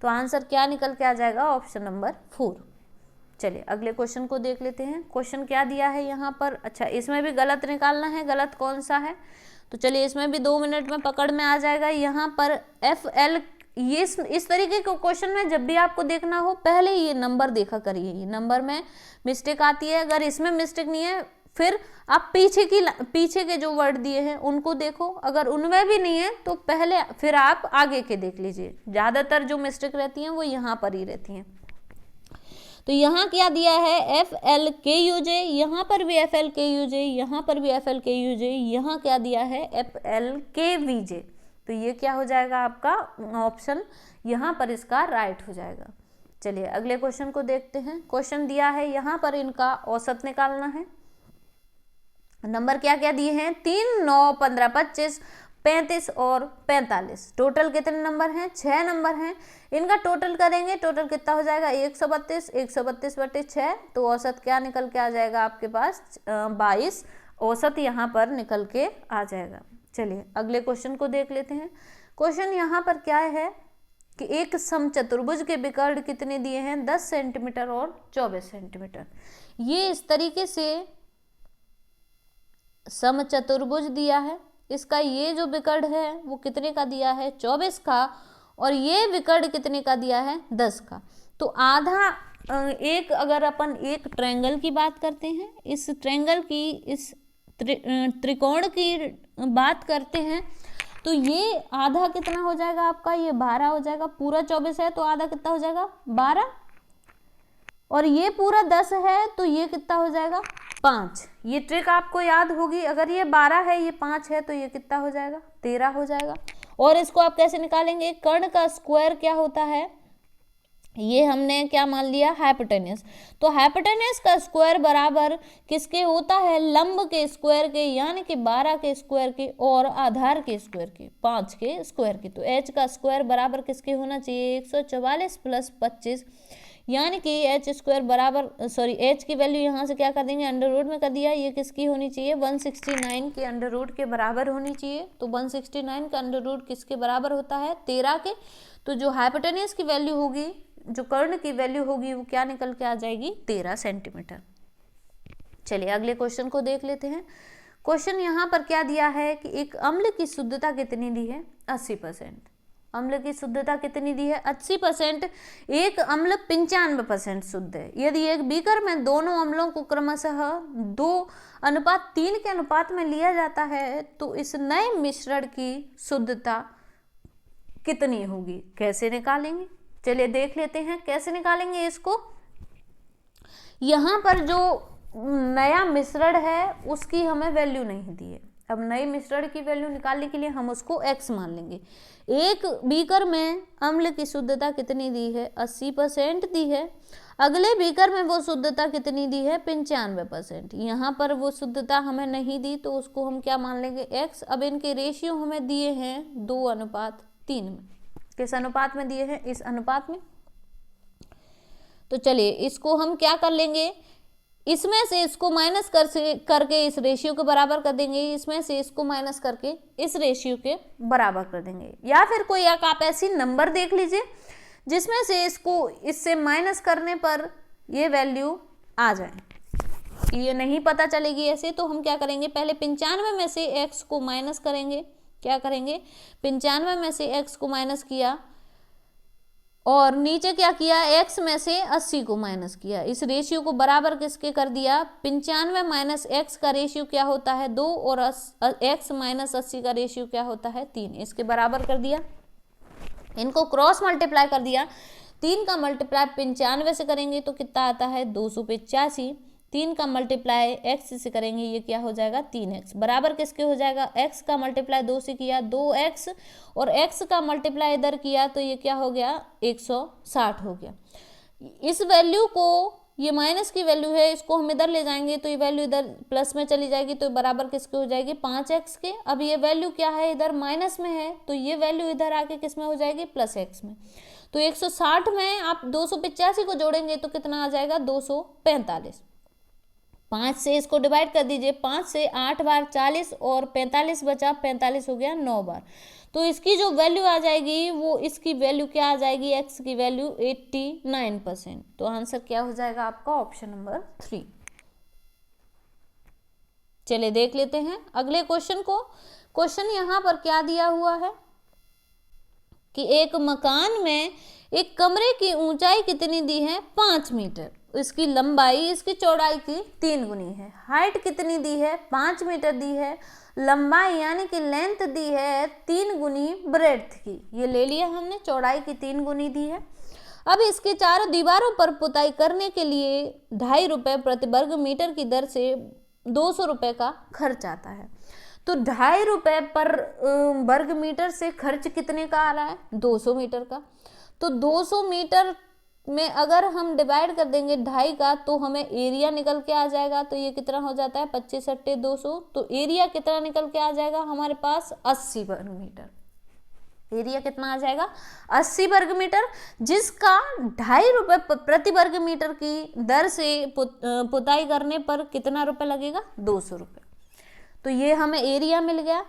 [SPEAKER 1] तो आंसर क्या निकल के आ जाएगा, ऑप्शन नंबर 4। चलिए अगले क्वेश्चन को देख लेते हैं। क्वेश्चन क्या दिया है यहाँ पर, अच्छा इसमें भी गलत निकालना है, गलत कौन सा है। तो चलिए इसमें भी 2 मिनट में पकड़ में आ जाएगा। यहाँ पर FL, ये इस तरीके के क्वेश्चन में जब भी आपको देखना हो पहले ये नंबर देखा करिए, ये नंबर में मिस्टेक आती है। अगर इसमें मिस्टेक नहीं है फिर आप पीछे के जो वर्ड दिए हैं उनको देखो, अगर उनमें भी नहीं है तो पहले फिर आप आगे के देख लीजिए। ज़्यादातर जो मिस्टेक रहती हैं वो यहाँ पर ही रहती हैं। तो यहाँ क्या दिया है, FLKUJ, यहाँ पर भी FLKUJ, यहाँ पर भी FLKUJ, यहाँ क्या दिया है, FLKVJ। तो ये क्या हो जाएगा आपका ऑप्शन, यहाँ पर इसका राइट हो जाएगा। चलिए अगले क्वेश्चन को देखते हैं। क्वेश्चन दिया है यहाँ पर इनका औसत निकालना है। नंबर क्या क्या दिए हैं, 3, 9, 15, 25, 35 और 45। टोटल कितने नंबर हैं, 6 नंबर हैं। इनका टोटल करेंगे, टोटल कितना हो जाएगा, 132, 132/6। तो औसत क्या निकल के आ जाएगा आपके पास, 22 औसत यहाँ पर निकल के आ जाएगा। चलिए अगले क्वेश्चन को देख लेते हैं। क्वेश्चन यहाँ पर क्या है कि एक समचतुर्भुज के विकर्ण कितने दिए हैं, 10 सेंटीमीटर और 24 सेंटीमीटर। ये इस तरीके से समचतुर्भुज दिया है। इसका ये जो विकर्ण है वो कितने का दिया है, 24 का, और ये विकर्ण कितने का दिया है, 10 का। तो आधा एक, अगर अपन एक ट्रायंगल की बात करते हैं, इस ट्रायंगल की, इस त्रिकोण की बात करते हैं, तो ये आधा कितना हो जाएगा आपका, ये 12 हो जाएगा। पूरा 24 है तो आधा कितना हो जाएगा, 12, और ये पूरा 10 है तो ये कितना हो जाएगा, 5। ये ट्रिक आपको याद होगी। अगर ये 12 है, ये 5 है, तो ये कितना हो जाएगा, 13 हो जाएगा। और इसको आप कैसे निकालेंगे, कर्ण का स्क्वायर क्या होता है, ये हमने क्या मान लिया, हाइपोटेनस। तो हाइपोटेनस का स्क्वायर बराबर किसके होता है, लंब के स्क्वायर के, यानी कि 12 के स्क्वायर के और आधार के स्क्वायर के, 5 के स्क्वायर के। तो h का स्क्वायर बराबर किसके होना चाहिए, 144 + 25, यानी कि h स्क्वायर बराबर, h की वैल्यू यहाँ से क्या कर देंगे, अंडर रूट में कर दिया। ये किसकी होनी चाहिए, 169 के अंडर रूट के बराबर होनी चाहिए। तो 169 का अंडर रूट किसके बराबर होता है, 13 के। तो जो हाइपोटेनस की वैल्यू होगी, जो कर्ण की वैल्यू होगी, वो क्या निकल के आ जाएगी, 13 सेंटीमीटर। चलिए अगले क्वेश्चन को देख लेते हैं। क्वेश्चन यहाँ पर क्या दिया है कि एक अम्ल की शुद्धता कितनी दी है, 80%। अम्ल की शुद्धता कितनी दी है, 80%। एक अम्ल 95% शुद्ध है। यदि एक बीकर में दोनों अम्लों को क्रमशः 2:3 के अनुपात में लिया जाता है तो इस नए मिश्रण की शुद्धता कितनी होगी, कैसे निकालेंगे। चलिए देख लेते हैं कैसे निकालेंगे इसको। यहाँ पर जो नया मिश्रण है उसकी हमें वैल्यू नहीं दी है। अब नए मिश्रण की वैल्यू निकालने के लिए हम उसको x मान लेंगे। एक बीकर में अम्ल की शुद्धता कितनी दी है, 80% दी है। अगले बीकर में वो शुद्धता कितनी दी है, 95%। यहाँ पर वो शुद्धता हमें नहीं दी तो उसको हम क्या मान लेंगे, x। अब इनके रेशियो हमें दिए हैं 2:3 में। किस अनुपात में दिए हैं, इस अनुपात में। तो चलिए इसको हम क्या कर लेंगे, इसमें से इसको माइनस करके इस रेशियो के बराबर कर देंगे, इसमें से इसको माइनस करके इस रेशियो के बराबर कर देंगे। या फिर कोई एक आप ऐसी नंबर देख लीजिए जिसमें से इसको इससे माइनस करने पर ये वैल्यू आ जाए। ये नहीं पता चलेगी ऐसे, तो हम क्या करेंगे, पहले 95 में से x को माइनस करेंगे। क्या करेंगे, 95 में से x को माइनस किया और नीचे क्या किया, x में से 80 को माइनस किया। इस रेशियो को बराबर किसके कर दिया, 95 माइनस x का रेशियो क्या होता है 2 और x माइनस 80 का रेशियो क्या होता है 3। इसके बराबर कर दिया, इनको क्रॉस मल्टीप्लाई कर दिया। 3 का मल्टीप्लाई 95 से करेंगे तो कितना आता है 285। 3 का मल्टीप्लाई x से करेंगे, ये क्या हो जाएगा 3x, बराबर किसके हो जाएगा, x का मल्टीप्लाई 2 से किया 2x और x का मल्टीप्लाई इधर किया तो ये क्या हो गया 160 हो गया। इस वैल्यू को, ये माइनस की वैल्यू है, इसको हम इधर ले जाएंगे तो ये वैल्यू इधर प्लस में चली जाएगी, तो बराबर किसके हो जाएगी 5x के। अब ये वैल्यू क्या है, इधर माइनस में है, तो ये वैल्यू इधर आके किस में हो जाएगी प्लस x में। तो 160 में आप 285 को जोड़ेंगे तो कितना आ जाएगा 245। 5 से इसको डिवाइड कर दीजिए, 5 से 8 बार 40 और 45 बचा, 45 हो गया 9 बार। तो इसकी जो वैल्यू आ जाएगी वो, इसकी वैल्यू क्या आ जाएगी, x की वैल्यू 89%। तो आंसर क्या हो जाएगा आपका ऑप्शन नंबर 3। चलिए देख लेते हैं अगले क्वेश्चन को। क्वेश्चन यहाँ पर क्या दिया हुआ है कि एक मकान में एक कमरे की ऊंचाई कितनी दी है 5 मीटर, इसकी लंबाई इसकी चौड़ाई की 3 गुनी है। हाइट कितनी दी है 5 मीटर दी है, लंबाई यानी कि लेंथ दी है 3 गुनी ब्रेड्थ की, ये ले लिया हमने, चौड़ाई की 3 गुनी दी है। अब इसके चारों दीवारों पर पुताई करने के लिए 2.5 रुपये प्रति वर्ग मीटर की दर से 200 रुपये का खर्च आता है। तो 2.5 रुपये पर वर्ग मीटर से खर्च कितने का आ रहा है 200 मीटर का। तो 200 मीटर में अगर हम डिवाइड कर देंगे 2.5 का तो हमें एरिया निकल के आ जाएगा। तो ये कितना हो जाता है 25 × 200, तो एरिया कितना निकल के आ जाएगा हमारे पास 80 वर्ग मीटर। एरिया कितना आ जाएगा 80 वर्ग मीटर, जिसका 2.5 रुपये प्रति वर्ग मीटर की दर से पुताई करने पर कितना रुपये लगेगा 200 रुपये। तो ये हमें एरिया मिल गया।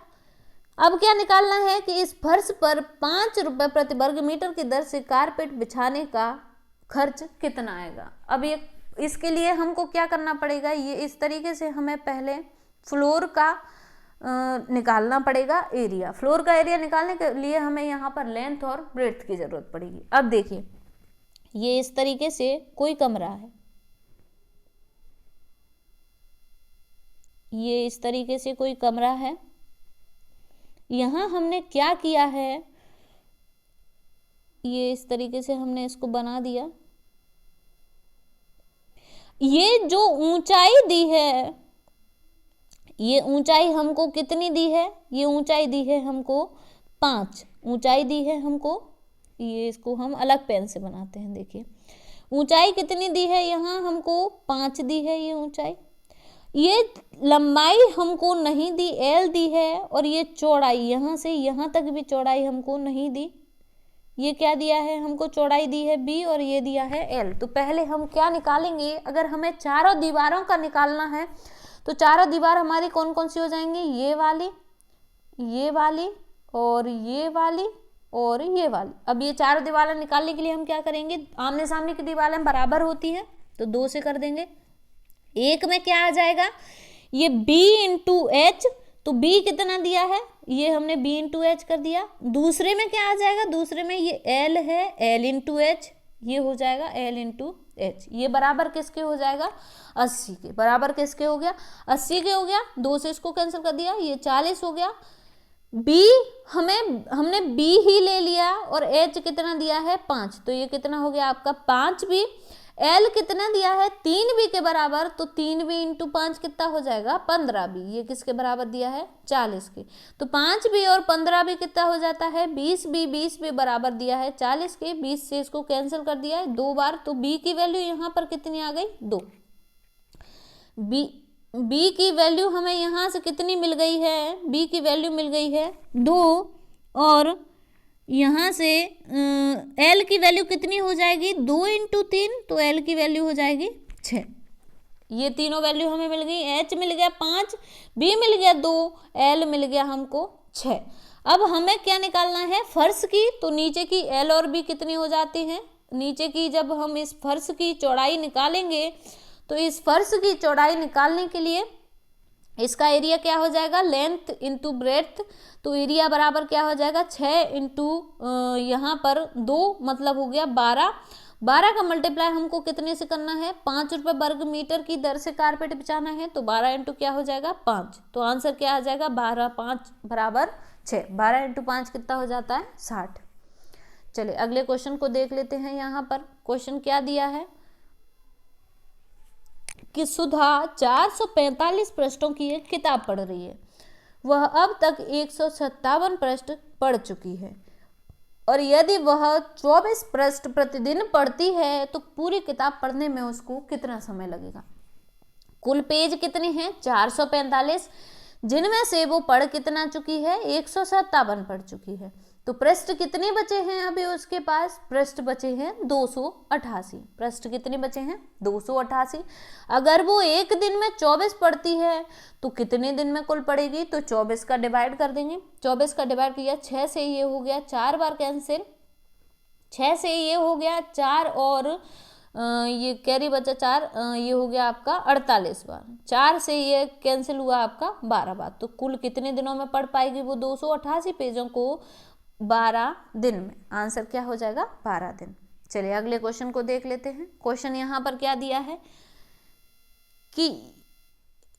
[SPEAKER 1] अब क्या निकालना है कि इस फर्श पर 5 रुपये प्रति वर्ग मीटर की दर से कारपेट बिछाने का खर्च कितना आएगा। अब ये, इसके लिए हमको क्या करना पड़ेगा, ये इस तरीके से हमें पहले फ्लोर का निकालना पड़ेगा एरिया। फ्लोर का एरिया निकालने के लिए हमें यहाँ पर लेंथ और ब्रेड्थ की जरूरत पड़ेगी। अब देखिए ये इस तरीके से कोई कमरा है, ये इस तरीके से कोई कमरा है। यहाँ हमने क्या किया है, ये इस तरीके से हमने इसको बना दिया। ये जो ऊंचाई दी है, ये ऊंचाई हमको कितनी दी है, ये ऊंचाई दी है हमको 5 ऊंचाई दी है हमको। ये इसको हम अलग पेन से बनाते हैं। देखिए ऊंचाई कितनी दी है, यहाँ हमको 5 दी है ये ऊंचाई। ये लंबाई हमको नहीं दी, L दी है, और ये चौड़ाई यहाँ से यहाँ तक भी चौड़ाई हमको नहीं दी। ये क्या दिया है हमको, चौड़ाई दी है B और ये दिया है L। तो पहले हम क्या निकालेंगे, अगर हमें चारों दीवारों का निकालना है तो चारों दीवार हमारी कौन कौन सी हो जाएंगी, ये वाली और ये वाली और ये वाली। अब ये चारों दीवारें निकालने के लिए हम क्या करेंगे, आमने सामने की दीवारें बराबर होती हैं तो 2 से कर देंगे। एक में क्या आ जाएगा, ये B × H, तो B कितना दिया है, ये हमने B × H कर दिया। दूसरे में क्या आ जाएगा, दूसरे में ये L है, L × H, ये हो जाएगा L × H। ये बराबर किसके हो जाएगा 80 के। बराबर किसके हो गया 80 के हो गया। 2 से इसको कैंसिल कर दिया, ये 40 हो गया। B हमने B ही ले लिया और H कितना दिया है 5, तो ये कितना हो गया आपका 5B। L कितना दिया है 3B के बराबर, तो 3B × 5 कितना हो जाएगा 15B। ये किसके बराबर दिया है 40 के। तो 5B और 15B कितना हो जाता है 20B। 20B बराबर दिया है 40 के। 20 से इसको कैंसिल कर दिया है 2 बार, तो B की वैल्यू यहाँ पर कितनी आ गई 2। B की वैल्यू हमें यहाँ से कितनी मिल गई है, B की वैल्यू मिल गई है 2, और यहाँ से L की वैल्यू कितनी हो जाएगी 2 × 3, तो L की वैल्यू हो जाएगी 6। ये तीनों वैल्यू हमें मिल गई। H मिल गया 5, B मिल गया 2, L मिल गया हमको 6। अब हमें क्या निकालना है फर्श की, तो नीचे की L और B कितनी हो जाती हैं, नीचे की जब हम इस फर्श की चौड़ाई निकालेंगे तो इस फर्श की चौड़ाई निकालने के लिए इसका एरिया क्या हो जाएगा, लेंथ इंटू ब्रेड्थ। तो एरिया बराबर क्या हो जाएगा, 6 इंटू यहाँ पर 2 मतलब हो गया 12। 12 का मल्टीप्लाई हमको कितने से करना है, 5 रुपये वर्ग मीटर की दर से कारपेट बिछाना है। तो 12 इंटू क्या हो जाएगा 5। तो आंसर क्या आ जाएगा 12, 5 बराबर 6। 12 इंटू 5 कितना हो जाता है 60। चलिए अगले क्वेश्चन को देख लेते हैं। यहाँ पर क्वेश्चन क्या दिया है कि सुधा 445 पृष्ठों की एक किताब पढ़ रही है। वह अब तक 157 पृष्ठ पढ़ चुकी है और यदि वह 24 पृष्ठ प्रतिदिन पढ़ती है तो पूरी किताब पढ़ने में उसको कितना समय लगेगा। कुल पेज कितने हैं 445, जिनमें से वो पढ़ कितना चुकी है 157 पढ़ चुकी है। तो पृष्ठ कितने बचे हैं अभी उसके पास, पृष्ठ बचे हैं 288। पृष्ठ कितने बचे हैं 288। अगर वो एक दिन में 24 पढ़ती है तो कितने दिन में कुल पढ़ेगी, तो 24 का डिवाइड कर देंगे। 24 का डिवाइड किया 6 से, ये हो गया 4 बार कैंसिल, 6 से ये हो गया 4 और ये कैरी बचा 4, ये हो गया आपका 48 बार। 4 से ये कैंसिल हुआ आपका 12 बार। तो कुल कितने दिनों में पढ़ पाएगी वो 288 पेजों को 12 दिन में। आंसर क्या हो जाएगा 12 दिन। चलिए अगले क्वेश्चन को देख लेते हैं। क्वेश्चन यहाँ पर क्या दिया है कि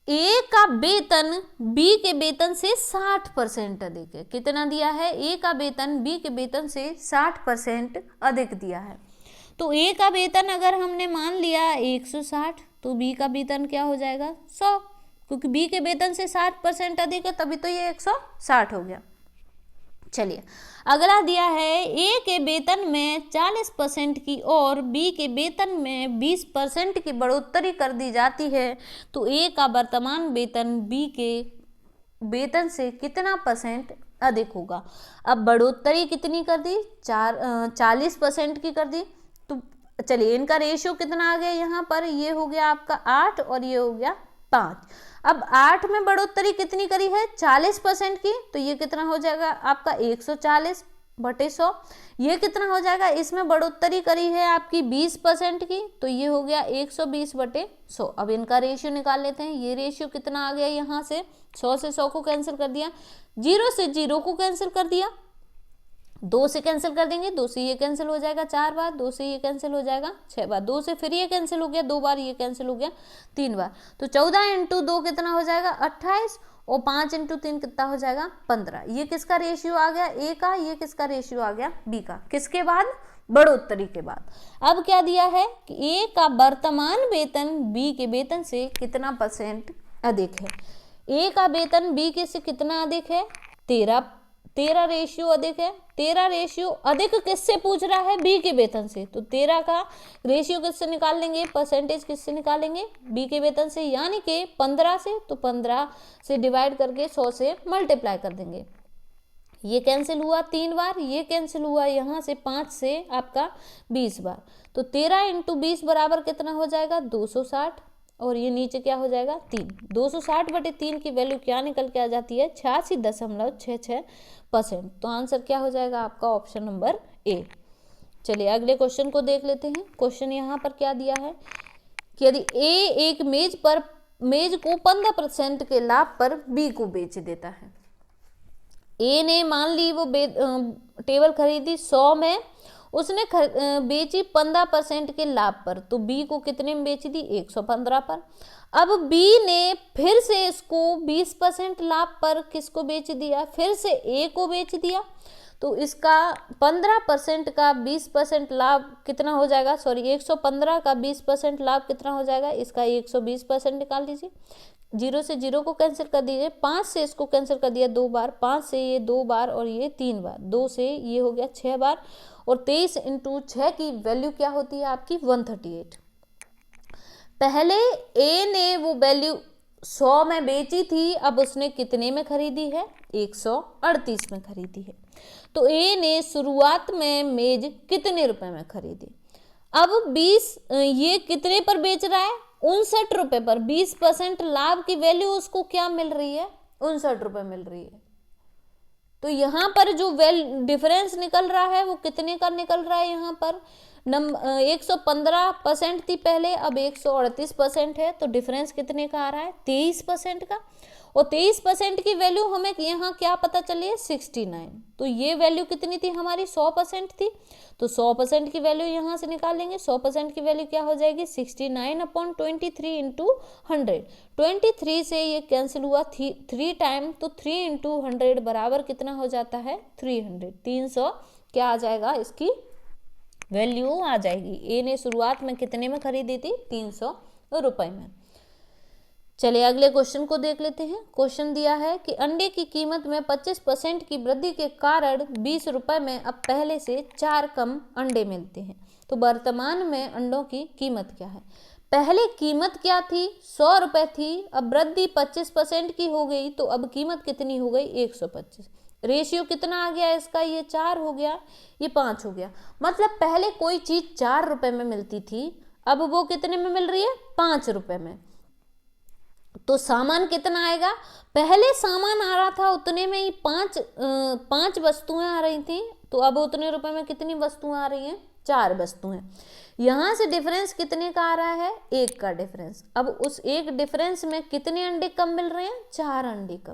[SPEAKER 1] ए का वेतन बी के वेतन से 60% अधिक है। कितना दिया है, ए का वेतन बी के वेतन से 60% अधिक दिया है। तो ए का वेतन अगर हमने मान लिया 160 तो बी का वेतन क्या हो जाएगा 100, क्योंकि बी के वेतन से 60% अधिक है तभी तो ये 160 हो गया। चलिए अगला दिया है ए के वेतन में 40% की और बी के वेतन में 20% की बढ़ोतरी कर दी जाती है तो ए का वर्तमान वेतन बी के वेतन से कितना % अधिक होगा। अब बढ़ोतरी कितनी कर दी 40% की कर दी। तो चलिए इनका रेशियो कितना आ गया, यहाँ पर ये हो गया आपका 8 और ये हो गया 5। अब 8 में बढ़ोतरी कितनी करी है 40% की, तो ये कितना हो जाएगा आपका 140 बटे 100। ये कितना हो जाएगा, इसमें बढ़ोतरी करी है आपकी 20% की, तो ये हो गया 120 बटे 100। अब इनका रेशियो निकाल लेते हैं। ये रेशियो कितना आ गया, यहाँ से 100 से 100 को कैंसिल कर दिया, 0 से 0 को कैंसिल कर दिया, 2 से कैंसिल कर देंगे, 2 से ये कैंसिल हो जाएगा 4 बार, 2 से ये कैंसिल हो जाएगा 6 बार, 2 से फिर ये कैंसिल हो गया 2 बार, ये कैंसिल हो गया 3 बार। तो 14 इंटू 2 कितना हो जाएगा 28 और 5 इंटू 3 कितना हो जाएगा 15। ये किसका रेशियो आ गया ए का, ये किसका रेशियो आ गया बी का, किसके बाद बढ़ोतरी के बाद। अब क्या दिया है कि ए का वर्तमान वेतन बी के वेतन से कितना % अधिक है। ए का वेतन बी के से कितना अधिक है 13 रेशियो अधिक है। 13 रेशियो अधिक किससे पूछ रहा है बी के वेतन से, तो 13 का रेशियो किससे निकाल लेंगे, परसेंटेज किससे निकालेंगे बी के वेतन से, यानी कि 15 से। तो 15 से डिवाइड करके 100 से मल्टीप्लाई कर देंगे। ये कैंसिल हुआ 3 बार, ये कैंसिल हुआ यहाँ से 5 से आपका 20 बार। तो 13 इंटू 20 बराबर कितना हो जाएगा 260 और ये नीचे क्या हो जाएगा 3। 260 बटे 3 की वैल्यू क्या निकल के आ जाती है 86.66%। तो आंसर क्या हो जाएगा आपका ऑप्शन नंबर ए। चलिए अगले क्वेश्चन को देख लेते हैं। क्वेश्चन यहाँ पर क्या दिया है कि यदि ए एक मेज को 15% के लाभ पर बी को बेच देता है। ए ने मान ली वो टेबल खरीदी 100 में, उसने बेची 15% के लाभ पर, तो बी को कितने में बेची थी 115 पर। अब बी ने फिर से इसको 20% लाभ पर किसको बेच दिया, फिर से ए को बेच दिया। तो इसका 15% का 20% लाभ कितना हो जाएगा, सॉरी 115 का 20% लाभ कितना हो जाएगा, इसका 120% निकाल लीजिए। 0 से 0 को कैंसिल कर दीजिए, 5 से इसको कैंसिल कर दिया 2 बार, 5 से ये 2 बार और ये 3 बार, 2 से ये हो गया 6 बार और 23 इंटू 6 की वैल्यू क्या होती है आपकी 138। पहले ए ने वो वैल्यू 100 में बेची थी, अब उसने कितने में खरीदी है 138 में खरीदी है। तो ए ने शुरुआत में मेज कितने रुपए में खरीदी। अब 20 ये कितने पर बेच रहा है 59 रुपए पर। 20% लाभ की वैल्यू उसको क्या मिल रही है 59 रुपए मिल रही है। तो यहाँ पर जो डिफरेंस निकल रहा है वो कितने का निकल रहा है, यहाँ पर 115% थी पहले, अब 138% है, तो डिफरेंस कितने का आ रहा है? 23% का। और 23% की वैल्यू हमें यहाँ क्या पता चली है? 69। तो ये वैल्यू कितनी थी हमारी? 100% थी, तो 100% की वैल्यू यहाँ से निकालेंगे। 100% की वैल्यू क्या हो जाएगी? 69/23 इंटू 100। 23 से ये कैंसिल हुआ 3 टाइम, तो 3 इंटू 100 बराबर कितना हो जाता है? 300। 300 क्या आ जाएगा? इसकी वैल्यू आ जाएगी। ए ने शुरुआत में कितने में खरीदी थी? 300 रुपए में। चलिए अगले क्वेश्चन को देख लेते हैं। क्वेश्चन दिया है कि अंडे की कीमत में 25% की वृद्धि के कारण 20 रुपए में अब पहले से 4 कम अंडे मिलते हैं, तो वर्तमान में अंडों की कीमत क्या है? पहले कीमत क्या थी? 100 रुपए थी, अब वृद्धि 25% की हो गई, तो अब कीमत कितनी हो गई? 125। रेशियो कितना आ गया इसका? ये 4 हो गया, ये 5 हो गया। मतलब पहले कोई चीज 4 रुपए में मिलती थी, अब वो कितने में मिल रही है? 5 रुपए में। तो सामान कितना आएगा? पहले सामान आ रहा था उतने में ही 5 वस्तुएं आ रही थी, तो अब उतने रुपए में कितनी वस्तुएं आ रही हैं? 4 वस्तुएं। यहां से डिफरेंस कितने का आ रहा है? 1 का डिफरेंस। अब उस 1 डिफरेंस में कितने अंडे कम मिल रहे हैं? 4 अंडे कम।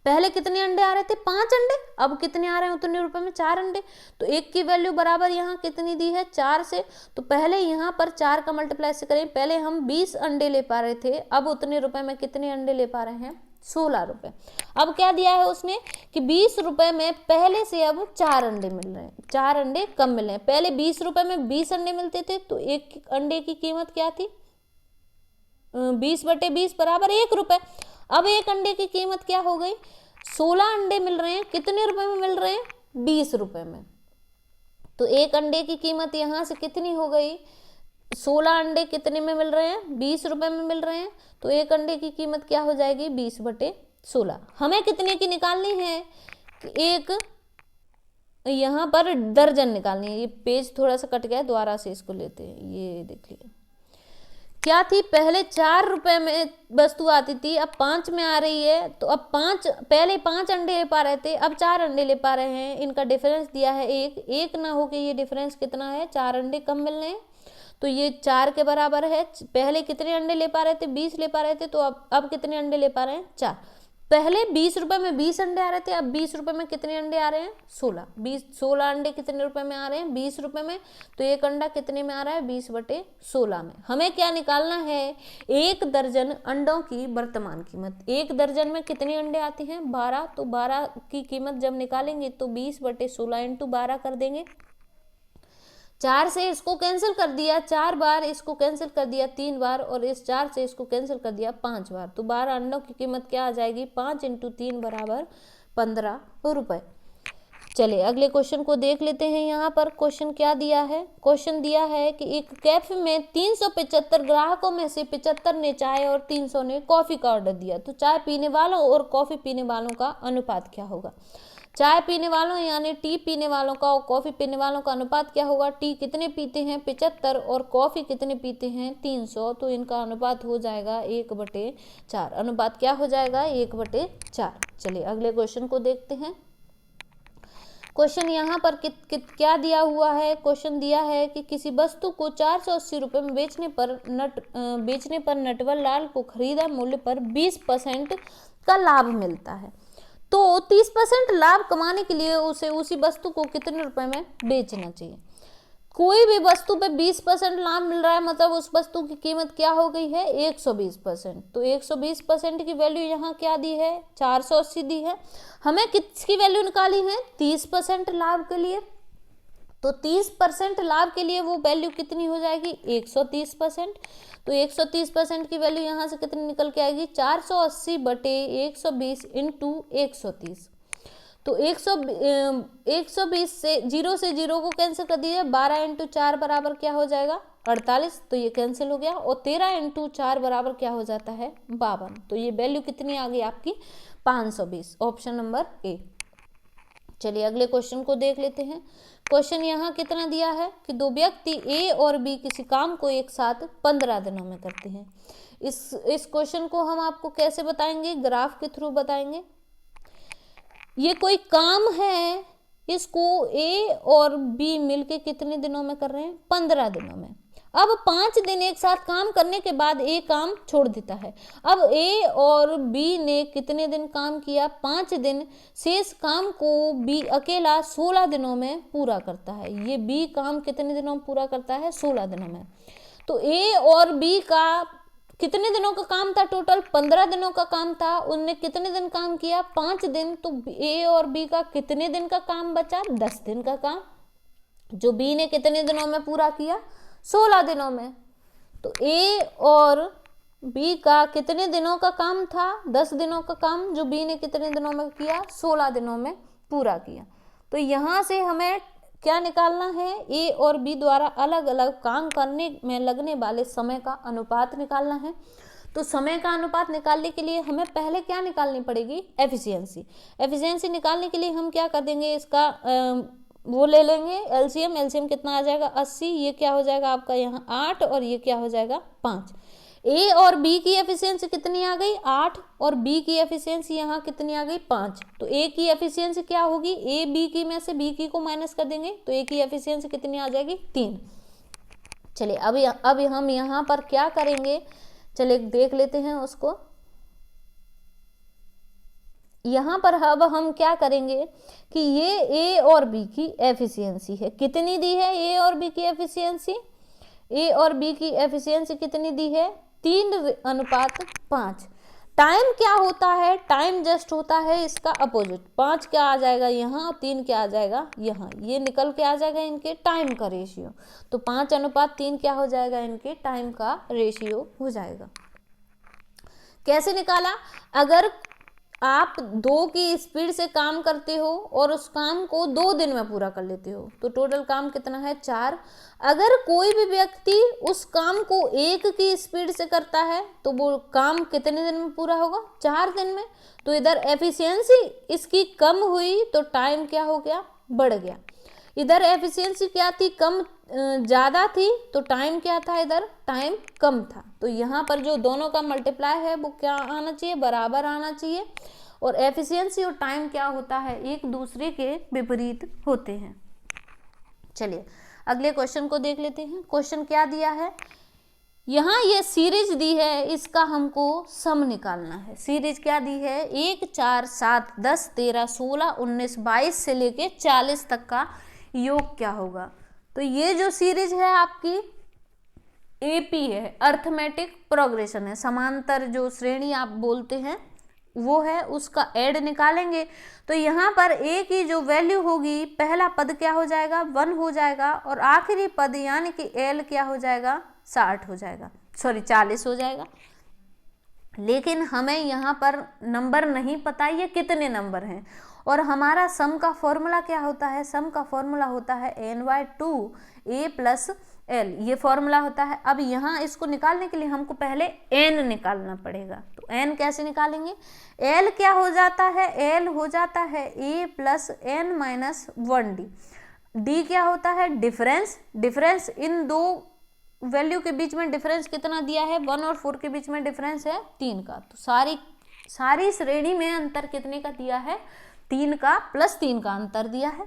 [SPEAKER 1] पहले कितने अंडे आ रहे थे? 5 अंडे, अब कितने आ रहे हैं उतने रुपए में? 4 अंडे। तो 1 की वैल्यू बराबर यहाँ कितनी दी है? 4 से। तो पहले यहाँ पर 4 का मल्टीप्लाई से करें, पहले हम 20 अंडे ले पा रहे थे, अब उतने रुपए में कितने अंडे ले पा रहे हैं? 16 रुपए। अब क्या दिया है उसने कि 20 रुपए में पहले से अब 4 अंडे मिल रहे हैं, 4 अंडे कम मिल रहे हैं। पहले 20 रुपए में 20 अंडे मिलते थे, तो एक अंडे की कीमत क्या थी? 20/20 बराबर 1 रुपए। अब एक अंडे की कीमत क्या हो गई? 16 अंडे मिल रहे हैं, कितने रुपए में मिल रहे हैं? 20 रुपए में। तो एक अंडे की कीमत यहां से कितनी हो गई? 16 अंडे कितने में मिल रहे हैं? 20 रुपए में मिल रहे हैं, तो एक अंडे की कीमत क्या हो जाएगी? 20/16। हमें कितने की निकालनी है? कि एक यहाँ पर दर्जन निकालनी है। ये पेज थोड़ा सा कट गया है, दोबारा से इसको लेते हैं। ये देखिए क्या थी? पहले 4 रुपए में वस्तु आती थी, अब 5 में आ रही है, तो अब 5, पहले 5 अंडे ले पा रहे थे, अब 4 अंडे ले पा रहे हैं। इनका डिफरेंस दिया है 1 ना हो के ये डिफरेंस कितना है? 4 अंडे कम मिल रहे हैं, तो ये 4 के बराबर है। पहले कितने अंडे ले पा रहे थे? 20 ले पा रहे थे, तो अब कितने अंडे ले पा रहे हैं? 4। पहले 20 रुपए में 20 अंडे आ रहे थे, अब 20 रुपए में कितने अंडे आ रहे हैं? 16। 16 अंडे कितने रुपए में आ रहे हैं? 20 रुपए में। तो एक अंडा कितने में आ रहा है? 20/16 में। हमें क्या निकालना है? 1 दर्जन अंडों की वर्तमान कीमत। 1 दर्जन में कितने अंडे आते हैं? 12। तो 12 की कीमत जब निकालेंगे तो 20/16 इंटू 12 कर देंगे। 4 से इसको कैंसिल कर दिया 4 बार, इसको कैंसिल कर दिया 3 बार, और इस 4 से इसको कैंसिल कर दिया 5 बार। तो 12 अंडों की कीमत क्या आ जाएगी? 5 × 3 बराबर 15 रुपए। चलिए अगले क्वेश्चन को देख लेते हैं। यहाँ पर क्वेश्चन क्या दिया है? क्वेश्चन दिया है कि एक कैफे में 375 ग्राहकों में से 75 ने चाय और 300 ने कॉफी का ऑर्डर दिया, तो चाय पीने वालों और कॉफी पीने वालों का अनुपात क्या होगा? चाय पीने वालों यानी टी पीने वालों का और कॉफी पीने वालों का अनुपात क्या होगा? टी कितने पीते हैं? 75, और कॉफी कितने पीते हैं? 300। तो इनका अनुपात हो जाएगा 1/4। अनुपात क्या हो जाएगा? 1/4। चलिए अगले क्वेश्चन को देखते हैं। क्वेश्चन यहाँ पर क्या दिया हुआ है? क्वेश्चन दिया है कि किसी वस्तु को 480 रुपये में बेचने पर नटवर लाल को खरीदा मूल्य पर 20% का लाभ मिलता है, तो 30% लाभ कमाने के लिए उसे उसी वस्तु को कितने रुपए में बेचना चाहिए? कोई भी वस्तु पे 20% लाभ मिल रहा है, मतलब उस वस्तु की कीमत क्या हो गई है? 120%। तो 120% की वैल्यू यहाँ क्या दी है? 480 दी है। हमें किसकी वैल्यू निकाली है? 30% लाभ के लिए। तो 30% लाभ के लिए वो वैल्यू कितनी हो जाएगी? 130%। तो 130% की वैल्यू यहाँ से कितनी निकल के आएगी? 480/120 इंटू 130। तो 120 से 0 को कैंसिल कर दिए। 12 × 4 बराबर क्या हो जाएगा? 48। तो ये कैंसिल हो गया। और 13 × 4 बराबर क्या हो जाता है? 52। तो ये वैल्यू कितनी आ गई आपकी? 520। Option number A. चलिए अगले क्वेश्चन को देख लेते हैं। क्वेश्चन यहाँ कितना दिया है कि 2 व्यक्ति ए और बी किसी काम को एक साथ 15 दिनों में करते हैं। इस क्वेश्चन को हम आपको कैसे बताएंगे? ग्राफ के थ्रू बताएंगे। ये कोई काम है इसको ए और बी मिलके कितने दिनों में कर रहे हैं? 15 दिनों में। अब 5 दिन एक साथ काम करने के बाद ए काम छोड़ देता है। अब ए और बी ने कितने दिन काम किया? 5 दिन। शेष काम को बी अकेला 16 दिनों में पूरा करता है। ये बी काम कितने दिनों में पूरा करता है? 16 दिनों में। तो ए और बी का कितने दिनों का काम था? टोटल 15 दिनों का काम था। उनने कितने दिन काम किया? 5 दिन। तो ए और बी का कितने दिन का काम बचा? 10 दिन का काम, जो बी ने कितने दिनों में पूरा किया? 16 दिनों में। तो ए और बी का कितने दिनों का काम था? 10 दिनों का काम, जो बी ने कितने दिनों में किया? 16 दिनों में पूरा किया। तो यहाँ से हमें क्या निकालना है? ए और बी द्वारा अलग अलग काम करने में लगने वाले समय का अनुपात निकालना है। तो समय का अनुपात निकालने के लिए हमें पहले क्या निकालनी पड़ेगी? एफिशिएंसी। एफिशिएंसी निकालने के लिए हम क्या कर देंगे? इसका वो ले लेंगे एलसीएम। एलसीएम कितना आ जाएगा? 80। ये क्या हो जाएगा आपका यहाँ 8 और ये क्या हो जाएगा 5। ए और बी की एफिशिएंसी कितनी आ गई? 8 और बी की एफिशिएंसी यहाँ कितनी आ गई? 5। तो ए की एफिशिएंसी क्या होगी? ए बी की में से बी की को माइनस कर देंगे तो ए की एफिशिएंसी कितनी आ जाएगी? 3। चलिए अब हम यहाँ पर क्या करेंगे? चलिए देख लेते हैं उसको। यहाँ पर अब हम क्या करेंगे कि ये ए और बी की एफिशिएंसी है। कितनी दी है ए और बी की एफिशिएंसी? ए और बी की एफिशिएंसी कितनी दी है? 3:5। टाइम क्या होता है? टाइम जस्ट होता है इसका अपोजिट। 5 क्या आ जाएगा यहाँ, 3 क्या आ जाएगा यहाँ। ये निकल के आ जाएगा इनके टाइम का रेशियो। तो 5:3 क्या हो जाएगा? इनके टाइम का रेशियो हो जाएगा। कैसे निकाला? अगर आप 2 की स्पीड से काम करते हो और उस काम को 2 दिन में पूरा कर लेते हो तो टोटल काम कितना है? 4। अगर कोई भी व्यक्ति उस काम को 1 की स्पीड से करता है तो वो काम कितने दिन में पूरा होगा? 4 दिन में। तो इधर एफिशिएंसी इसकी कम हुई तो टाइम क्या हो गया? बढ़ गया। इधर एफिशिएंसी क्या थी? कम ज़्यादा थी तो टाइम क्या था? इधर टाइम कम था। तो यहाँ पर जो दोनों का मल्टीप्लाई है वो क्या आना चाहिए? बराबर आना चाहिए। और एफिशिएंसी और टाइम क्या होता है? एक दूसरे के विपरीत होते हैं। चलिए अगले क्वेश्चन को देख लेते हैं। क्वेश्चन क्या दिया है? यहाँ ये सीरीज दी है, इसका हमको सम निकालना है। सीरीज क्या दी है? 1, 4, 7, 10, 13, 16, 19, 22 से लेके 40 तक का योग क्या होगा? तो ये जो सीरीज है आपकी एपी है, अर्थमेटिक प्रोग्रेशन है, समांतर जो श्रेणी आप बोलते हैं वो है, उसका ऐड निकालेंगे। तो यहाँ पर ए की जो वैल्यू होगी, पहला पद क्या हो जाएगा? 1 हो जाएगा और आखिरी पद यानी कि एल क्या हो जाएगा? 60 हो जाएगा, सॉरी 40 हो जाएगा। लेकिन हमें यहाँ पर नंबर नहीं पता ये कितने नंबर हैं। और हमारा सम का फॉर्मूला क्या होता है? सम का फॉर्मूला होता है n/2 a + l, ये फॉर्मूला होता है। अब यहाँ इसको निकालने के लिए हमको पहले n निकालना पड़ेगा। तो n कैसे निकालेंगे? l क्या हो जाता है? l हो जाता है a + n - 1d। d क्या होता है? डिफरेंस। डिफरेंस इन दो वैल्यू के बीच में डिफरेंस कितना दिया है? 1 और 4 के बीच में डिफरेंस है 3 का। तो सारी श्रेणी में अंतर कितने का दिया है? 3 का, +3 का अंतर दिया है।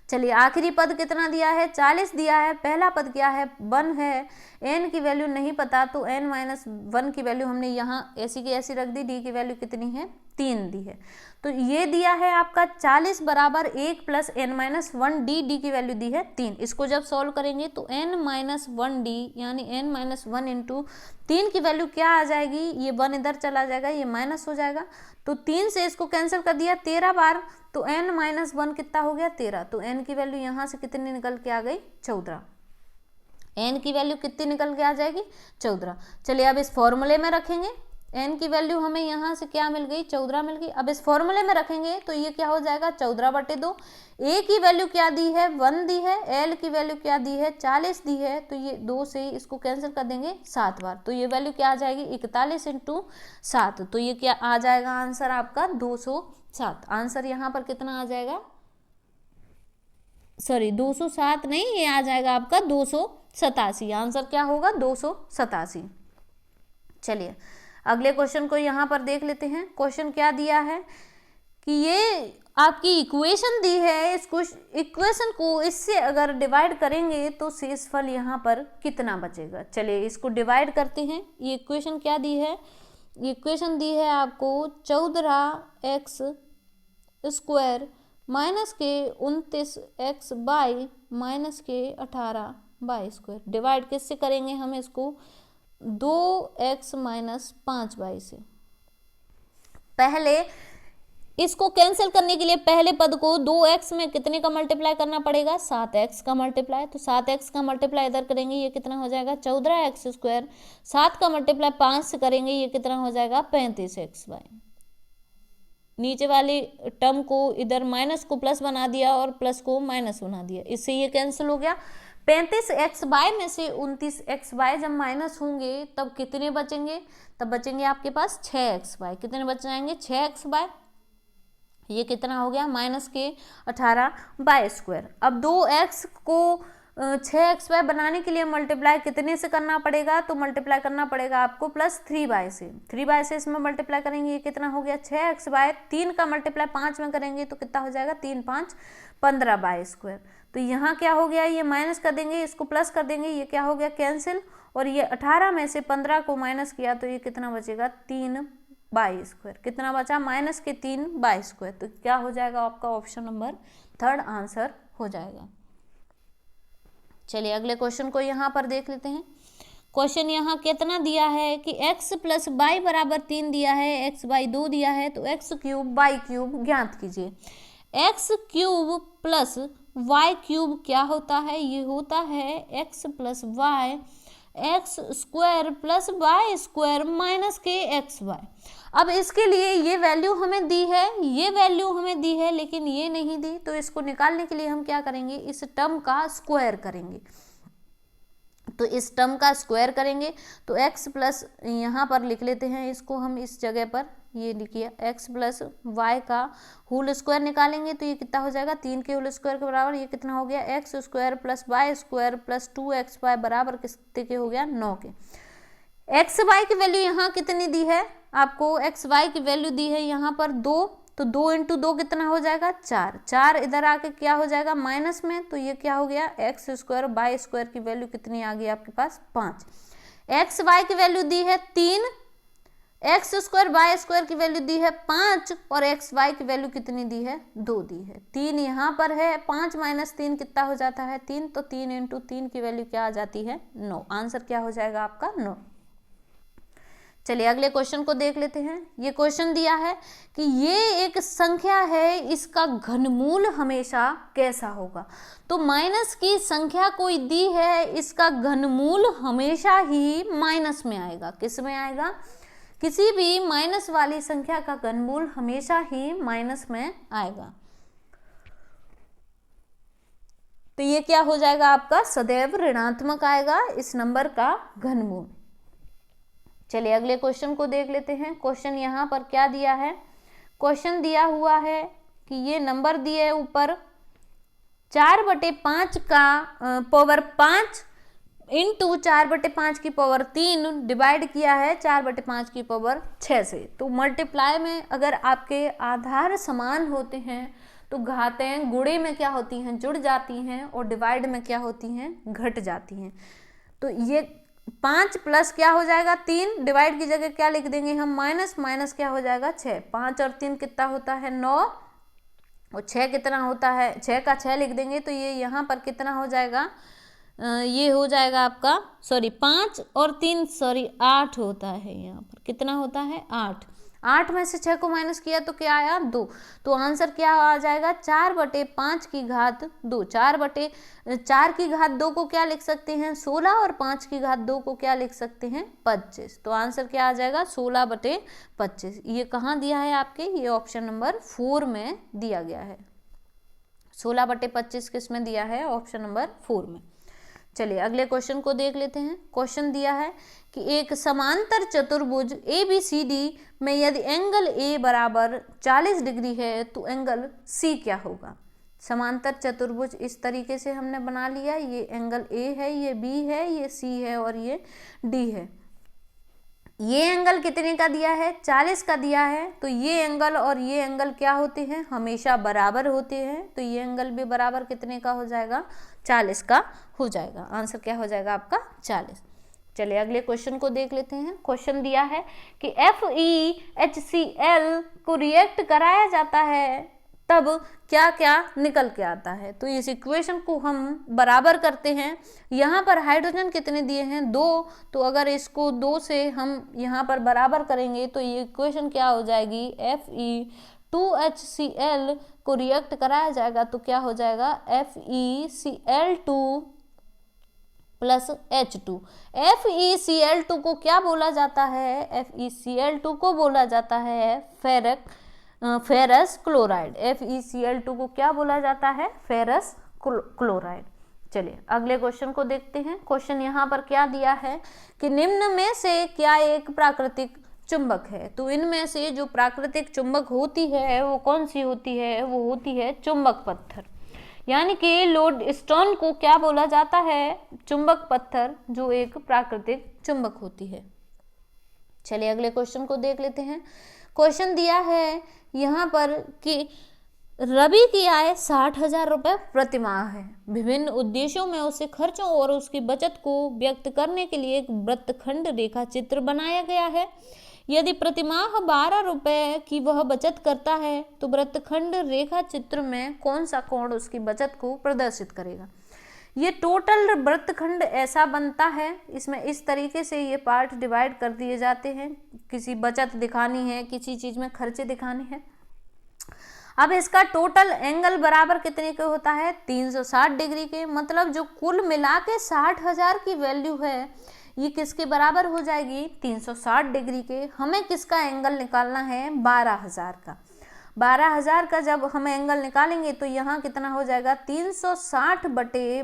[SPEAKER 1] चलिए आखिरी पद कितना दिया है? 40 दिया है। पहला पद क्या है? 1 है। n की वैल्यू नहीं पता तो n - 1 की वैल्यू हमने यहाँ ऐसी की ऐसी रख दी। d की वैल्यू कितनी है? 3 दी है। तो ये दिया है आपका 40 बराबर 1 + n - 1d। d की वैल्यू दी है 3। इसको जब सॉल्व करेंगे तो n - 1d यानी n - 1 × 3 की वैल्यू क्या आ जाएगी? ये 1 इधर चला जाएगा, ये माइनस हो जाएगा। तो 3 से इसको कैंसिल कर दिया 13 बार, तो n - 1 कितना हो गया? 13। तो n की वैल्यू यहाँ से कितनी निकल के आ गई? 14। n की वैल्यू कितनी निकल के आ जाएगी? 14। चलिए अब इस फॉर्मूले में रखेंगे। n की वैल्यू हमें यहाँ से क्या मिल गई? 14 मिल गई। अब इस फॉर्मूले में रखेंगे तो ये क्या हो जाएगा? 14/2। a की वैल्यू क्या दी है? 1 दी है। l की वैल्यू क्या दी है? 40 दी है। तो ये 2 से इसको कैंसिल कर देंगे 7 बार, तो ये वैल्यू क्या आ जाएगी? 41 × 7। तो ये क्या आ जाएगा आंसर आपका? 207। आंसर यहाँ पर कितना आ जाएगा? सॉरी 207 नहीं, ये आ जाएगा आपका 287। आंसर क्या होगा? 287। चलिए अगले क्वेश्चन को यहाँ पर देख लेते हैं। क्वेश्चन क्या दिया है कि ये आपकी इक्वेशन दी है, इसको इक्वेशन को इससे अगर डिवाइड करेंगे तो शेषफल यहाँ पर कितना बचेगा। चलिए इसको डिवाइड करते हैं। ये इक्वेशन क्या दी है, ये इक्वेशन दी है आपको 14x स्क्वायर माइनस के 29x बाई माइनस के 18 बाई स्क्वायर। डिवाइड किससे करेंगे हम इसको, 2x माइनस 5 बाई से। पहले इसको कैंसिल करने के लिए पहले पद को 2x में कितने का मल्टीप्लाई करना पड़ेगा, 7x का मल्टीप्लाई। तो 7x का मल्टीप्लाई इधर करेंगे, ये कितना हो जाएगा 14x स्क्वायर। 7 का मल्टीप्लाई 5 से करेंगे, ये कितना हो जाएगा 35x बाई। नीचे वाली टर्म को इधर माइनस को प्लस बना दिया और प्लस को माइनस बना दिया, इससे ये कैंसिल हो गया। 35x बाय में से 29x बाय जब माइनस होंगे तब कितने बचेंगे, तब बचेंगे आपके पास 6x बाय। कितने बच जाएंगे 6x बाय, ये कितना हो गया माइनस के 18 बाय स्क्वायर। अब 2x को 6x बाय बनाने के लिए मल्टीप्लाई कितने से करना पड़ेगा, तो मल्टीप्लाई करना पड़ेगा आपको प्लस 3 बाय से। 3 बाय से इसमें मल्टीप्लाई करेंगे, ये कितना हो गया 6x बाय। 3 का मल्टीप्लाई 5 में करेंगे तो कितना हो जाएगा 3 5 15 बाय स्क्वायर। तो यहाँ क्या हो गया, ये माइनस कर देंगे, इसको प्लस कर देंगे, ये क्या हो गया कैंसिल। और ये 18 में से 15 को माइनस किया तो ये कितना बचेगा 3 बाई स्क्वायर। कितना बचा माइनस के 3 बाई स्क्वायर। तो क्या हो जाएगा आपका ऑप्शन नंबर 3 आंसर हो जाएगा। चलिए अगले क्वेश्चन को यहाँ पर देख लेते हैं। क्वेश्चन यहाँ कितना दिया है कि x प्लस बाई बराबर 3 दिया है, x बाई 2 दिया है, तो x क्यूब बाई क्यूब ज्ञात कीजिए। x cube plus y cube क्या होता है, ये होता है x plus y x square plus y square minus के एक्स वाई। अब इसके लिए ये वैल्यू हमें दी है, ये वैल्यू हमें दी है, लेकिन ये नहीं दी, तो इसको निकालने के लिए हम क्या करेंगे, इस टर्म का स्क्वायर करेंगे। तो इस टर्म का स्क्वायर करेंगे तो x प्लस यहाँ पर लिख लेते हैं, इसको हम इस जगह पर ये लिखिए x प्लस वाई का होल स्क्वायर निकालेंगे तो ये कितना हो जाएगा 3 के होल स्क्वायर के बराबर। ये कितना हो गया x square plus y square plus 2x y बराबर कितने के हो गया 9 के। एक्स वाई की वैल्यू यहाँ कितनी दी है आपको, एक्स वाई की वैल्यू दी है यहाँ पर 2, तो 2 इंटू 2 कितना हो जाएगा 4। 4 इधर आके क्या हो जाएगा माइनस में, तो ये क्या हो गया एक्स स्क्वायर बाई स्क्वायर की वैल्यू कितनी आ गई आपके पास 5। एक्स वाई की वैल्यू दी है 3, एक्स स्क्वायर बाई स्क्वायर की वैल्यू दी है 5 और एक्स वाई की वैल्यू कितनी दी है 2 दी है। 3 यहाँ पर है, 5 माइनस 3 कितना हो जाता है 3, तो 3 इंटू 3 की वैल्यू क्या आ जाती है 9। आंसर क्या हो जाएगा आपका 9। चलिए अगले क्वेश्चन को देख लेते हैं। ये क्वेश्चन दिया है कि ये एक संख्या है, इसका घनमूल हमेशा कैसा होगा। तो माइनस की संख्या कोई दी है, इसका घनमूल हमेशा ही माइनस में आएगा। किस में आएगा, किसी भी माइनस वाली संख्या का घनमूल हमेशा ही माइनस में आएगा। तो ये क्या हो जाएगा आपका सदैव ऋणात्मक आएगा इस नंबर का घनमूल। चलिए अगले क्वेश्चन को देख लेते हैं। क्वेश्चन यहाँ पर क्या दिया है, क्वेश्चन दिया हुआ है कि ये नंबर दिए ऊपर 4/5 का पावर 5 इंटू 4/5 की पावर 3 डिवाइड किया है 4/5 की पावर 6 से। तो मल्टीप्लाई में अगर आपके आधार समान होते हैं तो घातें गुणे में क्या होती हैं जुड़ जाती हैं और डिवाइड में क्या होती हैं घट जाती हैं। तो ये 5 प्लस क्या हो जाएगा 3, डिवाइड की जगह क्या लिख देंगे हम माइनस, माइनस क्या हो जाएगा 6। 5 और 3 कितना होता है 9 और 6 कितना होता है 6 का 6 लिख देंगे तो ये यहाँ पर कितना हो जाएगा, ये हो जाएगा आपका 5 और 3 8 होता है। यहाँ पर कितना होता है 8। 8 में से 6 को माइनस किया तो क्या आया 2। तो आंसर क्या आ जाएगा 4/5 की घात 2। 4 की घात 2 को क्या लिख सकते हैं 16 और 5 की घात 2 को क्या लिख सकते हैं 25। तो आंसर क्या आ जाएगा 16/25। ये कहाँ दिया है आपके, ये ऑप्शन नंबर 4 में दिया गया है। 16/25 किस में दिया है, ऑप्शन नंबर 4 में। चलिए अगले क्वेश्चन को देख लेते हैं। क्वेश्चन दिया है कि एक समांतर चतुर्भुज ABCD में यदि एंगल A बराबर 40 डिग्री है तो एंगल C क्या होगा। समांतर चतुर्भुज इस तरीके से हमने बना लिया, ये एंगल A है, ये B है, ये C है और ये D है। ये एंगल कितने का दिया है, 40 का दिया है, तो ये एंगल और ये एंगल क्या होते हैं, हमेशा बराबर होते हैं, तो ये एंगल भी बराबर कितने का हो जाएगा, 40 का हो जाएगा। आंसर क्या हो जाएगा आपका 40। चलिए अगले क्वेश्चन को देख लेते हैं। क्वेश्चन दिया है कि FeHCl को रिएक्ट कराया जाता है तब क्या क्या निकल के आता है। तो इस इक्वेशन को हम बराबर करते हैं। यहाँ पर हाइड्रोजन कितने दिए हैं, 2, तो अगर इसको 2 से हम यहाँ पर बराबर करेंगे तो ये इक्वेशन क्या हो जाएगी, Fe2HCl को रिएक्ट कराया जाएगा तो क्या हो जाएगा, FeCl2 प्लस H2। FeCl2 को क्या बोला जाता है, FeCl2 को बोला जाता है फेरस क्लोराइड। FeCl2 को क्या बोला जाता है, फेरस क्लोराइड। चलिए अगले क्वेश्चन को देखते हैं। क्वेश्चन यहाँ पर क्या दिया है कि निम्न में से क्या एक प्राकृतिक चुंबक है। तो इनमें से जो प्राकृतिक चुंबक होती है वो कौन सी होती है, वो होती है चुंबक पत्थर, यानी कि लोड स्टोन को क्या बोला जाता है, चुंबक पत्थर, जो एक प्राकृतिक चुंबक होती है। चलिए अगले क्वेश्चन को देख लेते हैं। क्वेश्चन दिया है यहाँ पर कि रवि की आय 60,000 रुपये प्रति माह है। विभिन्न उद्देश्यों में उसके खर्चों और उसकी बचत को व्यक्त करने के लिए एक वृत्तखंड रेखा चित्र बनाया गया है। यदि प्रति माह 12 रुपये की वह बचत करता है तो वृत्तखंड रेखा चित्र में कौन सा कोण उसकी बचत को प्रदर्शित करेगा। ये टोटल वृत्तखंड ऐसा बनता है, इसमें इस तरीके से ये पार्ट डिवाइड कर दिए जाते हैं। किसी बचत दिखानी है, किसी चीज में खर्चे दिखाने हैं। अब इसका टोटल एंगल बराबर कितने के होता है, 360 डिग्री के। मतलब जो कुल मिला के 60,000 की वैल्यू है ये किसके बराबर हो जाएगी, 360 डिग्री के। हमें किसका एंगल निकालना है, 12,000 का। 12,000 का जब हम एंगल निकालेंगे तो यहाँ कितना हो जाएगा, 360 बटे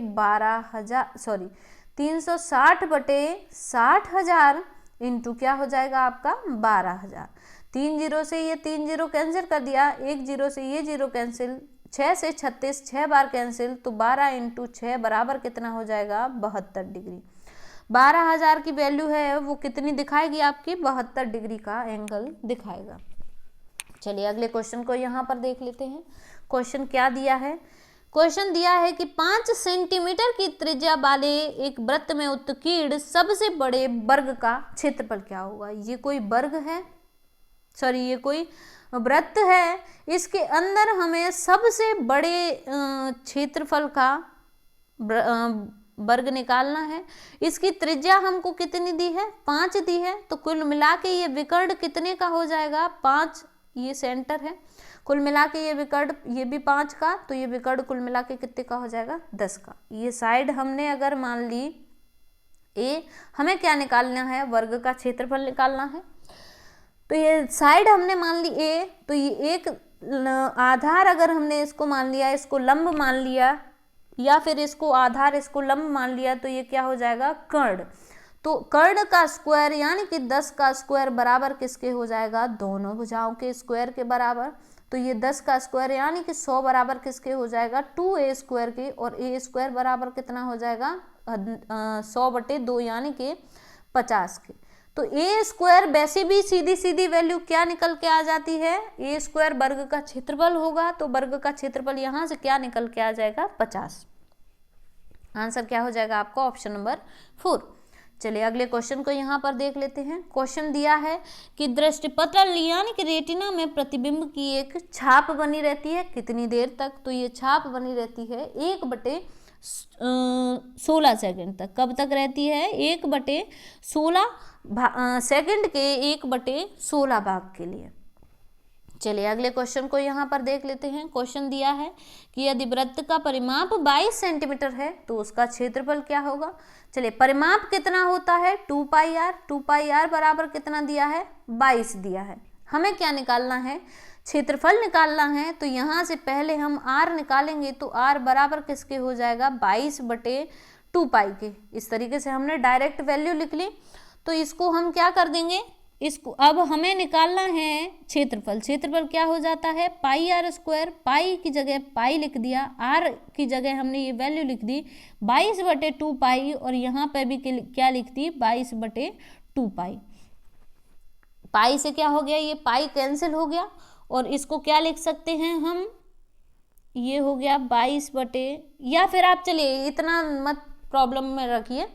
[SPEAKER 1] 60,000 इंटू क्या हो जाएगा आपका 12,000। 3 जीरो से ये 3 जीरो कैंसिल कर दिया, 1 जीरो से ये जीरो कैंसिल, 6 से 36 6 बार कैंसिल, तो 12 इंटू 6 बराबर कितना हो जाएगा, 72 डिग्री। 12,000 की वैल्यू है वो कितनी दिखाएगी आपकी, 72 डिग्री का एंगल दिखाएगा। चलिए अगले क्वेश्चन को यहाँ पर देख लेते हैं। क्वेश्चन क्या दिया है, क्वेश्चन दिया है कि 5 सेंटीमीटर की त्रिज्या वाले एक वृत्त में उत्कीर्ण सबसे बड़े वर्ग का क्षेत्रफल क्या होगा। ये कोई वर्ग है, सॉरी ये कोई वृत्त है, इसके अंदर हमें सबसे बड़े क्षेत्रफल का वर्ग निकालना है। इसकी त्रिज्या हमको कितनी दी है, 5 दी है, तो कुल मिला के ये विकर्ण कितने का हो जाएगा, 5। ये सेंटर है, कुल मिला के ये विकर्ण ये भी 5 का, तो ये विकर्ण कुल मिला के कितने का हो जाएगा, 10 का। ये साइड हमने अगर मान ली ए, हमें क्या निकालना है, वर्ग का क्षेत्रफल निकालना है। तो ये साइड हमने मान ली ए, तो ये एक आधार अगर हमने इसको मान लिया, इसको लंब मान लिया, या फिर इसको आधार इसको लंब मान लिया, तो ये क्या हो जाएगा, कर्ण। तो कर्ण का स्क्वायर यानी कि 10 का स्क्वायर बराबर किसके हो जाएगा, दोनों भुजाओं के स्क्वायर के बराबर। तो ये 10 का स्क्वायर यानी कि 100 बराबर किसके हो जाएगा, 2a स्क्वायर के, और a स्क्वायर बराबर कितना हो जाएगा, 100 बटे 2 यानी कि 50 के। तो a स्क्वायर वैसे भी सीधी सीधी वैल्यू क्या निकल के आ जाती है, a स्क्वायर वर्ग का क्षेत्रफल होगा, तो वर्ग का क्षेत्रफल यहाँ से क्या निकल के आ जाएगा, 50। आंसर क्या हो जाएगा आपका ऑप्शन नंबर 4। चलिए अगले क्वेश्चन को यहाँ पर देख लेते हैं। क्वेश्चन दिया है कि दृष्टिपटल यानी कि रेटिना में प्रतिबिंब की एक छाप बनी रहती है कितनी देर तक। तो ये छाप बनी रहती है 1/16 सेकंड तक। कब तक रहती है, 1/16 सेकंड के 1/16 भाग के लिए। चलिए अगले क्वेश्चन को यहाँ पर देख लेते हैं। क्वेश्चन दिया है कि यदि वृत्त का परिमाप 22 सेंटीमीटर है तो उसका क्षेत्रफल क्या होगा। चलिए परिमाप कितना होता है, 2πr। 2πr बराबर कितना दिया है, 22 दिया है। हमें क्या निकालना है, क्षेत्रफल निकालना है। तो यहाँ से पहले हम r निकालेंगे, तो r बराबर किसके हो जाएगा, 22/2π के। इस तरीके से हमने डायरेक्ट वैल्यू लिख ली। तो इसको हम क्या कर देंगे, इसको अब हमें निकालना है क्षेत्रफल। क्षेत्रफल क्या हो जाता है, πr²। पाई की जगह पाई लिख दिया, r की जगह हमने ये वैल्यू लिख दी 22/2π, और यहाँ पे भी क्या लिख दी, 22/2π। पाई से क्या हो गया, ये पाई कैंसिल हो गया और इसको क्या लिख सकते हैं हम, ये हो गया 22 बटे, या फिर आप चलिए इतना मत प्रॉब्लम में रखिए,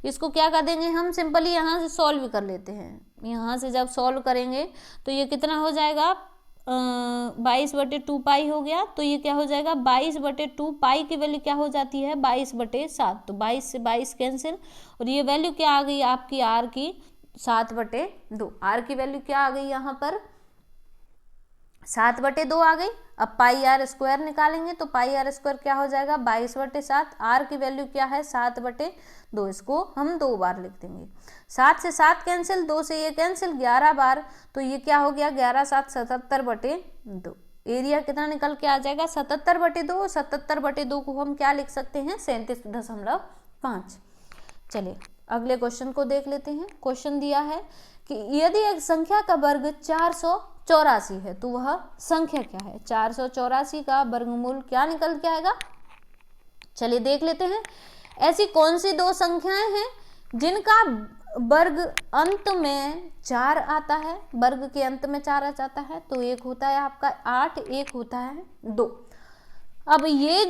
[SPEAKER 1] इसको क्या कर देंगे हम, सिंपली यहाँ से सॉल्व भी कर लेते हैं। यहाँ से जब सॉल्व करेंगे तो ये कितना हो जाएगा, 22/2 हो गया। तो ये क्या हो जाएगा, 22/2 पाई की वैल्यू क्या हो जाती है, 22/7। तो 22 से 22 कैंसिल, और ये वैल्यू क्या आ गई आपकी आर की, 7/2। आर की वैल्यू क्या आ गई यहाँ पर, 7/2 आ गई। अब पाई आर स्क्वायर निकालेंगे तो पाई आर स्क्वायर क्या हो जाएगा, 22/7। आर की वैल्यू क्या है, 7/2। इसको हम 2 बार लिख देंगे। 7 से 7 कैंसिल, 2 से ये कैंसिल, 11 बार। तो ये क्या हो गया, 11 7 77/2। एरिया कितना निकल के आ जाएगा, 77/2। 77/2 को हम क्या लिख सकते हैं, 37.5। चलिए अगले क्वेश्चन को देख लेते हैं। क्वेश्चन दिया है कि यदि एक संख्या का वर्ग 484 है तो वह संख्या क्या है। 484 का वर्गमूल क्या निकल के आएगा, चलिए देख लेते हैं। ऐसी कौन सी 2 संख्याएं हैं जिनका वर्ग अंत में 4 आता है, वर्ग के अंत में 4 आ जाता है। तो एक होता है आपका 8, एक होता है 2। अब ये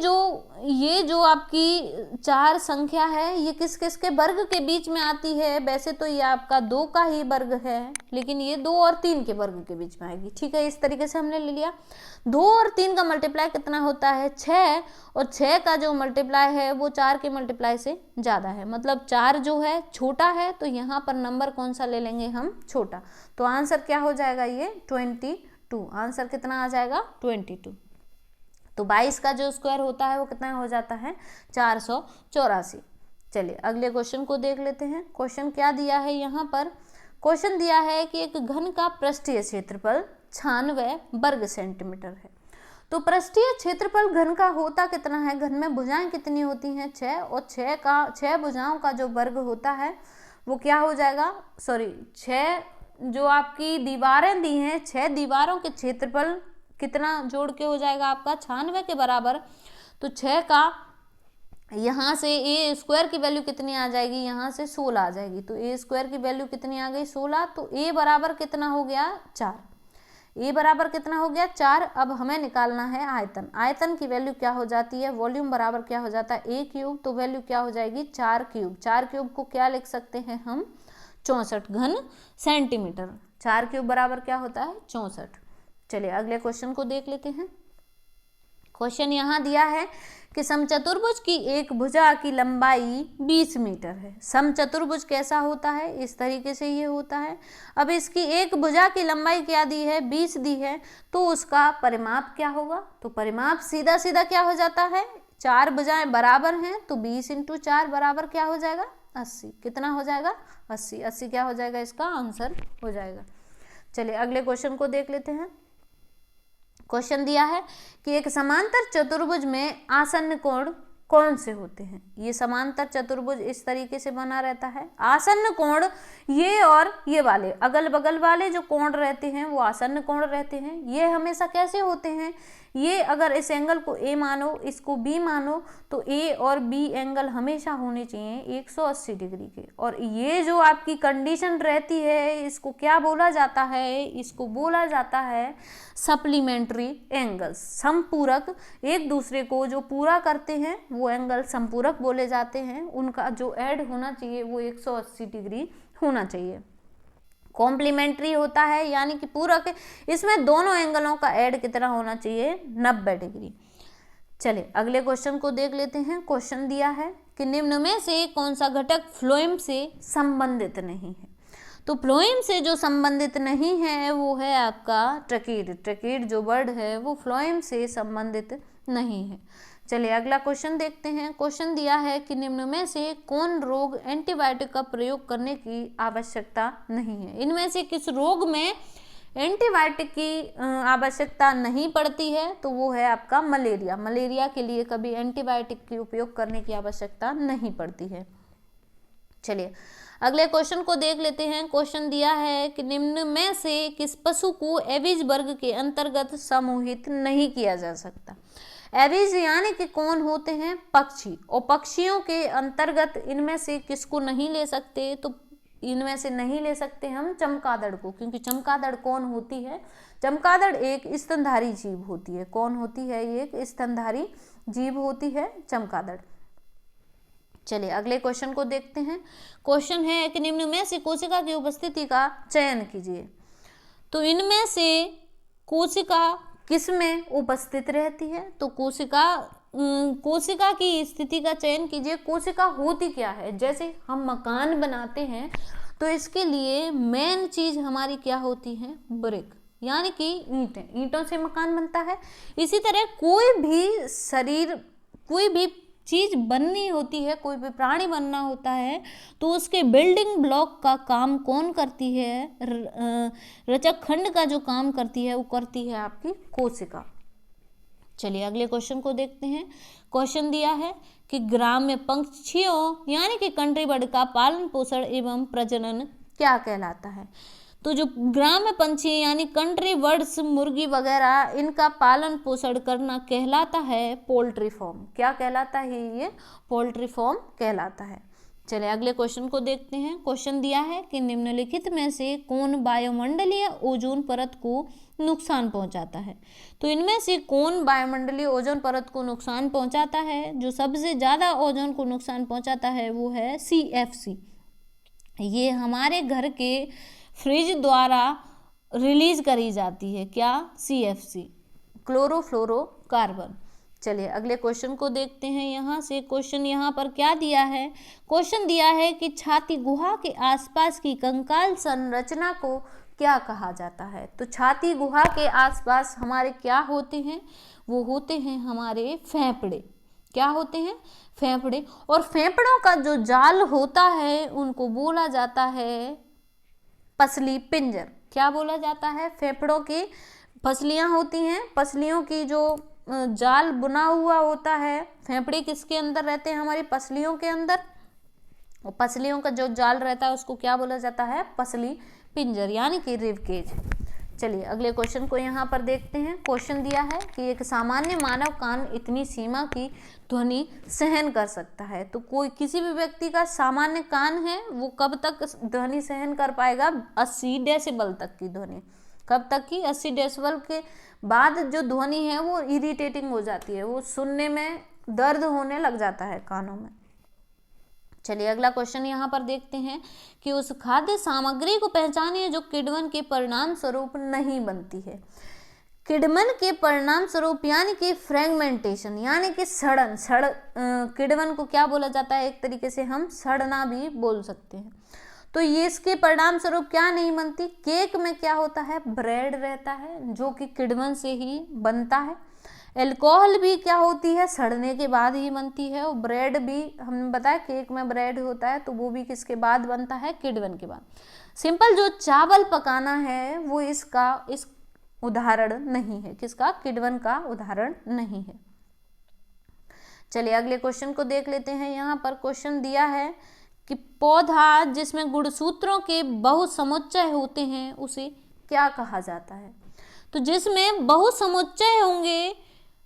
[SPEAKER 1] जो आपकी 4 संख्या है, ये किस किस के वर्ग के बीच में आती है। वैसे तो ये आपका 2 का ही वर्ग है, लेकिन ये 2 और 3 के वर्ग के बीच में आएगी। ठीक है, इस तरीके से हमने ले लिया। 2 और 3 का मल्टीप्लाई कितना होता है, 6, और 6 का जो मल्टीप्लाई है वो 4 के मल्टीप्लाई से ज़्यादा है। मतलब 4 जो है छोटा है, तो यहाँ पर नंबर कौन सा ले लेंगे हम, छोटा। तो आंसर क्या हो जाएगा, ये 22। आंसर कितना आ जाएगा, 22। तो 22 का जो स्क्वायर होता है वो कितना हो जाता है, 484। चलिए अगले क्वेश्चन को देख लेते हैं। क्वेश्चन क्या दिया है यहाँ पर, क्वेश्चन दिया है कि एक घन का पृष्ठीय क्षेत्रफल 96 वर्ग सेंटीमीटर है। तो पृष्ठीय क्षेत्रफल घन का होता कितना है, घन में भुजाएं कितनी होती हैं, 6, और 6 भुजाओं का जो वर्ग होता है वो क्या हो जाएगा, 6 जो आपकी दीवारें दी हैं, 6 दीवारों के क्षेत्रफल कितना जोड़ के हो जाएगा आपका, 96 के बराबर। तो 6 का यहाँ से ए स्क्वायर की वैल्यू कितनी आ जाएगी, यहाँ से 16 आ जाएगी। तो ए स्क्वायर की वैल्यू कितनी आ गई, 16। तो ए बराबर कितना हो गया, 4। ए बराबर कितना हो गया, 4। अब हमें निकालना है आयतन। आयतन की वैल्यू क्या हो जाती है, वॉल्यूम बराबर क्या हो जाता है, ए क्यूब। तो वैल्यू क्या हो जाएगी, 4 क्यूब। 4 क्यूब को क्या लिख सकते हैं हम, 64 घन सेंटीमीटर। 4 क्यूब बराबर क्या होता है, 64। चलिए अगले क्वेश्चन को देख लेते हैं। क्वेश्चन यहाँ दिया है कि समचतुर्भुज की एक भुजा की लंबाई 20 मीटर है। समचतुर्भुज कैसा होता है, इस तरीके से ये होता है। अब इसकी एक भुजा की लंबाई क्या दी है, 20 दी है। तो उसका परिमाप क्या होगा, तो परिमाप सीधा सीधा क्या हो जाता है, 4 भुजाएं बराबर हैं तो 20 × 4 बराबर क्या हो जाएगा, 80। कितना हो जाएगा, 80। 80 क्या हो जाएगा, इसका आंसर हो जाएगा। चलिए अगले क्वेश्चन को देख लेते हैं। क्वेश्चन दिया है कि एक समांतर चतुर्भुज में आसन्न कोण कौन से होते हैं। ये समांतर चतुर्भुज इस तरीके से बना रहता है। आसन्न कोण ये और ये वाले अगल बगल वाले जो कोण रहते हैं वो आसन्न कोण रहते हैं। ये हमेशा कैसे होते हैं, ये अगर इस एंगल को ए मानो, इसको बी मानो, तो ए और बी एंगल हमेशा होने चाहिए 180 डिग्री के। और ये जो आपकी कंडीशन रहती है इसको क्या बोला जाता है, इसको बोला जाता है सप्लीमेंट्री एंगल्स। समपूरक, एक दूसरे को जो पूरा करते हैं वो एंगल समपूरक बोले जाते हैं। उनका जो ऐड होना चाहिए वो 180 डिग्री होना चाहिए। कॉम्प्लीमेंट्री होता है यानी कि पूरक, इसमें दोनों एंगलों का ऐड कितना होना चाहिए, 90 डिग्री। चलिए अगले क्वेश्चन को देख लेते हैं। क्वेश्चन दिया है कि निम्न में से कौन सा घटक फ्लोएम से संबंधित नहीं है। तो फ्लोएम से जो संबंधित नहीं है वो है आपका ट्रकीड। ट्रकीड जो वर्ड है वो फ्लोएम से संबंधित नहीं है। चलिए अगला क्वेश्चन देखते हैं। क्वेश्चन दिया है कि निम्न में से कौन रोग एंटीबायोटिक का प्रयोग करने की आवश्यकता नहीं है। इनमें से किस रोग में एंटीबायोटिक की आवश्यकता नहीं पड़ती है, तो वो है आपका मलेरिया। मलेरिया के लिए कभी एंटीबायोटिक की उपयोग करने की आवश्यकता नहीं पड़ती है। चलिए अगले क्वेश्चन को देख लेते हैं। क्वेश्चन दिया है कि निम्न में से किस पशु को एविज वर्ग के अंतर्गत समूहित नहीं किया जा सकता। एविज यानी कि कौन होते हैं, पक्षी। और पक्षियों के अंतर्गत इनमें से किसको नहीं ले सकते, तो इनमें से नहीं ले सकते हम चमगादड़ को, क्योंकि चमगादड़ कौन होती है? चमगादड़ एक स्तनधारी जीव होती है। कौन होती है? ये एक स्तनधारी जीव होती है चमगादड़। चलिए अगले क्वेश्चन को देखते हैं। क्वेश्चन है कि निम्न में से कोशिका की उपस्थिति का चयन कीजिए। तो इनमें से कोशिका किस में उपस्थित रहती है? तो कोशिका की स्थिति का चयन कीजिए। कोशिका होती क्या है? जैसे हम मकान बनाते हैं तो इसके लिए मेन चीज हमारी क्या होती है? ब्रिक, यानी कि ईंटें। ईंटों से मकान बनता है। इसी तरह कोई भी शरीर, कोई भी चीज बननी होती है, कोई भी प्राणी बनना होता है तो उसके बिल्डिंग ब्लॉक का काम कौन करती है? रचक खंड का जो काम करती है वो करती है आपकी कोशिका। चलिए अगले क्वेश्चन को देखते हैं। क्वेश्चन दिया है कि ग्राम्य पंछियों यानी कि कंट्री बर्ड का पालन पोषण एवं प्रजनन क्या कहलाता है? तो जो ग्राम्य पंछी यानी कंट्री बर्ड्स, मुर्गी वगैरह, इनका पालन पोषण करना कहलाता है पोल्ट्री फॉर्म। क्या कहलाता है? ये पोल्ट्री फॉर्म कहलाता है। चलिए अगले क्वेश्चन को देखते हैं। क्वेश्चन दिया है कि निम्नलिखित में से कौन वायुमंडलीय ओजोन परत को नुकसान पहुंचाता है? तो इनमें से कौन वायुमंडलीय ओजोन परत को नुकसान पहुंचाता है? जो सबसे ज़्यादा ओजोन को नुकसान पहुंचाता है वो है CFC। ये हमारे घर के फ्रिज द्वारा रिलीज करी जाती है। क्या? CFC, chlorofluorocarbon. चलिए अगले क्वेश्चन को देखते हैं। यहाँ से क्वेश्चन यहाँ पर क्या दिया है? क्वेश्चन दिया है कि छाती गुहा के आसपास की कंकाल संरचना को क्या कहा जाता है? तो छाती गुहा के आसपास हमारे क्या होते हैं? वो होते हैं हमारे फेफड़े। क्या होते हैं? फेफड़े। और फेफड़ों का जो जाल होता है उनको बोला जाता है पसली पिंजर। क्या बोला जाता है? फेफड़ों की पसलियां होती हैं, पसलियों की जो जाल बुना हुआ होता है, फेफड़े किसके अंदर रहते हैं? हमारी पसलियों के अंदर। और पसलियों का जो जाल रहता है उसको क्या बोला जाता है? पसली पिंजर, यानी कि रिब केज। चलिए अगले क्वेश्चन को यहाँ पर देखते हैं। क्वेश्चन दिया है कि एक सामान्य मानव कान इतनी सीमा की ध्वनि सहन कर सकता है। तो कोई किसी भी व्यक्ति का सामान्य कान है वो कब तक ध्वनि सहन कर पाएगा? 80 डेसिबल तक की ध्वनि। कब तक की? 80 डेसिबल के बाद जो ध्वनि है वो इरिटेटिंग हो जाती है, वो सुनने में दर्द होने लग जाता है कानों में। चलिए अगला क्वेश्चन यहाँ पर देखते हैं कि उस खाद्य सामग्री को पहचानिए जो किण्वन के परिणाम स्वरूप नहीं बनती है। किण्वन के परिणाम स्वरूप यानी कि फ्रेगमेंटेशन, यानी कि सड़न। किण्वन को क्या बोला जाता है? एक तरीके से हम सड़ना भी बोल सकते हैं। तो ये इसके परिणाम स्वरूप क्या नहीं बनती? केक में क्या होता है? ब्रेड रहता है जो कि किण्वन से ही बनता है। एल्कोहल भी क्या होती है? सड़ने के बाद ही बनती है। और ब्रेड भी हमने बताया केक में ब्रेड होता है तो वो भी किसके बाद बनता है? किण्वन के बाद। सिंपल जो चावल पकाना है वो इसका इस उदाहरण नहीं है। किसका? किण्वन का उदाहरण नहीं है। चलिए अगले क्वेश्चन को देख लेते हैं। यहाँ पर क्वेश्चन दिया है कि पौधा जिसमें गुणसूत्रों के बहुसमुच्चय होते हैं उसे क्या कहा जाता है? तो जिसमें बहुसमुच्चय होंगे,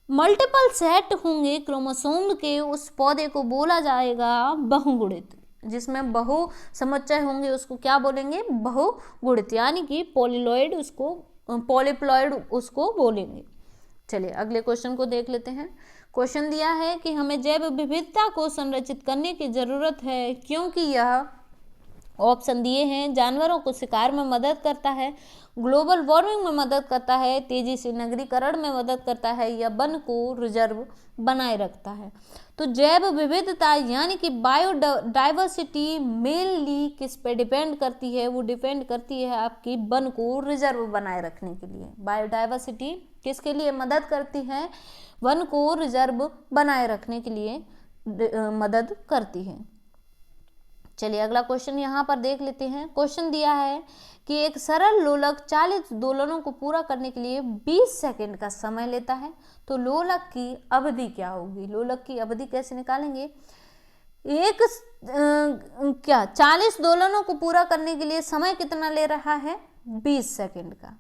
[SPEAKER 1] मल्टीपल सेट होंगे क्रोमोसोम के, उस पौधे को बोला जाएगा बहुगुणित। जिसमें बहुसमुच्चय होंगे उसको क्या बोलेंगे? बहुगुणित, यानी कि पॉलीप्लॉइड उसको बोलेंगे। चलिए अगले क्वेश्चन को देख लेते हैं। क्वेश्चन दिया है कि हमें जैव विविधता को संरक्षित करने की जरूरत है क्योंकि यह, ऑप्शन दिए हैं, जानवरों को शिकार में मदद करता है, ग्लोबल वार्मिंग में मदद करता है, तेजी से नगरीकरण में मदद करता है, या वन को रिजर्व बनाए रखता है। तो जैव विविधता यानी कि बायोडाइवर्सिटी मेनली किस पे डिपेंड करती है? वो डिपेंड करती है आपकी वन को रिजर्व बनाए रखने के लिए। बायोडाइवर्सिटी किसके लिए मदद करती है? वन को रिजर्व बनाए रखने के लिए मदद करती है। चलिए अगला क्वेश्चन यहाँ पर देख लेते हैं। क्वेश्चन दिया है कि एक सरल लोलक 40 दोलनों को पूरा करने के लिए 20 सेकंड का समय लेता है। तो लोलक की अवधि क्या होगी? लोलक की अवधि कैसे निकालेंगे? 40 दोलनों को पूरा करने के लिए समय कितना ले रहा है? 20 सेकंड का।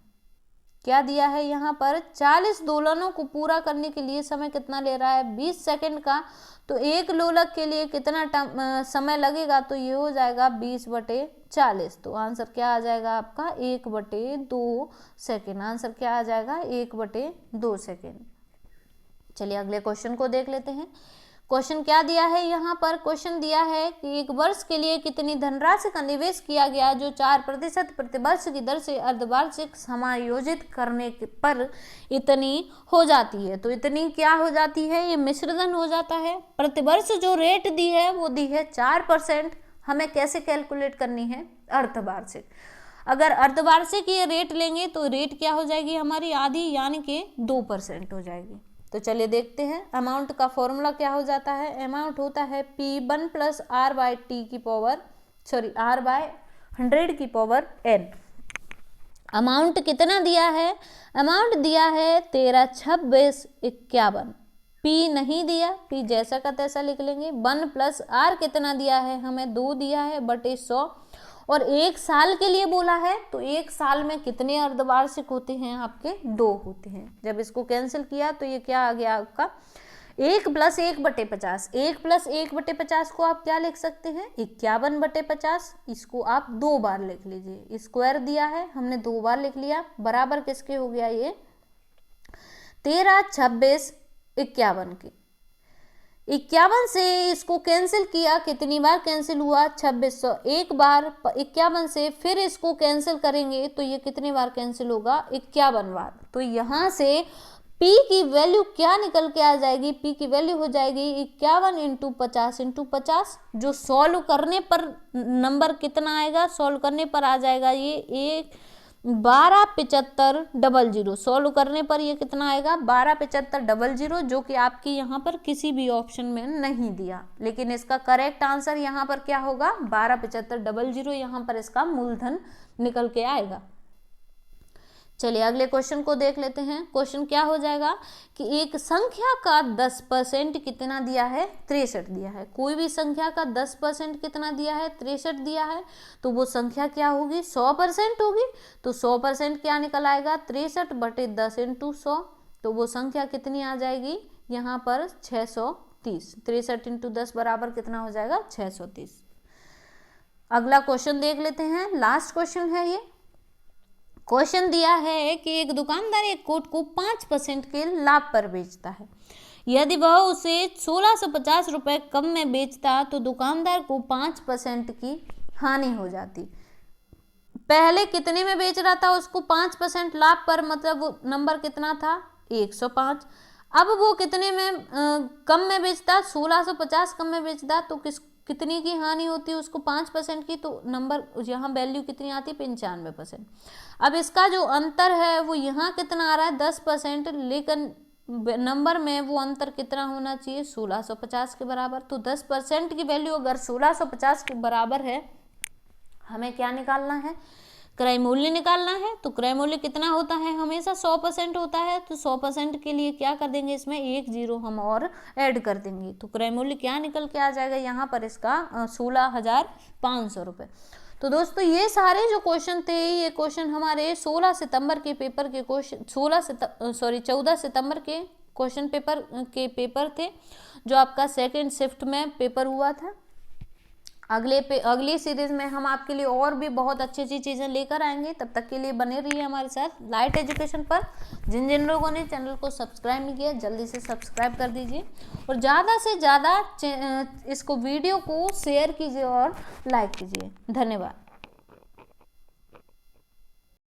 [SPEAKER 1] क्या दिया है यहाँ पर, 40 दोलनों को पूरा करने के लिए समय कितना ले रहा है, 20 सेकंड का। तो एक लोलक के लिए कितना समय लगेगा, तो ये हो जाएगा 20/40। तो आंसर क्या आ जाएगा आपका, 1/2 सेकेंड। आंसर क्या आ जाएगा, 1/2 सेकेंड। चलिए अगले क्वेश्चन को देख लेते हैं। क्वेश्चन क्या दिया है यहाँ पर, क्वेश्चन दिया है कि एक वर्ष के लिए कितनी धनराशि का निवेश किया गया जो 4% प्रतिवर्ष की दर से अर्धवार्षिक समायोजित करने पर इतनी हो जाती है। तो इतनी क्या हो जाती है, ये मिश्रधन हो जाता है। प्रतिवर्ष जो रेट दी है वो दी है 4%। हमें कैसे कैलकुलेट करनी है, अर्धवार्षिक। अगर अर्धवार्षिक ये रेट लेंगे तो रेट क्या हो जाएगी हमारी, आधी, यानी कि 2% हो जाएगी। तो चलिए देखते हैं। अमाउंट का फॉर्मूला क्या हो जाता है, अमाउंट होता है P1 + R/T की पावर R/100 की पावर n। अमाउंट कितना दिया है, अमाउंट दिया है 13, 26, 51। P नहीं दिया, P जैसा का तैसा लिख लेंगे। 1 + R कितना दिया है हमें, 2 दिया है बटे 100। और 1 साल के लिए बोला है, तो 1 साल में कितने अर्धवार्षिक होते हैं आपके, 2 होते हैं। जब इसको कैंसिल किया तो ये क्या आ गया आपका, 1 + 1/50। 1 + 1/50 को आप क्या लिख सकते हैं, 51/50। इसको आप 2 बार लिख लीजिए। स्क्वायर दिया है, हमने 2 बार लिख लिया। बराबर किसके हो गया, ये 13, 26, 51 के। 51 से इसको कैंसिल किया, कितनी बार कैंसिल हुआ, 2600। एक बार 51 से फिर इसको कैंसिल करेंगे तो ये कितनी बार कैंसिल होगा, 51 बार। तो यहाँ से P की वैल्यू क्या निकल के आ जाएगी, P की वैल्यू हो जाएगी 51 × 50 × 50। जो सॉल्व करने पर नंबर कितना आएगा, सॉल्व करने पर आ जाएगा ये 127500। सॉल्व करने पर ये कितना आएगा, 127500, जो कि आपकी यहाँ पर किसी भी ऑप्शन में नहीं दिया। लेकिन इसका करेक्ट आंसर यहाँ पर क्या होगा, 127500। यहाँ पर इसका मूलधन निकल के आएगा। चलिए अगले क्वेश्चन को देख लेते हैं। क्वेश्चन क्या हो जाएगा कि एक संख्या का 10% कितना दिया है, 63 दिया है। कोई भी संख्या का 10% कितना दिया है, 63 दिया है। तो वो संख्या क्या होगी, 100% होगी। तो 100% क्या निकल आएगा, 63/10 × 100। तो वो संख्या कितनी आ जाएगी यहाँ पर, 630। 63 × 10 बराबर कितना हो जाएगा, 630। अगला क्वेश्चन देख लेते हैं, लास्ट क्वेश्चन है ये। क्वेश्चन दिया है कि एक दुकानदार एक कोट को 5% के लाभ पर बेचता है। यदि वह उसे 1650 रुपये कम में बेचता तो दुकानदार को 5% की हानि हो जाती। पहले कितने में बेच रहा था, उसको 5% लाभ पर, मतलब वो नंबर कितना था, 105। अब वो कितने में कम में बेचता, 1650 कम में बेचता, तो कितनी की हानि होती है उसको, 5% की। तो नंबर यहाँ वैल्यू कितनी आती है, 95%। अब इसका जो अंतर है वो यहाँ कितना आ रहा है, 10%, लेकिन नंबर में वो अंतर कितना होना चाहिए, 1650 के बराबर। तो 10% की वैल्यू अगर 1650 के बराबर है, हमें क्या निकालना है, क्रय मूल्य निकालना है। तो क्रय मूल्य कितना होता है, हमेशा 100% होता है। तो 100% के लिए क्या कर देंगे, इसमें 1 0 हम और ऐड कर देंगे। तो क्रय मूल्य क्या निकल के आ जाएगा यहाँ पर इसका, 16,500 रुपये। तो दोस्तों ये सारे जो क्वेश्चन थे, ये क्वेश्चन हमारे 16 सितंबर के पेपर के क्वेश्चन, 14 सितंबर के क्वेश्चन पेपर के पेपर थे, जो आपका सेकेंड शिफ्ट में पेपर हुआ था। अगली सीरीज में हम आपके लिए और भी बहुत अच्छी अच्छी चीज़ें लेकर आएंगे। तब तक के लिए बने रहिए हमारे साथ लाइट एजुकेशन पर। जिन जिन लोगों ने चैनल को सब्सक्राइब नहीं किया, जल्दी से सब्सक्राइब कर दीजिए और ज़्यादा से ज़्यादा इसको वीडियो को शेयर कीजिए और लाइक कीजिए। धन्यवाद।